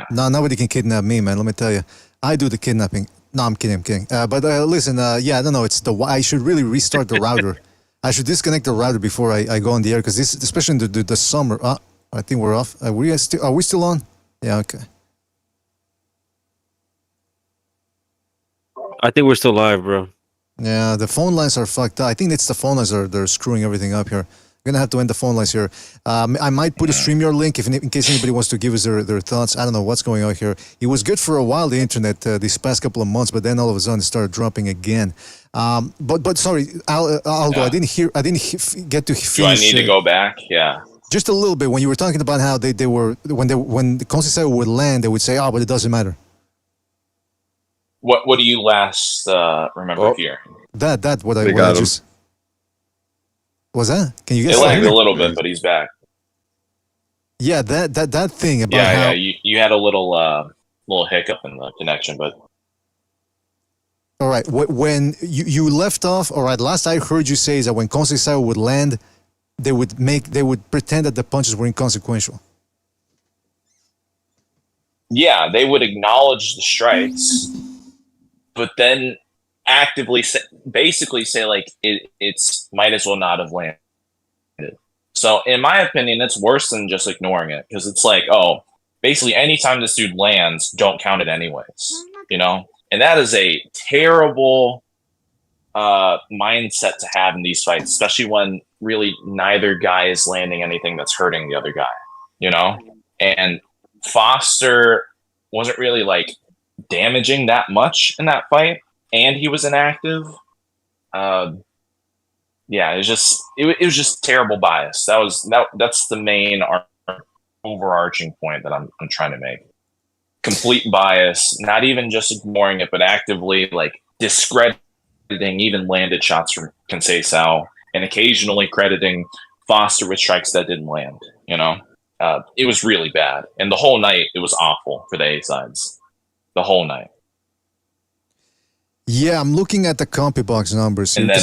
No, nobody can kidnap me, man. Let me tell you, I do the kidnapping. No, I'm kidding. But listen, I don't know. I should really restart the router. I should disconnect the router before I go on the air because this, especially in the summer. I think we're off. Are we still on? Yeah. Okay. I think we're still live, bro. Yeah, the phone lines are fucked up. I think it's the phone lines they're screwing everything up here. I'm gonna have to end the phone lines here. I might put a StreamYard link in case anybody wants to give us their thoughts. I don't know what's going on here. It was good for a while, the internet, these past couple of months, but then all of a sudden it started dropping again. But sorry, Aldo, I didn't get to finish. Do I need to go back? Yeah. Just a little bit when you were talking about how they were when the Conceicao would land, they would say, but it doesn't matter. What do you last remember hearing? That what I just. Was that? Can you guess? It lagged a little bit, but he's back. Yeah, that thing about how you had a little hiccup in the connection, but all right. When you left off, all right. Last I heard you say is that when Conceicao would land, they would pretend that the punches were inconsequential. Yeah, they would acknowledge the strikes, but then actively basically say like it's might as well not have landed. So in my opinion, it's worse than just ignoring it because it's like, basically anytime this dude lands, don't count it anyways, you know? And that is a terrible mindset to have in these fights, especially when really neither guy is landing anything that's hurting the other guy, you know? And Foster wasn't really like damaging that much in that fight. And he was inactive. It was just terrible bias. That's the main overarching point that I'm trying to make. Complete bias, not even just ignoring it, but actively like discrediting even landed shots from Conceicao, and occasionally crediting Foster with strikes that didn't land. It was really bad, and the whole night it was awful for the A sides. The whole night. Yeah, I'm looking at the CompuBox numbers here. And then,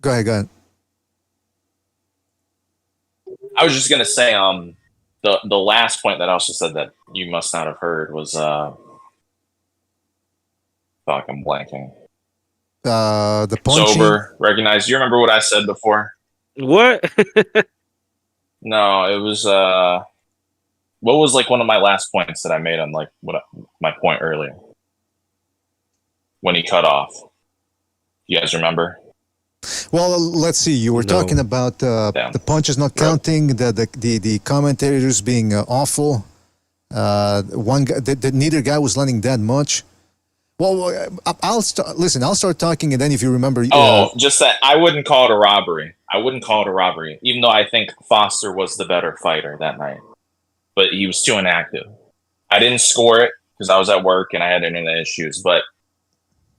Go ahead. I was just gonna say, the last point that I also said that you must not have heard was, fuck, I'm blanking. The punching. Sober, recognized. Do you remember what I said before? What? No, it was, what was like one of my last points that I made on like my point earlier when he cut off? You guys remember? Well, let's see. You were talking about the punches not counting, the commentators being awful. One guy, neither guy was landing that much. Well, I'll start talking, and then if you remember. Just that I wouldn't call it a robbery. Even though I think Foster was the better fighter that night. But he was too inactive. I didn't score it because I was at work and I had internet issues, but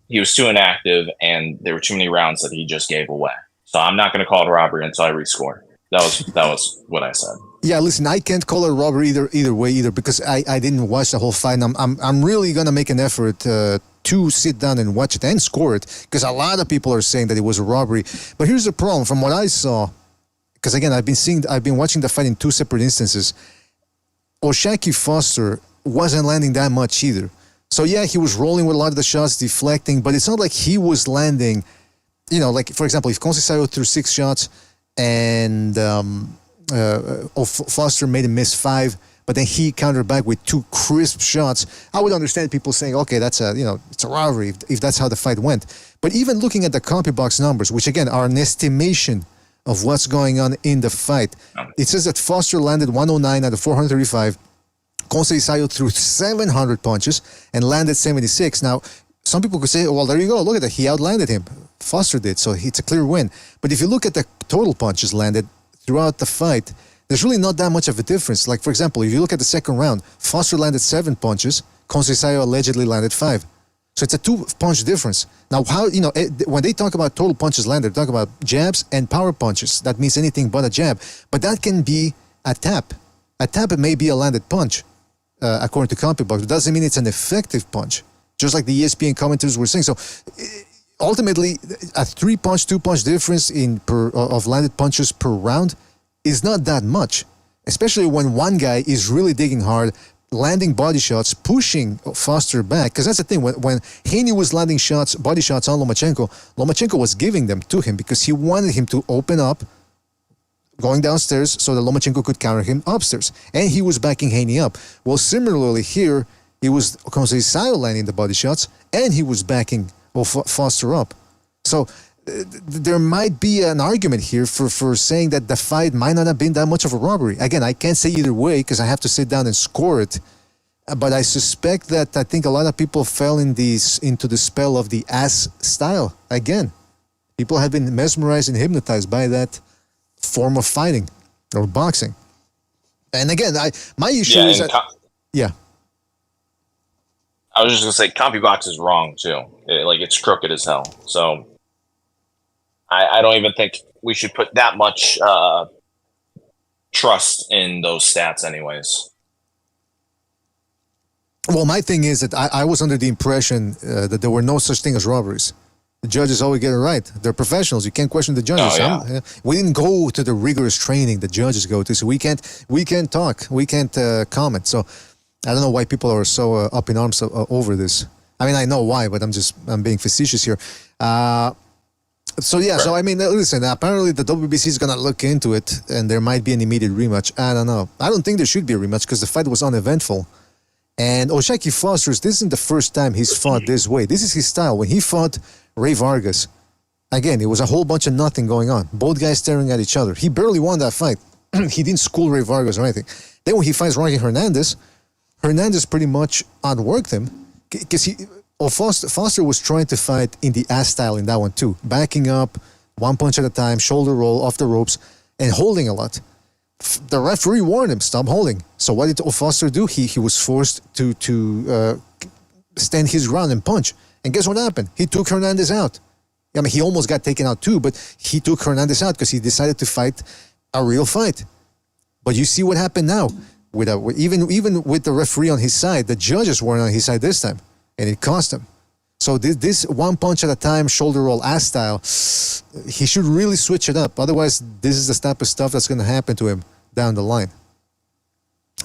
he was too inactive and there were too many rounds that he just gave away. So I'm not going to call it a robbery until I rescore. That was what I said. Yeah, listen, I can't call it a robbery either way because I didn't watch the whole fight. And I'm really gonna make an effort to sit down and watch it and score it because a lot of people are saying that it was a robbery. But here's the problem: from what I saw, because again I've been watching the fight in two separate instances. Shakur Foster wasn't landing that much either. So yeah, he was rolling with a lot of the shots, deflecting, but it's not like he was landing. Like for example, if Conceicao threw 6 shots and Foster made him miss 5, but then he countered back with 2 crisp shots, I would understand people saying, okay, that's it's a robbery if that's how the fight went. But even looking at the CompuBox numbers, which again are an estimation of what's going on in the fight, it says that Foster landed 109 out of 435. Conceicao threw 700 punches and landed 76. Now, some people could say, well, there you go, look at that, he outlanded him. Foster did, so it's a clear win. But if you look at the total punches landed throughout the fight, there's really not that much of a difference. Like, for example, if you look at the second round, Foster landed 7 punches, Conceicao allegedly landed 5. So it's a 2-punch difference. Now, when they talk about total punches landed, they talk about jabs and power punches. That means anything but a jab. But that can be a tap. A tap may be a landed punch, according to CompuBox. It doesn't mean it's an effective punch, just like the ESPN commentators were saying. So ultimately, a 3-punch, 2-punch difference of landed punches per round is not that much, especially when one guy is really digging hard, landing body shots, pushing Foster back. Because that's the thing, when Haney was landing body shots on Lomachenko was giving them to him because he wanted him to open up, going downstairs so that Lomachenko could counter him upstairs. And he was backing Haney up. Well, similarly here, it was Conceicao landing the body shots, and he was backing Foster up. So there might be an argument here for saying that the fight might not have been that much of a robbery. Again, I can't say either way because I have to sit down and score it. But I suspect that I think a lot of people fell into the spell of the ass style. Again, people have been mesmerized and hypnotized by that form of fighting or boxing. And again, my issue is that... I was just going to say, CompuBox is wrong, too. It's crooked as hell. So, I don't even think we should put that much trust in those stats anyways. Well, my thing is that I was under the impression that there were no such thing as robberies. The judges always get it right. They're professionals. You can't question the judges. Oh, yeah. We didn't go to the rigorous training the judges go to, so we can't talk. We can't comment. So I don't know why people are so up in arms over this. I mean, I know why, but I'm being facetious here. So I mean, listen, apparently the WBC is going to look into it and there might be an immediate rematch. I don't know. I don't think there should be a rematch because the fight was uneventful. And Shakur Foster, this isn't the first time he's fought this way. This is his style. When he fought Ray Vargas, again, it was a whole bunch of nothing going on. Both guys staring at each other. He barely won that fight. He didn't school Ray Vargas or anything. Then when he fights Rocky Hernandez pretty much outworked him because Foster was trying to fight in the ass style in that one too, backing up, 1 punch at a time, shoulder roll off the ropes, and holding a lot. The referee warned him, stop holding. So what did Foster do? He was forced to stand his ground and punch. And guess what happened? He took Hernandez out. I mean, he almost got taken out too, but he took Hernandez out because he decided to fight a real fight. But you see what happened now. Even with the referee on his side, the judges weren't on his side this time, and it cost him. So this one punch at a time, shoulder roll, ass style, he should really switch it up. Otherwise, this is the type of stuff that's going to happen to him down the line.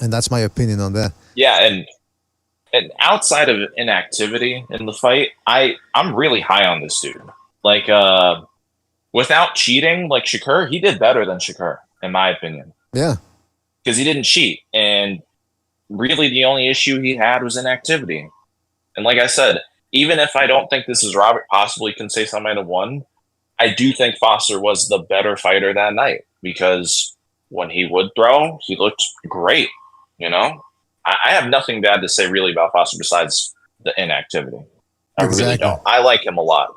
And that's my opinion on that. Yeah, and outside of inactivity in the fight, I'm really high on this dude. Like, without cheating, like Shakur, he did better than Shakur, in my opinion. Yeah. Because he didn't cheat. And really the only issue he had was inactivity. And like I said, even if I don't think this is Robert, possibly Conceicao might have won, I do think Foster was the better fighter that night. Because when he would throw, he looked great, you know? I have nothing bad to say really about Foster besides the inactivity. I really don't. I like him a lot.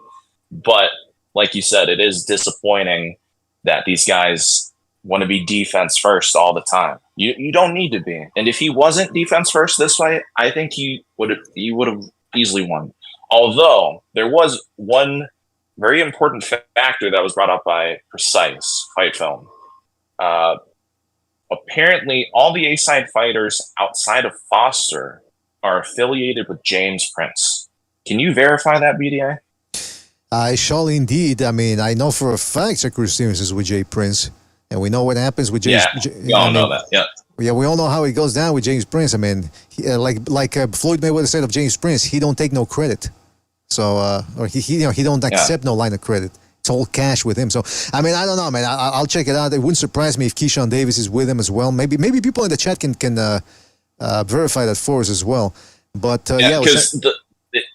But like you said, it is disappointing that these guys want to be defense first all the time. You don't need to be. And if he wasn't defense first this fight, I think he would have easily won. Although there was one very important factor that was brought up by Precise Fight Film. Apparently, all the A-side fighters outside of Foster are affiliated with James Prince. Can you verify that, BDA? I shall indeed. I mean, I know for a fact Shakur Stevenson is with Jay Prince. And we know what happens with James. Yeah, we all know that. Yeah. Yeah, we all know how it goes down with James Prince. I mean, like Floyd Mayweather said of James Prince, he don't take no credit. So, or he don't accept no line of credit. It's all cash with him. So, I mean, I don't know, man. I'll check it out. It wouldn't surprise me if Keyshawn Davis is with him as well. Maybe people in the chat can verify that for us as well. But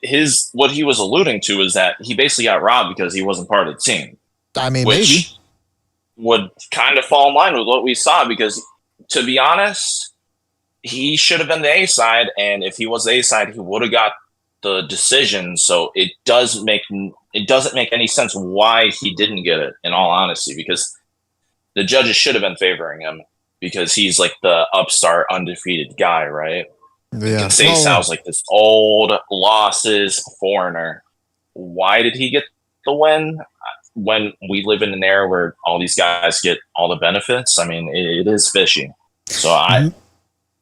because what he was alluding to is that he basically got robbed because he wasn't part of the team. I mean, which maybe would kind of fall in line with what we saw, because to be honest, he should have been the A side, and if he was the A side, he would have got the decision. So it doesn't make any sense why he didn't get it, in all honesty, because the judges should have been favoring him because he's like the upstart undefeated guy, right? Yeah. Conceicao like this old losses foreigner. Why did he get the win when we live in an era where all these guys get all the benefits? I mean, it is fishy. So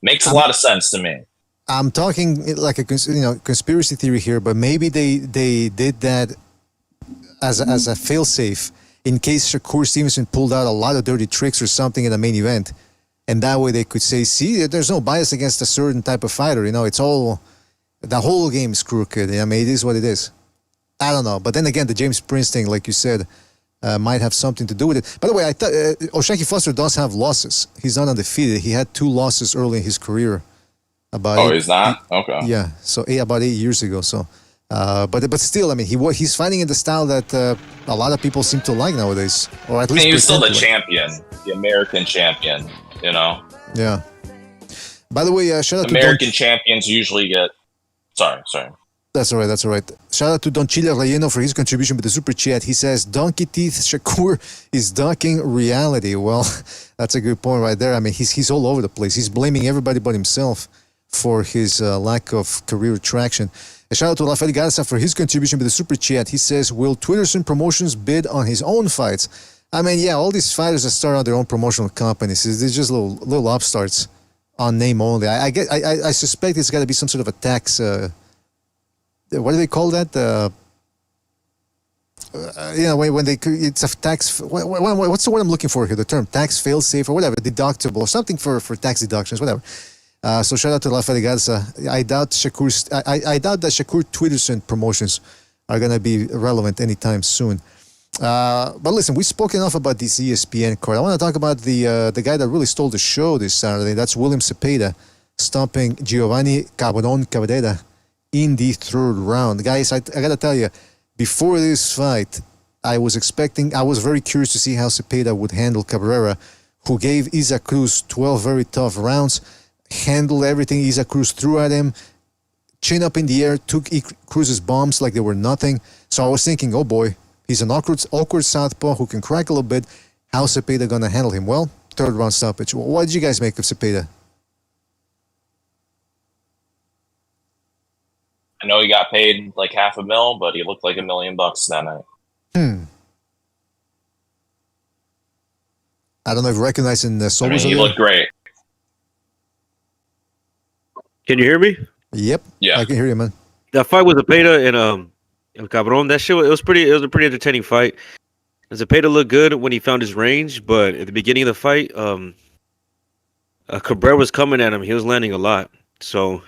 makes a lot of sense to me. I'm talking like a conspiracy theory here, but maybe they did that as a failsafe in case Shakur Stevenson pulled out a lot of dirty tricks or something in the main event, and that way they could say, "See, there's no bias against a certain type of fighter. You know, it's all the whole game is crooked. I mean, it is what it is." I don't know, but then again, the James Prince thing, like you said, might have something to do with it. By the way, I thought O'Shaquie Foster does have losses. He's not undefeated. He had 2 losses early in his career. He's not? Okay. Yeah, so about 8 years ago. So, but still, I mean, he's fighting in the style that a lot of people seem to like nowadays, or at least he was still the champion, the American champion. You know. Yeah. By the way, shout out American champions usually get. Sorry. That's all right. Shout out to Don Chile Relleno for his contribution with the super chat. He says, Donkey Teeth Shakur is ducking reality. Well, that's a good point right there. I mean, he's all over the place. He's blaming everybody but himself for his lack of career traction. Shout out to Rafael Garza for his contribution with the super chat. He says, will Twitterson Promotions bid on his own fights? I mean, yeah, all these fighters that start out their own promotional companies, they're just little upstarts on name only. I suspect it's got to be some sort of a tax... what do they call that? When it's a tax. What's the word I'm looking for here? The term tax fail-safe or whatever, deductible or something for tax deductions, whatever. So shout out to Rafael Garza. I doubt that Shakur Twitterson Promotions are gonna be relevant anytime soon. But listen, we spoke enough about this ESPN card. I want to talk about the guy that really stole the show this Saturday. That's William Sepeda, stomping Giovanni Cabrera in the 3rd round. Guys, I gotta tell you, before this fight, I was very curious to see how Sepeda would handle Cabrera, who gave Isaac Cruz 12 very tough rounds, handled everything Isaac Cruz threw at him, chin up in the air, took Cruz's bombs like they were nothing. So I was thinking, oh boy, he's an awkward southpaw who can crack a little bit. How's Sepeda gonna handle him? Well, 3rd round stoppage. What did you guys make of Sepeda? I know he got paid like $500,000, but he looked like $1 million that night. I don't know if recognizing the I mean, he looked great. Can you hear me? Yep. Yeah, I can hear you, man. That fight with Sepeda and Cabron, that shit, it was a pretty entertaining fight. Sepeda looked good when he found his range, but at the beginning of the fight, Cabrera was coming at him. He was landing a lot. So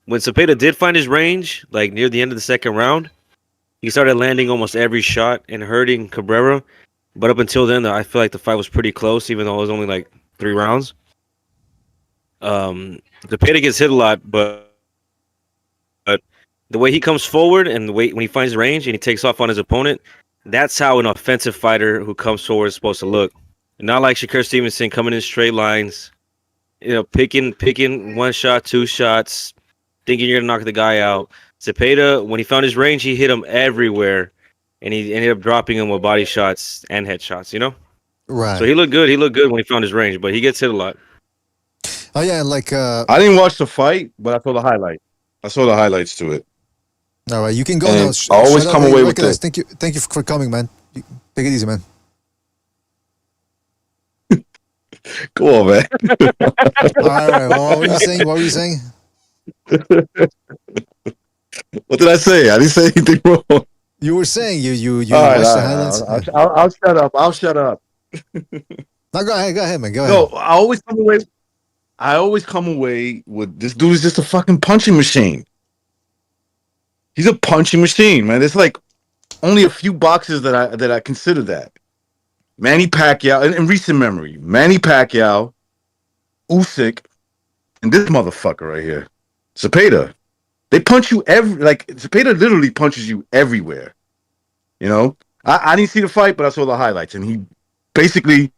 when Sepeda did find his range, like near the end of the second round, he started landing almost every shot and hurting Cabrera. But up until then, I feel like the fight was pretty close, even though it was only like 3 rounds. Sepeda gets hit a lot, but the way he comes forward and the way when he finds range and he takes off on his opponent, that's how an offensive fighter who comes forward is supposed to look. Not like Shakur Stevenson coming in straight lines, picking 1 shot, 2 shots, thinking you're gonna knock the guy out. Sepeda, when he found his range, he hit him everywhere, and he ended up dropping him with body shots and headshots. Right. So he looked good. He looked good when he found his range, but he gets hit a lot. Oh yeah, like I didn't watch the fight, but I saw the highlight. I saw the highlights to it. All right, you can go And now. I always come away with this. Thank you for coming, man. Take it easy, man. Go on, man. All right. Well, what were you saying? What were you saying? What did I say? I didn't say anything wrong. You were saying you watched All right, the highlights. I'll shut up. I'll shut up. No, go ahead, man. Go ahead. No, I always come away with this dude is just a fucking punching machine. He's a punching machine, man. There's like only a few boxers that I consider that. Manny Pacquiao, in recent memory, Manny Pacquiao, Usyk, and this motherfucker right here, Sepeda. They punch you Sepeda literally punches you everywhere. I didn't see the fight, but I saw the highlights, and he basically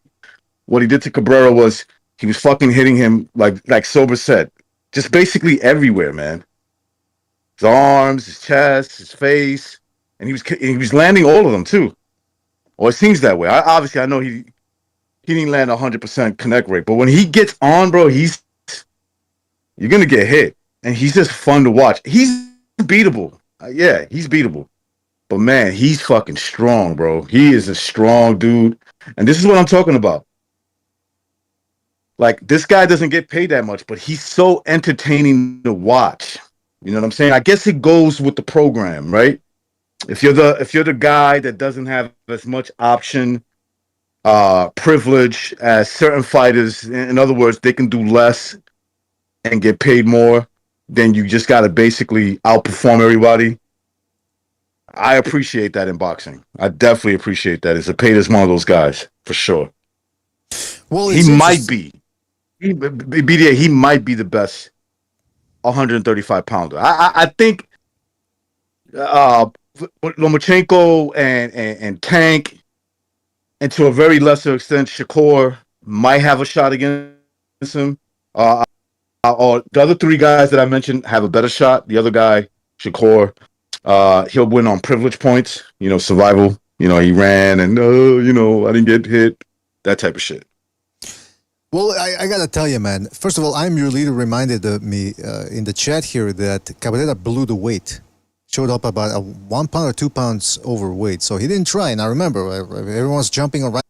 what he did to Cabrera was he was fucking hitting him like Sober said, just basically everywhere, man. His arms, his chest, his face, and he was landing all of them too. Or it seems that way. I know he didn't land 100% connect rate, but when he gets on, bro, you're gonna get hit, and he's just fun to watch. He's beatable, yeah, he's beatable, but man, he's fucking strong, bro. He is a strong dude, and this is what I'm talking about. Like, this guy doesn't get paid that much, but he's so entertaining to watch. You know what I'm saying? I guess it goes with the program, right? If you're the guy that doesn't have as much option privilege as certain fighters, in other words, they can do less and get paid more, then you just got to basically outperform everybody. I appreciate that in boxing. I definitely appreciate that. Zepeda's one of those guys, for sure. Well, he might be. BDA, he might be the best 135 pounder. I think Lomachenko and Tank, and to a very lesser extent, Shakur might have a shot against him. The other 3 guys that I mentioned have a better shot. The other guy, Shakur, he'll win on privilege points, survival. He ran and, I didn't get hit, that type of shit. Well, I gotta tell you, man. First of all, I'm your leader reminded me in the chat here that Cabrera blew the weight. Showed up about 1 pound or 2 pounds overweight. So he didn't try. And I remember everyone's jumping around.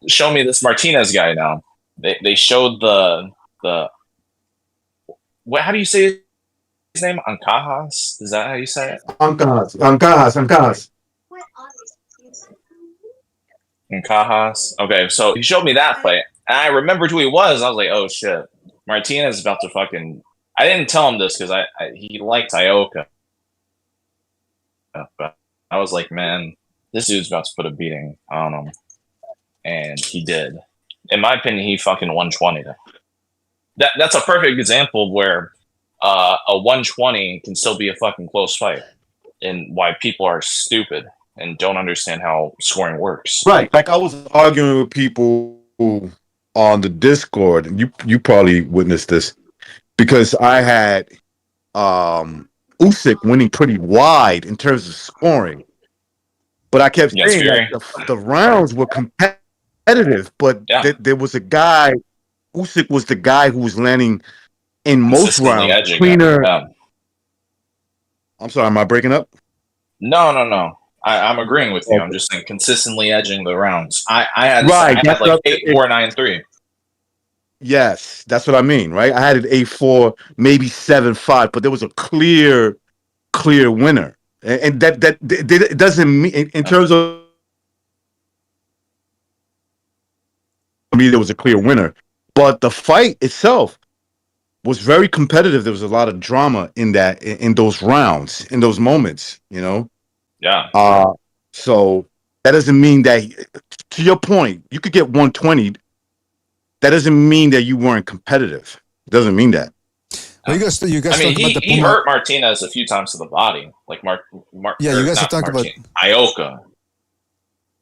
Show me this Martinez guy now. They showed the what? How do you say his name? Ancajas? Is that how you say it? Ancajas. Cajas. Okay, so he showed me that fight, and I remembered who he was. I was like, "Oh shit, Martinez is about to fucking." I didn't tell him this because he liked Ioka, but I was like, "Man, this dude's about to put a beating on him," and he did. In my opinion, he fucking 120. That's a perfect example of where a 120 can still be a fucking close fight, and why people are stupid and don't understand how scoring works. Right. Like, I was arguing with people on the Discord, and you probably witnessed this, because I had Usyk winning pretty wide in terms of scoring. But I kept Against saying Fury. that the rounds were competitive, but there was a guy. Usyk was the guy who was landing in most Consistently rounds edging cleaner. him. I'm sorry, am I breaking up? No. I'm agreeing with you. I'm just saying consistently edging the rounds. I had Right, like 8-4, 9-3. Yes, that's what I mean, right? I had it 8-4, maybe 7-5, but there was a clear winner, and that it doesn't mean in terms of me there was a clear winner, but the fight itself was very competitive. There was a lot of drama in those rounds, in those moments, you know. Yeah. So that doesn't mean that, to your point, you could get 120. That doesn't mean that you weren't competitive. It doesn't mean that. Well, you guys I mean, talked about the he Puma. hurt Martinez a few times to the body, like Yeah, you guys are talking about Ioka.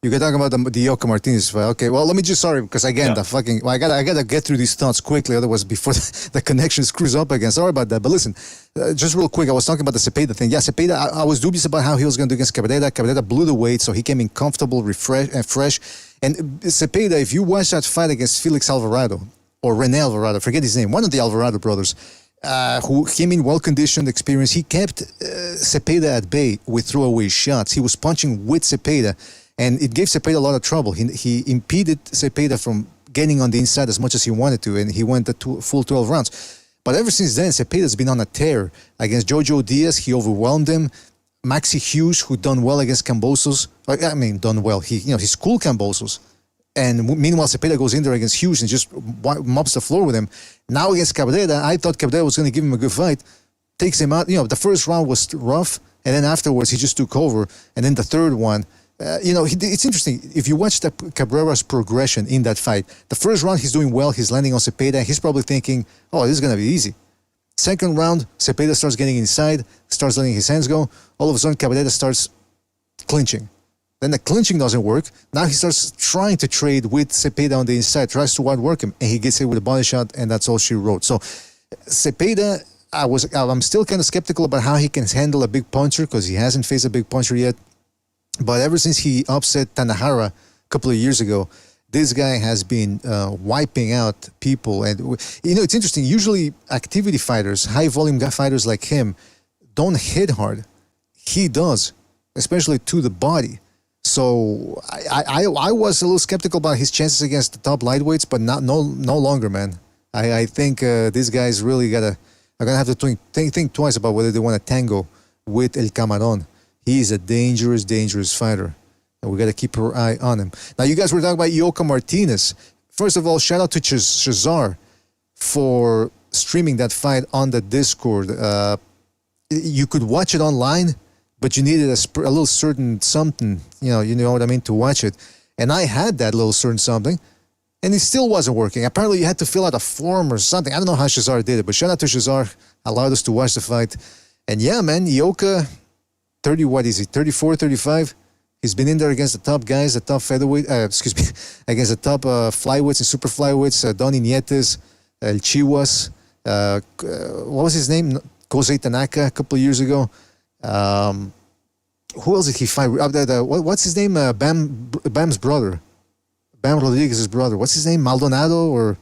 You can talk about the Ioka Martinez fight. Okay, well, let me just because again I gotta get through these thoughts quickly, otherwise before the connection screws up again. Sorry about that, but listen, just real quick, I was talking about the Sepeda thing. Yeah, Sepeda, I was dubious about how he was going to do against Cabrera. Cabrera blew the weight, so he came in comfortable, fresh. And Sepeda, if you watch that fight against Felix Alvarado or Rene Alvarado, forget his name, one of the Alvarado brothers, who came in well-conditioned, experienced, he kept Sepeda at bay with throwaway shots. He was punching with Sepeda. And it gave Sepeda a lot of trouble. He impeded Sepeda from getting on the inside as much as he wanted to, and he went the full 12 rounds. But ever since then, Cepeda's been on a tear. Against Jojo Diaz, he overwhelmed him. Maxi Hughes, who done well against Cambosos. I mean, done well. He schooled Cambosos. And meanwhile, Sepeda goes in there against Hughes and just mops the floor with him. Now against Cabrera, I thought Cabrera was going to give him a good fight. Takes him out. The first round was rough, and then afterwards he just took over. And then the third one, it's interesting. If you watch Cabrera's progression in that fight, the first round he's doing well, he's landing on Sepeda, he's probably thinking, oh, this is going to be easy. Second round, Sepeda starts getting inside, starts letting his hands go. All of a sudden, Cabrera starts clinching. Then the clinching doesn't work. Now he starts trying to trade with Sepeda on the inside, tries to outwork him, and he gets hit with a body shot, and that's all she wrote. So Sepeda, I'm still kind of skeptical about how he can handle a big puncher because he hasn't faced a big puncher yet. But ever since he upset Tanahara a couple of years ago, this guy has been wiping out people. And, it's interesting. Usually activity fighters, high-volume fighters like him, don't hit hard. He does, especially to the body. So I was a little skeptical about his chances against the top lightweights, but no longer, man. I think these guys really are going to have to think twice about whether they want to tango with El Camarón. He's a dangerous, dangerous fighter. And we got to keep our eye on him. Now, you guys were talking about Ioka Martinez. First of all, shout out to Shazar for streaming that fight on the Discord. You could watch it online, but you needed a little certain something, you know what I mean, to watch it. And I had that little certain something, and it still wasn't working. Apparently, you had to fill out a form or something. I don't know how Shazar did it, but shout out to Shazar. Allowed us to watch the fight. And yeah, man, Ioka... 34, 35. He's been in there against the top guys, the top featherweight, against the top flyweights and super flyweights, Donny Nietes, El Chihuas, what was his name? Kosei Tanaka a couple of years ago. Who else did he fight? What's his name? Bam's brother. Bam Rodriguez's brother. What's his name? Maldonado or...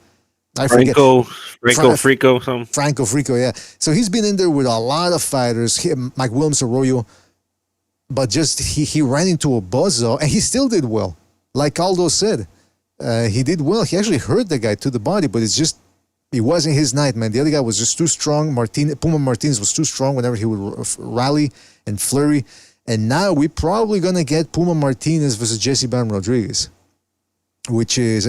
I forget. Franco Frico, yeah. So he's been in there with a lot of fighters. Mike Williams Arroyo. But just he ran into a buzzsaw, and he still did well. Like Aldo said, he did well. He actually hurt the guy to the body, but it wasn't his night, man. The other guy was just too strong. Puma Martinez was too strong whenever he would rally and flurry. And now we're probably going to get Puma Martinez versus Jesse Bam Rodriguez, which is,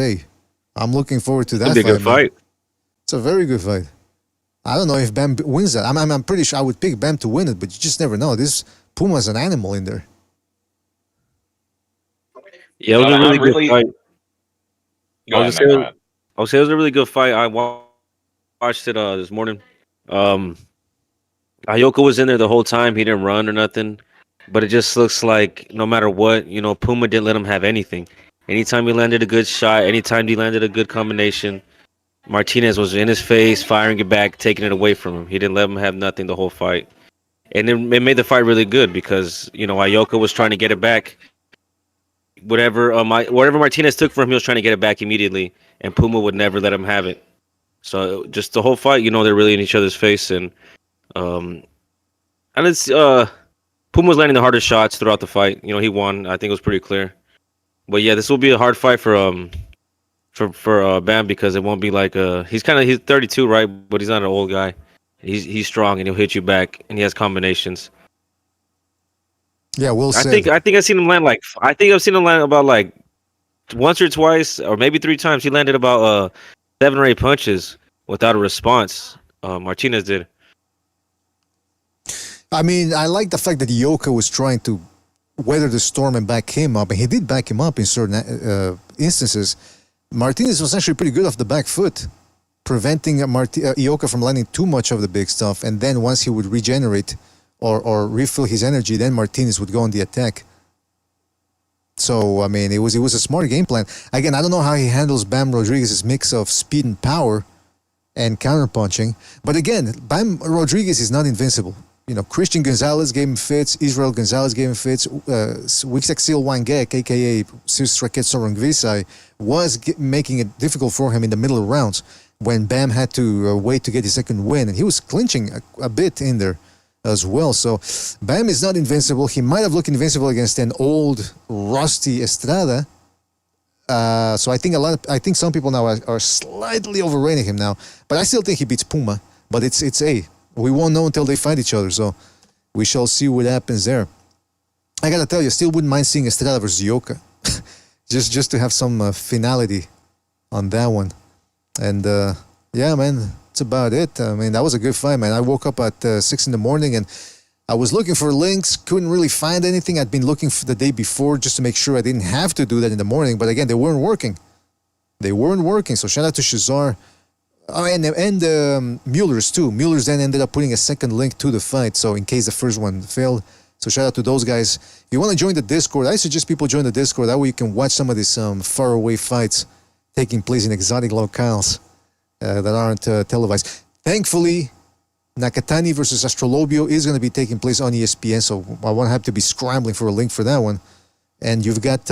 I'm looking forward to that fight. It'll be a good fight. It's a very good fight. I don't know if Bam wins that. I'm pretty sure I would pick Bam to win it, but you just never know. This Puma's an animal in there. Yeah, it was a really good fight. I would say it was a really good fight. I watched it this morning. Ioka was in there the whole time. He didn't run or nothing. But it just looks like no matter what, Puma didn't let him have anything. Anytime he landed a good shot, anytime he landed a good combination, Martinez was in his face, firing it back, taking it away from him. He didn't let him have nothing the whole fight. And it made the fight really good because, Ioka was trying to get it back. whatever Martinez took from him, he was trying to get it back immediately, and Puma would never let him have it. So just the whole fight, they're really in each other's face, and it's Puma was landing the hardest shots throughout the fight. He won. I think it was pretty clear. But yeah, this will be a hard fight for Bam, because it won't be like he's 32, right? But he's not an old guy. He's strong, and he'll hit you back, and he has combinations. Yeah, we'll see. I think I've seen him land about like once or twice, or maybe 3 times. He landed about 7 or 8 punches without a response. Martinez did. I mean, I like the fact that Ioka was trying to weather the storm and back him up, and he did back him up in certain instances. Martinez was actually pretty good off the back foot, preventing Ioka from landing too much of the big stuff, and then once he would regenerate or refill his energy, then Martinez would go on the attack. So, I mean, it was a smart game plan. Again, I don't know how he handles Bam Rodriguez's mix of speed and power and counterpunching, but again, Bam Rodriguez is not invincible. Christian Gonzalez gave him fits. Israel Gonzalez gave him fits. Wixaksil Wangek, a.k.a. Sisraket Sorongvisai, was making it difficult for him in the middle of rounds when Bam had to wait to get his second win. And he was clinching a bit in there as well. So Bam is not invincible. He might have looked invincible against an old, rusty Estrada. So I think some people now are slightly overrating him now. But I still think he beats Puma. But we won't know until they fight each other, so we shall see what happens there. I gotta tell you, I still wouldn't mind seeing Estrada versus Ioka, just to have some finality on that one. And yeah, man, that's about it. I mean, that was a good fight, man. I woke up at 6 in the morning and I was looking for links, couldn't really find anything. I'd been looking for the day before just to make sure I didn't have to do that in the morning, but again, they weren't working. So shout out to Shazar. Oh, and Mueller's too. Mueller's then ended up putting a second link to the fight, so in case the first one failed. So shout out to those guys. If you want to join the Discord, I suggest people join the Discord. That way you can watch some of these faraway fights taking place in exotic locales that aren't televised. Thankfully, Nakatani versus Astrolobio is going to be taking place on ESPN, so I won't have to be scrambling for a link for that one. And you've got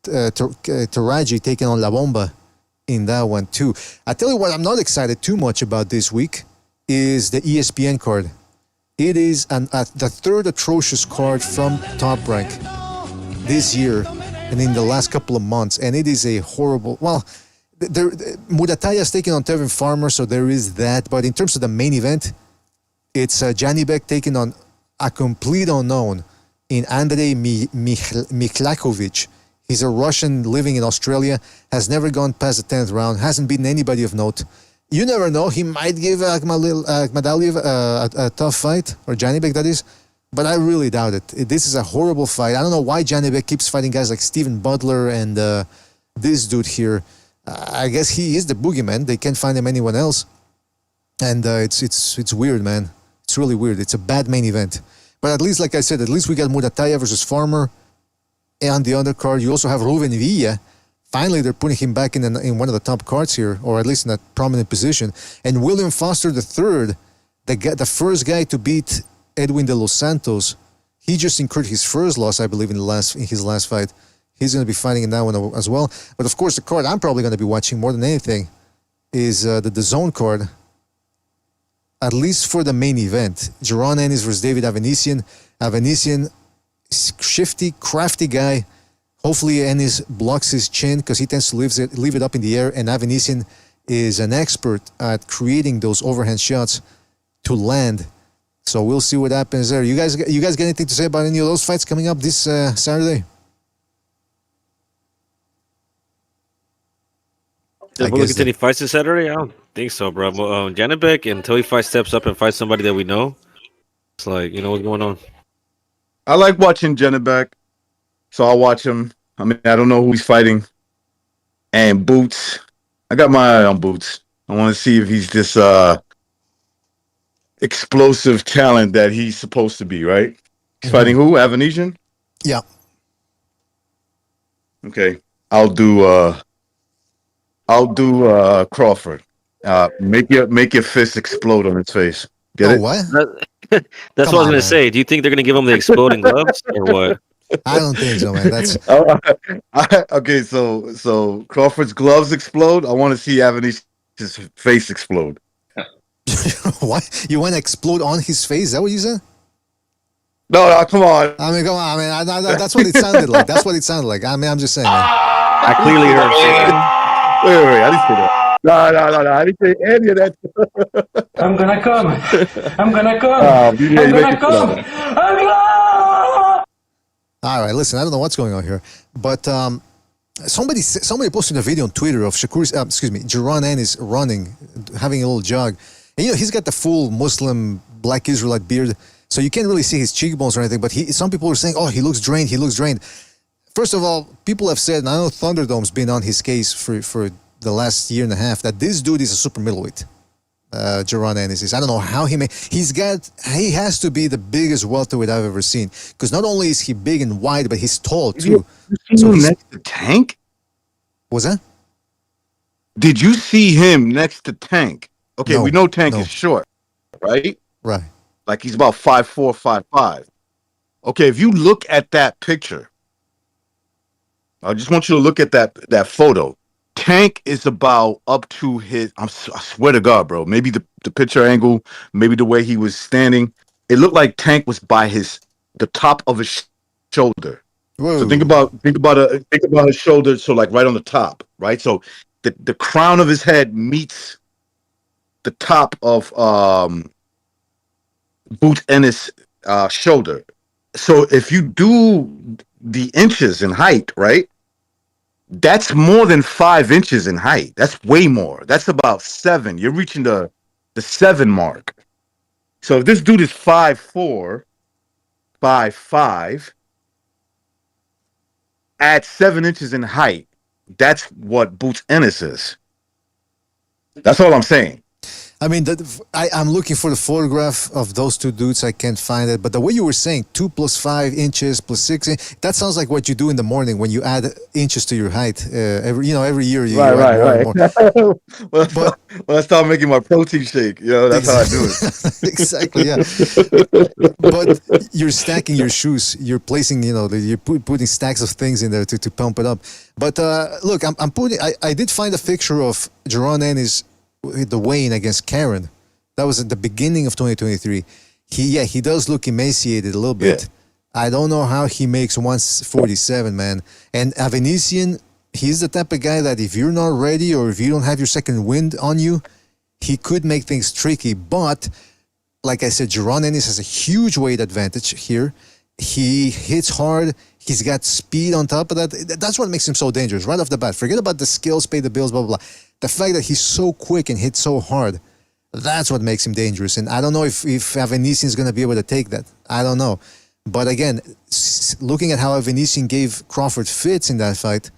Taraji taking on La Bomba in that one too. I tell you what, I'm not excited too much about this week is the ESPN card. It is the third atrocious card from Top Rank this year and in the last couple of months, and it is a horrible. Well, Mudataya is taking on Tevin Farmer, so there is that. But in terms of the main event, it's Janibek taking on a complete unknown in Andrei Miklakovic. He's a Russian living in Australia, has never gone past the 10th round, hasn't beaten anybody of note. You never know, he might give Akhmadaliev a tough fight, or Janibek that is, but I really doubt it. This is a horrible fight. I don't know why Janibek keeps fighting guys like Steven Butler and this dude here. I guess he is the boogeyman. They can't find him anyone else. And it's weird, man. It's really weird. It's a bad main event. But at least, like I said, at least we got Murataya versus Farmer. And on the undercard, you also have Ruben Villa. Finally, they're putting him back in one of the top cards here, or at least in a prominent position. And William Foster III, the first guy to beat Edwin de los Santos, he just incurred his first loss, I believe, in his last fight. He's going to be fighting in that one as well. But of course, the card I'm probably going to be watching more than anything is the DAZN card, at least for the main event. Jaron Ennis versus David Avanesian. Avanesian, shifty, crafty guy. Hopefully Ennis blocks his chin because he tends to leave it up in the air, and Avanesian is an expert at creating those overhand shots to land. So we'll see what happens there. You guys got anything to say about any of those fights coming up this Saturday? Did we look at any fights this Saturday? I don't think so, bro. Janibek, until he steps up and fights somebody that we know, it's like, you know what's going on. I like watching Janibek, so I'll watch him. I mean, I don't know who he's fighting. And Boots, I got my eye on Boots. I want to see if he's this explosive talent that he's supposed to be, right? He's fighting who? Avanesian? Yeah. Okay. I'll do Crawford. Make your fist explode on his face. Get it? What? That's what I was gonna say. Do you think they're gonna give him the exploding gloves or what? I don't think so, man. That's Okay. So Crawford's gloves explode. I want to see Avenicius's face explode. what you want to explode on his face? Is that what you said? No, come on. I mean, come on. I mean, that's what it sounded like. That's what it sounded like. I mean, I'm just saying. Man. I clearly heard that. Wait. I didn't say that. No. I didn't say any of that. I'm gonna come. I'm gonna come. I'm gonna come. I'm gonna. All right, listen. I don't know what's going on here, but somebody posted a video on Twitter of Jaron Ennis running, having a little jog, and he's got the full Muslim black Israelite beard. So you can't really see his cheekbones or anything, but some people are saying, oh, he looks drained, First of all, people have said, and I know Thunderdome's been on his case for the last year and a half, that this dude is a super middleweight. Jaron Ennis is. I don't know how he has to be the biggest welterweight I've ever seen. Because not only is he big and wide, but he's tall too. You see him next to Tank? Was that? Did you see him next to Tank? Okay, No, we know Tank no. is short, right? Right. Like he's about 5'4", 5'5". Okay, if you look at that picture, I just want you to look at that photo. Tank is about up to his. I swear to God, bro. Maybe the picture angle, maybe the way he was standing. It looked like Tank was by the top of his shoulder. Whoa. So think about his shoulder. So like right on the top, right? So the crown of his head meets the top of Boots Ennis' shoulder. So if you do the inches in height, right? That's more than 5 inches in height. That's way more. That's about 7. You're reaching the 7 mark. So if this dude is 5'4", 5'5", add 7 inches in height, that's what Boots Ennis is. That's all I'm saying. I mean, I'm looking for the photograph of those two dudes. I can't find it. But the way you were saying, 2 + 5 inches + 6 inches, that sounds like what you do in the morning when you add inches to your height. Every year you add more and more. Well, I start making my protein shake. That's how I do it. Exactly, yeah. But you're stacking your shoes. You're placing, you're putting stacks of things in there to pump it up. But look, I did find a picture of Jaron Ennis the weigh-in against Karen. That was at the beginning of 2023. He does look emaciated a little bit. Yeah. I don't know how he makes 147, man. And Avenician, he's the type of guy that if you're not ready or if you don't have your second wind on you, he could make things tricky. But like I said, Jaron Ennis has a huge weight advantage here. He hits hard. He's got speed on top of that. That's what makes him so dangerous right off the bat. Forget about the skills, pay the bills, blah, blah, blah. The fact that he's so quick and hits so hard, that's what makes him dangerous. And I don't know if Avenician is going to be able to take that. I don't know. But again, looking at how Avenician gave Crawford fits in that fight,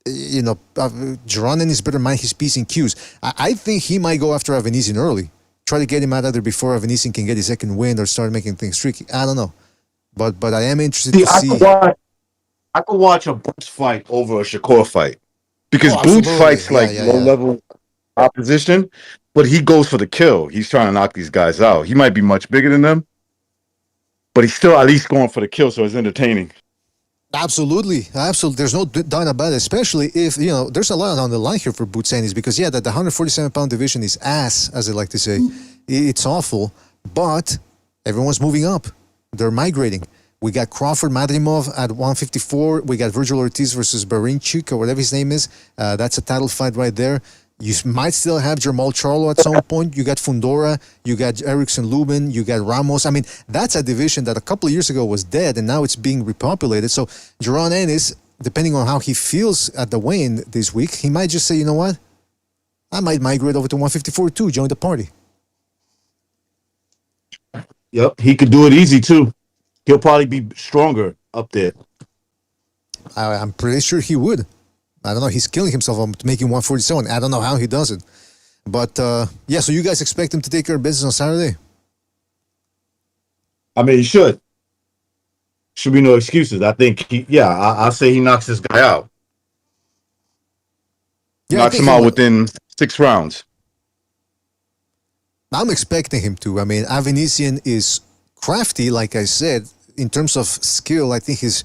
Jaron Ennis better mind his P's and Q's. I think he might go after Avenician early. Try to get him out of there before Avenician can get his second win or start making things tricky. I don't know. But I am interested to see. I could watch a Boots fight over a Shakur fight. Because Boots fights low-level opposition, but he goes for the kill. He's trying to knock these guys out. He might be much bigger than them, but he's still at least going for the kill, so it's entertaining. Absolutely. There's no doubt about it, especially if, there's a lot on the line here for Boots Ennis because, the 147-pound division is ass, as they like to say. It's awful, but everyone's moving up. They're migrating. We got Crawford Madrimov at 154. We got Virgil Ortiz versus Barinchuk or whatever his name is. That's a title fight right there. You might still have Jermall Charlo at some point. You got Fundora. You got Erickson Lubin. You got Ramos. I mean, that's a division that a couple of years ago was dead, and now it's being repopulated. So Jaron Ennis, depending on how he feels at the weigh-in this week, he might just say, you know what? I might migrate over to 154 too, join the party. Yep, he could do it easy too. He'll probably be stronger up there. I'm pretty sure he would. I don't know. He's killing himself on making 147. I don't know how he does it. But, so you guys expect him to take care of business on Saturday? I mean, he should. Should be no excuses. I think, I'll say he knocks this guy out. Knocks him out within 6 rounds. I'm expecting him to. I mean, Avenician is crafty, like I said. in terms of skill, I think he's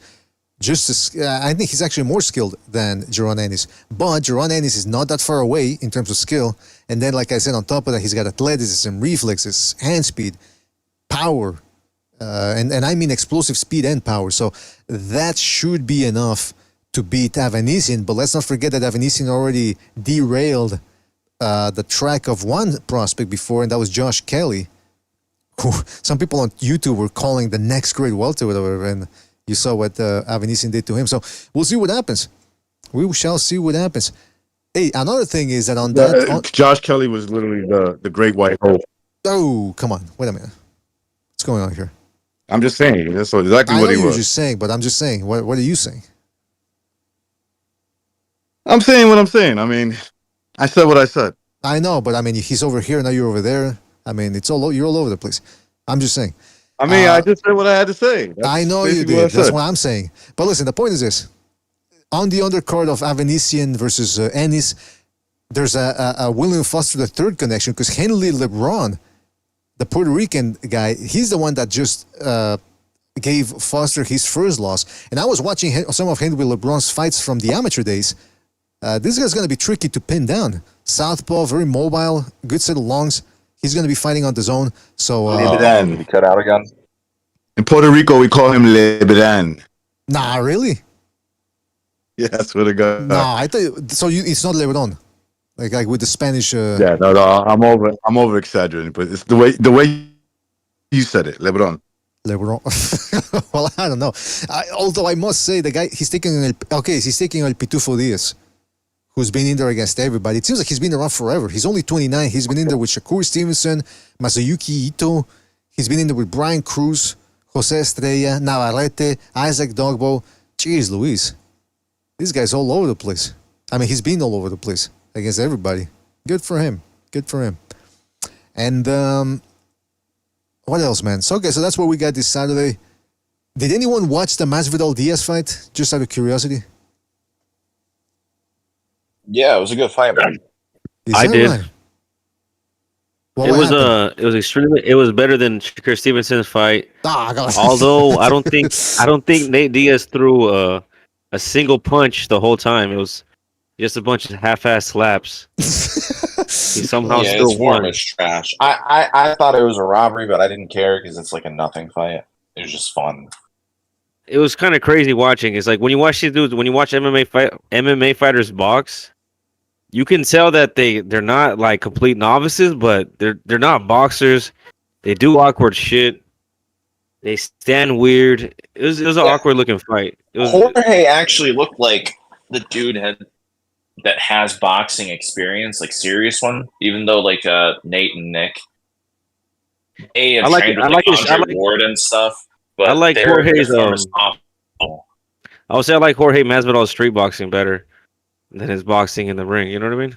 just as, I think he's actually more skilled than Jaron Ennis. But Jaron Ennis is not that far away in terms of skill. And then, like I said, on top of that, he's got athleticism, reflexes, hand speed, power, and I mean explosive speed and power. So that should be enough to beat Avanesyan. But let's not forget that Avanesyan already derailed the track of one prospect before, and that was Josh Kelly, who some people on YouTube were calling the next great welterweight, and you saw what Avanesyan did to him. So we'll see what happens. We shall see what happens. Hey, another thing is that on that... Josh Kelly was literally the great white hope. Oh, come on. Wait a minute. What's going on here? I'm just saying. That's exactly what he was. You're just saying, but I'm just saying. What are you saying? I'm saying what I'm saying. I mean, I said what I said. I know, but I mean, he's over here, now you're over there. I mean, you're all over the place. I'm just saying. I mean, I just said what I had to say. I know you did. That's what I'm saying. But listen, the point is this. On the undercard of Avanesyan versus Ennis, there's a William Foster III connection, because Henley LeBron, the Puerto Rican guy, he's the one that just gave Foster his first loss. And I was watching some of Henry LeBron's fights from the amateur days. This guy's going to be tricky to pin down. Southpaw, very mobile, good set of longs. He's going to be fighting on the zone. So he cut out again. In Puerto Rico, we call him Lebran. Nah, really? Yeah, that's what it got. No, I thought so. It's not Lebron, like with the Spanish. Yeah, no, I'm over exaggerating, but it's the way you said it, Lebron. Well, I don't know. Although I must say, the guy he's taking El Pitufo Diaz, who's been in there against everybody. It seems like he's been around forever. He's only 29. He's been in there with Shakur Stevenson, Masayuki Ito. He's been in there with Brian Cruz, Jose Estrella, Navarrete, Isaac Dogbo. Jeez Louise. This guy's all over the place. I mean, he's been all over the place against everybody. Good for him. Good for him. And what else, man? So, okay, so that's what we got this Saturday. Did anyone watch the Masvidal-Diaz fight? Just out of curiosity. Yeah, it was a good fight, man. I did. Right? It was extremely. It was better than Shakur Stevenson's fight. Although I don't think Nate Diaz threw a single punch the whole time. It was just a bunch of half-ass slaps. He somehow still won. It's trash. I thought it was a robbery, but I didn't care because it's like a nothing fight. It was just fun. It was kind of crazy watching. It's like when you watch these dudes, when you watch MMA fighters box, you can tell that they're not like complete novices, but they're not boxers. They do awkward shit. They stand weird. It was an awkward looking fight. Jorge actually looked like the dude that has boxing experience, like serious one. Even though like Nate and Nick, they have trained with Andre Ward and stuff. But I like Jorge's. I would say I like Jorge Masvidal's street boxing better than his boxing in the ring. You know what I mean?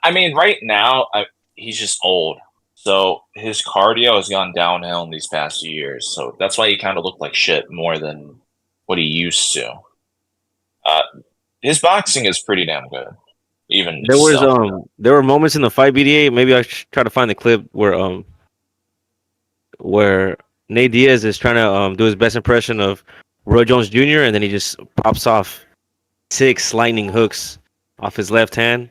I mean, right now he's just old, so his cardio has gone downhill in these past few years. So that's why he kind of looked like shit more than what he used to. His boxing is pretty damn good. Even there were moments in the fight BDA. Maybe I should try to find the clip where Nate Diaz is trying to do his best impression of Roy Jones Jr. and then he just pops off 6 lightning hooks off his left hand.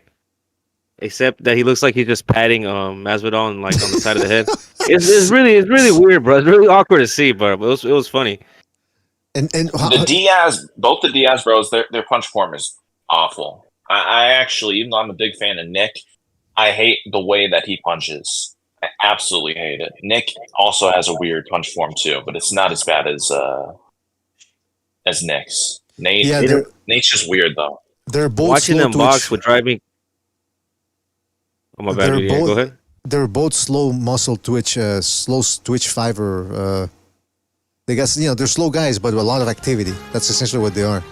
Except that he looks like he's just patting Masvidal on the side of the head. It's really weird, bro. It's really awkward to see, but it was funny. And both the Diaz bros, their punch form is awful. I actually, even though I'm a big fan of Nick, I hate the way that he punches. I absolutely hate it. Nick also has a weird punch form too, but it's not as bad as Nick's. Nate's just weird though. They're both watching them box would drive me. Oh my bad. Go ahead. They're both slow muscle twitch, slow twitch fiber. They got they're slow guys, but with a lot of activity. That's essentially what they are.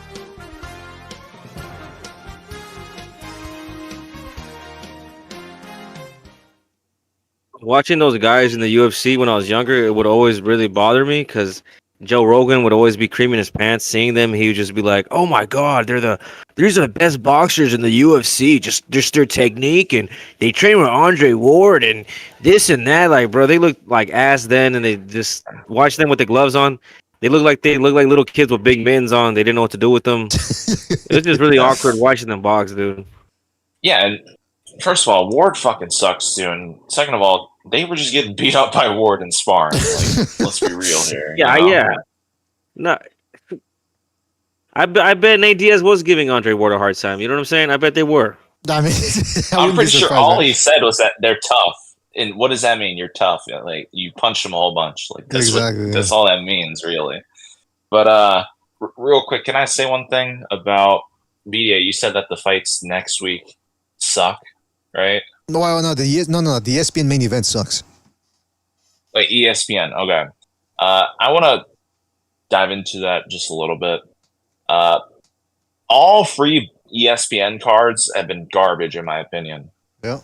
Watching those guys in the UFC when I was younger, it would always really bother me because Joe Rogan would always be creaming his pants seeing them. He would just be like, "Oh my God, these are the best boxers in the UFC. Just their technique, and they train with Andre Ward and this and that." Like, bro, they look like ass then, and they just watch them with the gloves on. They look like little kids with big mittens on. They didn't know what to do with them. It was just really awkward watching them box, dude. Yeah, and first of all, Ward fucking sucks too, and second of all, they were just getting beat up by Ward in sparring. Like, let's be real here. Yeah, you know? yeah. No, I bet Nate Diaz was giving Andre Ward a hard time. You know what I'm saying? I bet they were. I mean, I'm pretty sure all he said was that they're tough. And what does that mean? You're tough. Like you punched them a whole bunch. Like that's Exactly, that's all that means, really. But real quick, can I say one thing about BDA? You said that the fights next week suck, right? No, the ESPN main event sucks. Like ESPN. Okay. I want to dive into that just a little bit. All free ESPN cards have been garbage, in my opinion. Yeah.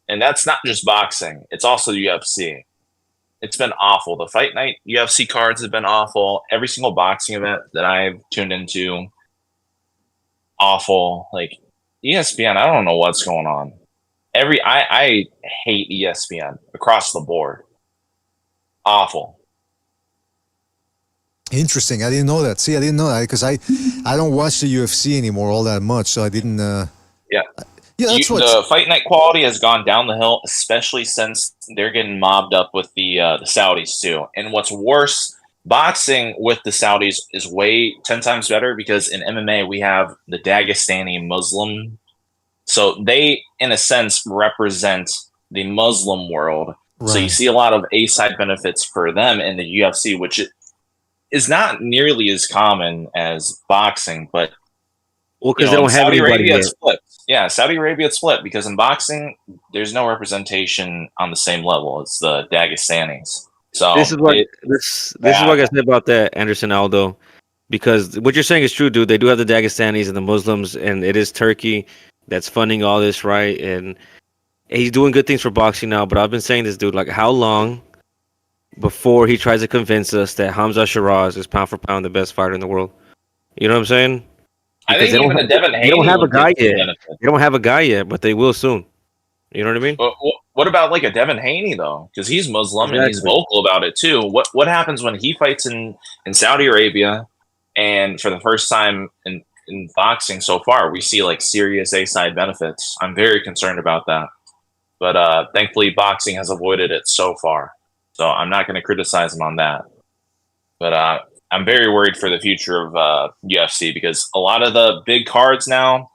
And that's not just boxing. It's also UFC. It's been awful. The Fight Night UFC cards have been awful. Every single boxing event that I've tuned into, awful. Like ESPN, I don't know what's going on. I hate ESPN across the board. Awful. Interesting. I didn't know that. See, I didn't know that because I don't watch the UFC anymore all that much, so I didn't. Yeah. That's the Fight Night quality has gone down the hill, especially since they're getting mobbed up with the Saudis too. And what's worse, boxing with the Saudis is way 10 times better because in MMA we have the Dagestani Muslim, so they in a sense represent the Muslim world. Right. So you see a lot of A-side benefits for them in the UFC, which is not nearly as common as boxing, but well, because they don't have Saudi anybody Arabia, yet. it's flipped. Yeah, Saudi Arabia, it's flipped because in boxing, there's no representation on the same level as the Dagestanis. So This is what this is what I gotta say about that, Anderson Aldo, because what you're saying is true, dude. They do have the Dagestanis and the Muslims, and it is Turkey that's funding all this, right? And he's doing good things for boxing now. But I've been saying this, dude, like how long before he tries to convince us that Hamza Shiraz is pound for pound the best fighter in the world? You know what I'm saying? I think even a Devin Haney. They don't have a would guy get the yet. benefit. They don't have a guy yet, but they will soon. You know what I mean? But what about like a Devin Haney though? Because he's Muslim and he's Exactly. vocal about it too. What happens when he fights in Saudi Arabia and for the first time in boxing so far, we see like serious A-side benefits. I'm very concerned about that. But thankfully boxing has avoided it so far. So I'm not going to criticize him on that. But I'm very worried for the future of UFC because a lot of the big cards now,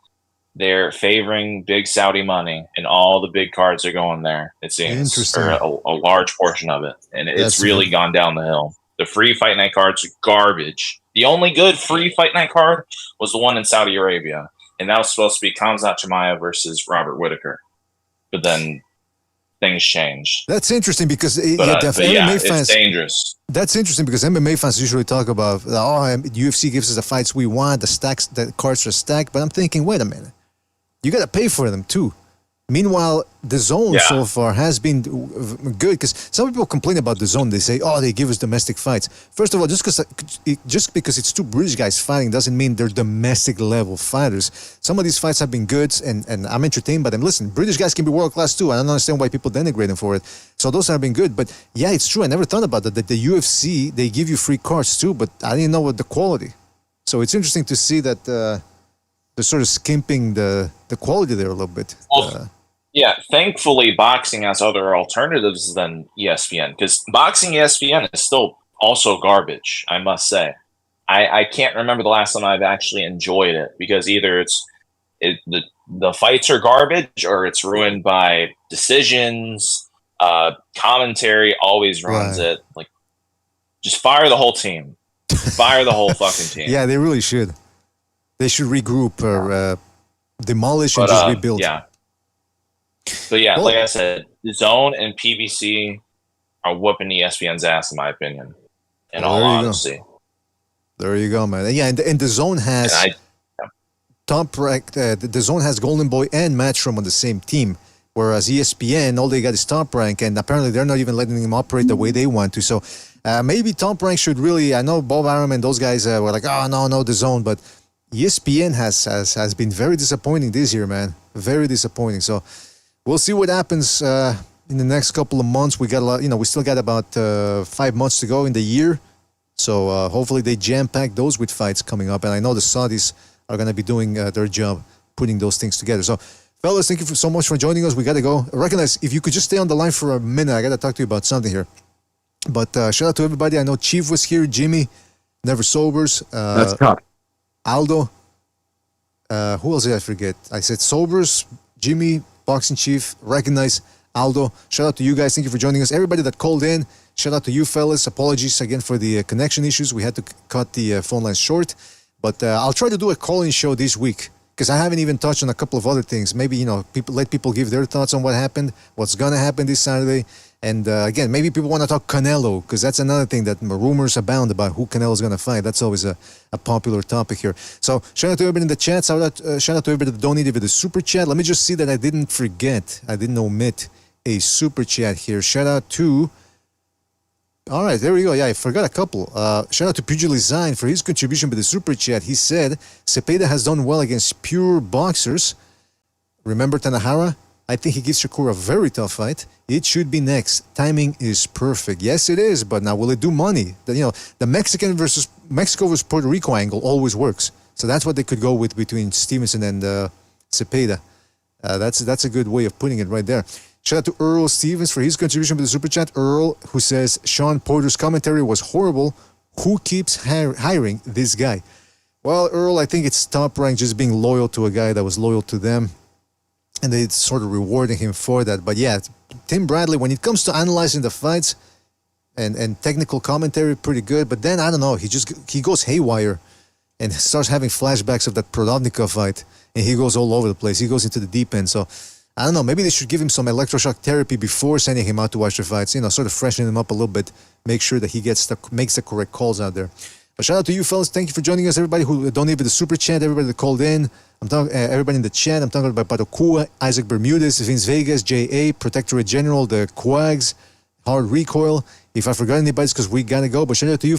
they're favoring big Saudi money, and all the big cards are going there, it seems, Interesting. or a large portion of it. And it's That's really good. gone down the hill. The free Fight Night cards are garbage. The only good free Fight Night card was the one in Saudi Arabia, and that was supposed to be Khamzat Chimaev versus Robert Whittaker. But then things changed. That's interesting because the it's fans. dangerous. That's interesting because MMA fans usually talk about UFC gives us the fights we want, the cards are stacked. But I'm thinking, wait a minute, you got to pay for them too. Meanwhile, the zone so far has been good because some people complain about the zone. They say, "Oh, they give us domestic fights." First of all, just because it's two British guys fighting doesn't mean they're domestic level fighters. Some of these fights have been good, and I'm entertained by them. Listen, British guys can be world class too. I don't understand why people denigrate them for it. So those have been good. But yeah, it's true. I never thought about that. That the UFC they give you free cards too, but I didn't know what the quality. So it's interesting to see that they're sort of skimping the quality there a little bit. Yeah, thankfully, boxing has other alternatives than ESPN because boxing ESPN is still also garbage, I must say. I can't remember the last time I've actually enjoyed it because either the fights are garbage or it's ruined by decisions. Commentary always ruins it. Like, just fire the whole team. Fire the whole fucking team. Yeah, they really should. They should regroup or demolish and just rebuild. Yeah. But yeah, like I said, Zone and PBC are whooping ESPN's ass, in my opinion. In all honesty. There you go, man. Yeah, and the Zone has top rank. The Zone has Golden Boy and Matchroom on the same team, whereas ESPN all they got is Top Rank, and apparently they're not even letting them operate the way they want to. So Maybe Top Rank should really. I know Bob Arum and those guys were like, oh no, the zone, but ESPN has been very disappointing this year, man. Very disappointing. So we'll see what happens in the next couple of months. We got a lot. We still got about 5 months to go in the year. So hopefully they jam pack those with fights coming up. And I know the Saudis are going to be doing their job putting those things together. So, fellas, thank you so much for joining us. We got to go. I recognize if you could just stay on the line for a minute, I got to talk to you about something here. But shout out to everybody. I know Chief was here, Jimmy, Never Sobers. That's tough. Aldo. Who else did I forget? I said Sobers, Jimmy, Boxing Chief, Recognize, Aldo. Shout out to you guys. Thank you for joining us. Everybody that called in, shout out to you fellas. Apologies again for the connection issues. We had to cut the phone lines short. But I'll try to do a call-in show this week because I haven't even touched on a couple of other things. Maybe, let people give their thoughts on what happened, what's going to happen this Saturday. And again, maybe people want to talk Canelo because that's another thing that rumors abound about who Canelo is going to fight. That's always a popular topic here. So shout out to everybody in the chat. Shout out to everybody that donated with the super chat. Let me just see that I didn't forget. I didn't omit a super chat here. Shout out to... All right, there we go. Yeah, I forgot a couple. Shout out to Pugilizine for his contribution with the super chat. He said, Sepeda has done well against pure boxers. Remember Tanahara? I think he gives Shakur a very tough fight. It should be next. Timing is perfect. Yes, it is, but now will it do money? The Mexico versus Puerto Rico angle always works. So that's what they could go with between Stevenson and Sepeda. That's a good way of putting it right there. Shout out to Earl Stevens for his contribution with the super chat. Earl, who says Sean Porter's commentary was horrible. Who keeps hiring this guy? Well, Earl, I think it's Top Rank just being loyal to a guy that was loyal to them. And they sort of rewarding him for that. But yeah, Tim Bradley, when it comes to analyzing the fights and technical commentary, pretty good. But then, I don't know, he goes haywire and starts having flashbacks of that Prodovnikov fight. And he goes all over the place. He goes into the deep end. So, I don't know, maybe they should give him some electroshock therapy before sending him out to watch the fights. Sort of freshen him up a little bit. Make sure that he makes the correct calls out there. But shout out to you fellas. Thank you for joining us. Everybody who donated the super chat, everybody that called in. I'm talking everybody in the chat. I'm talking about Patokua, Isaac Bermudez, Vince Vegas, J.A., Protectorate General, the Quags, Hard Recoil. If I forgot anybody, it's because we got to go. But shout out to you.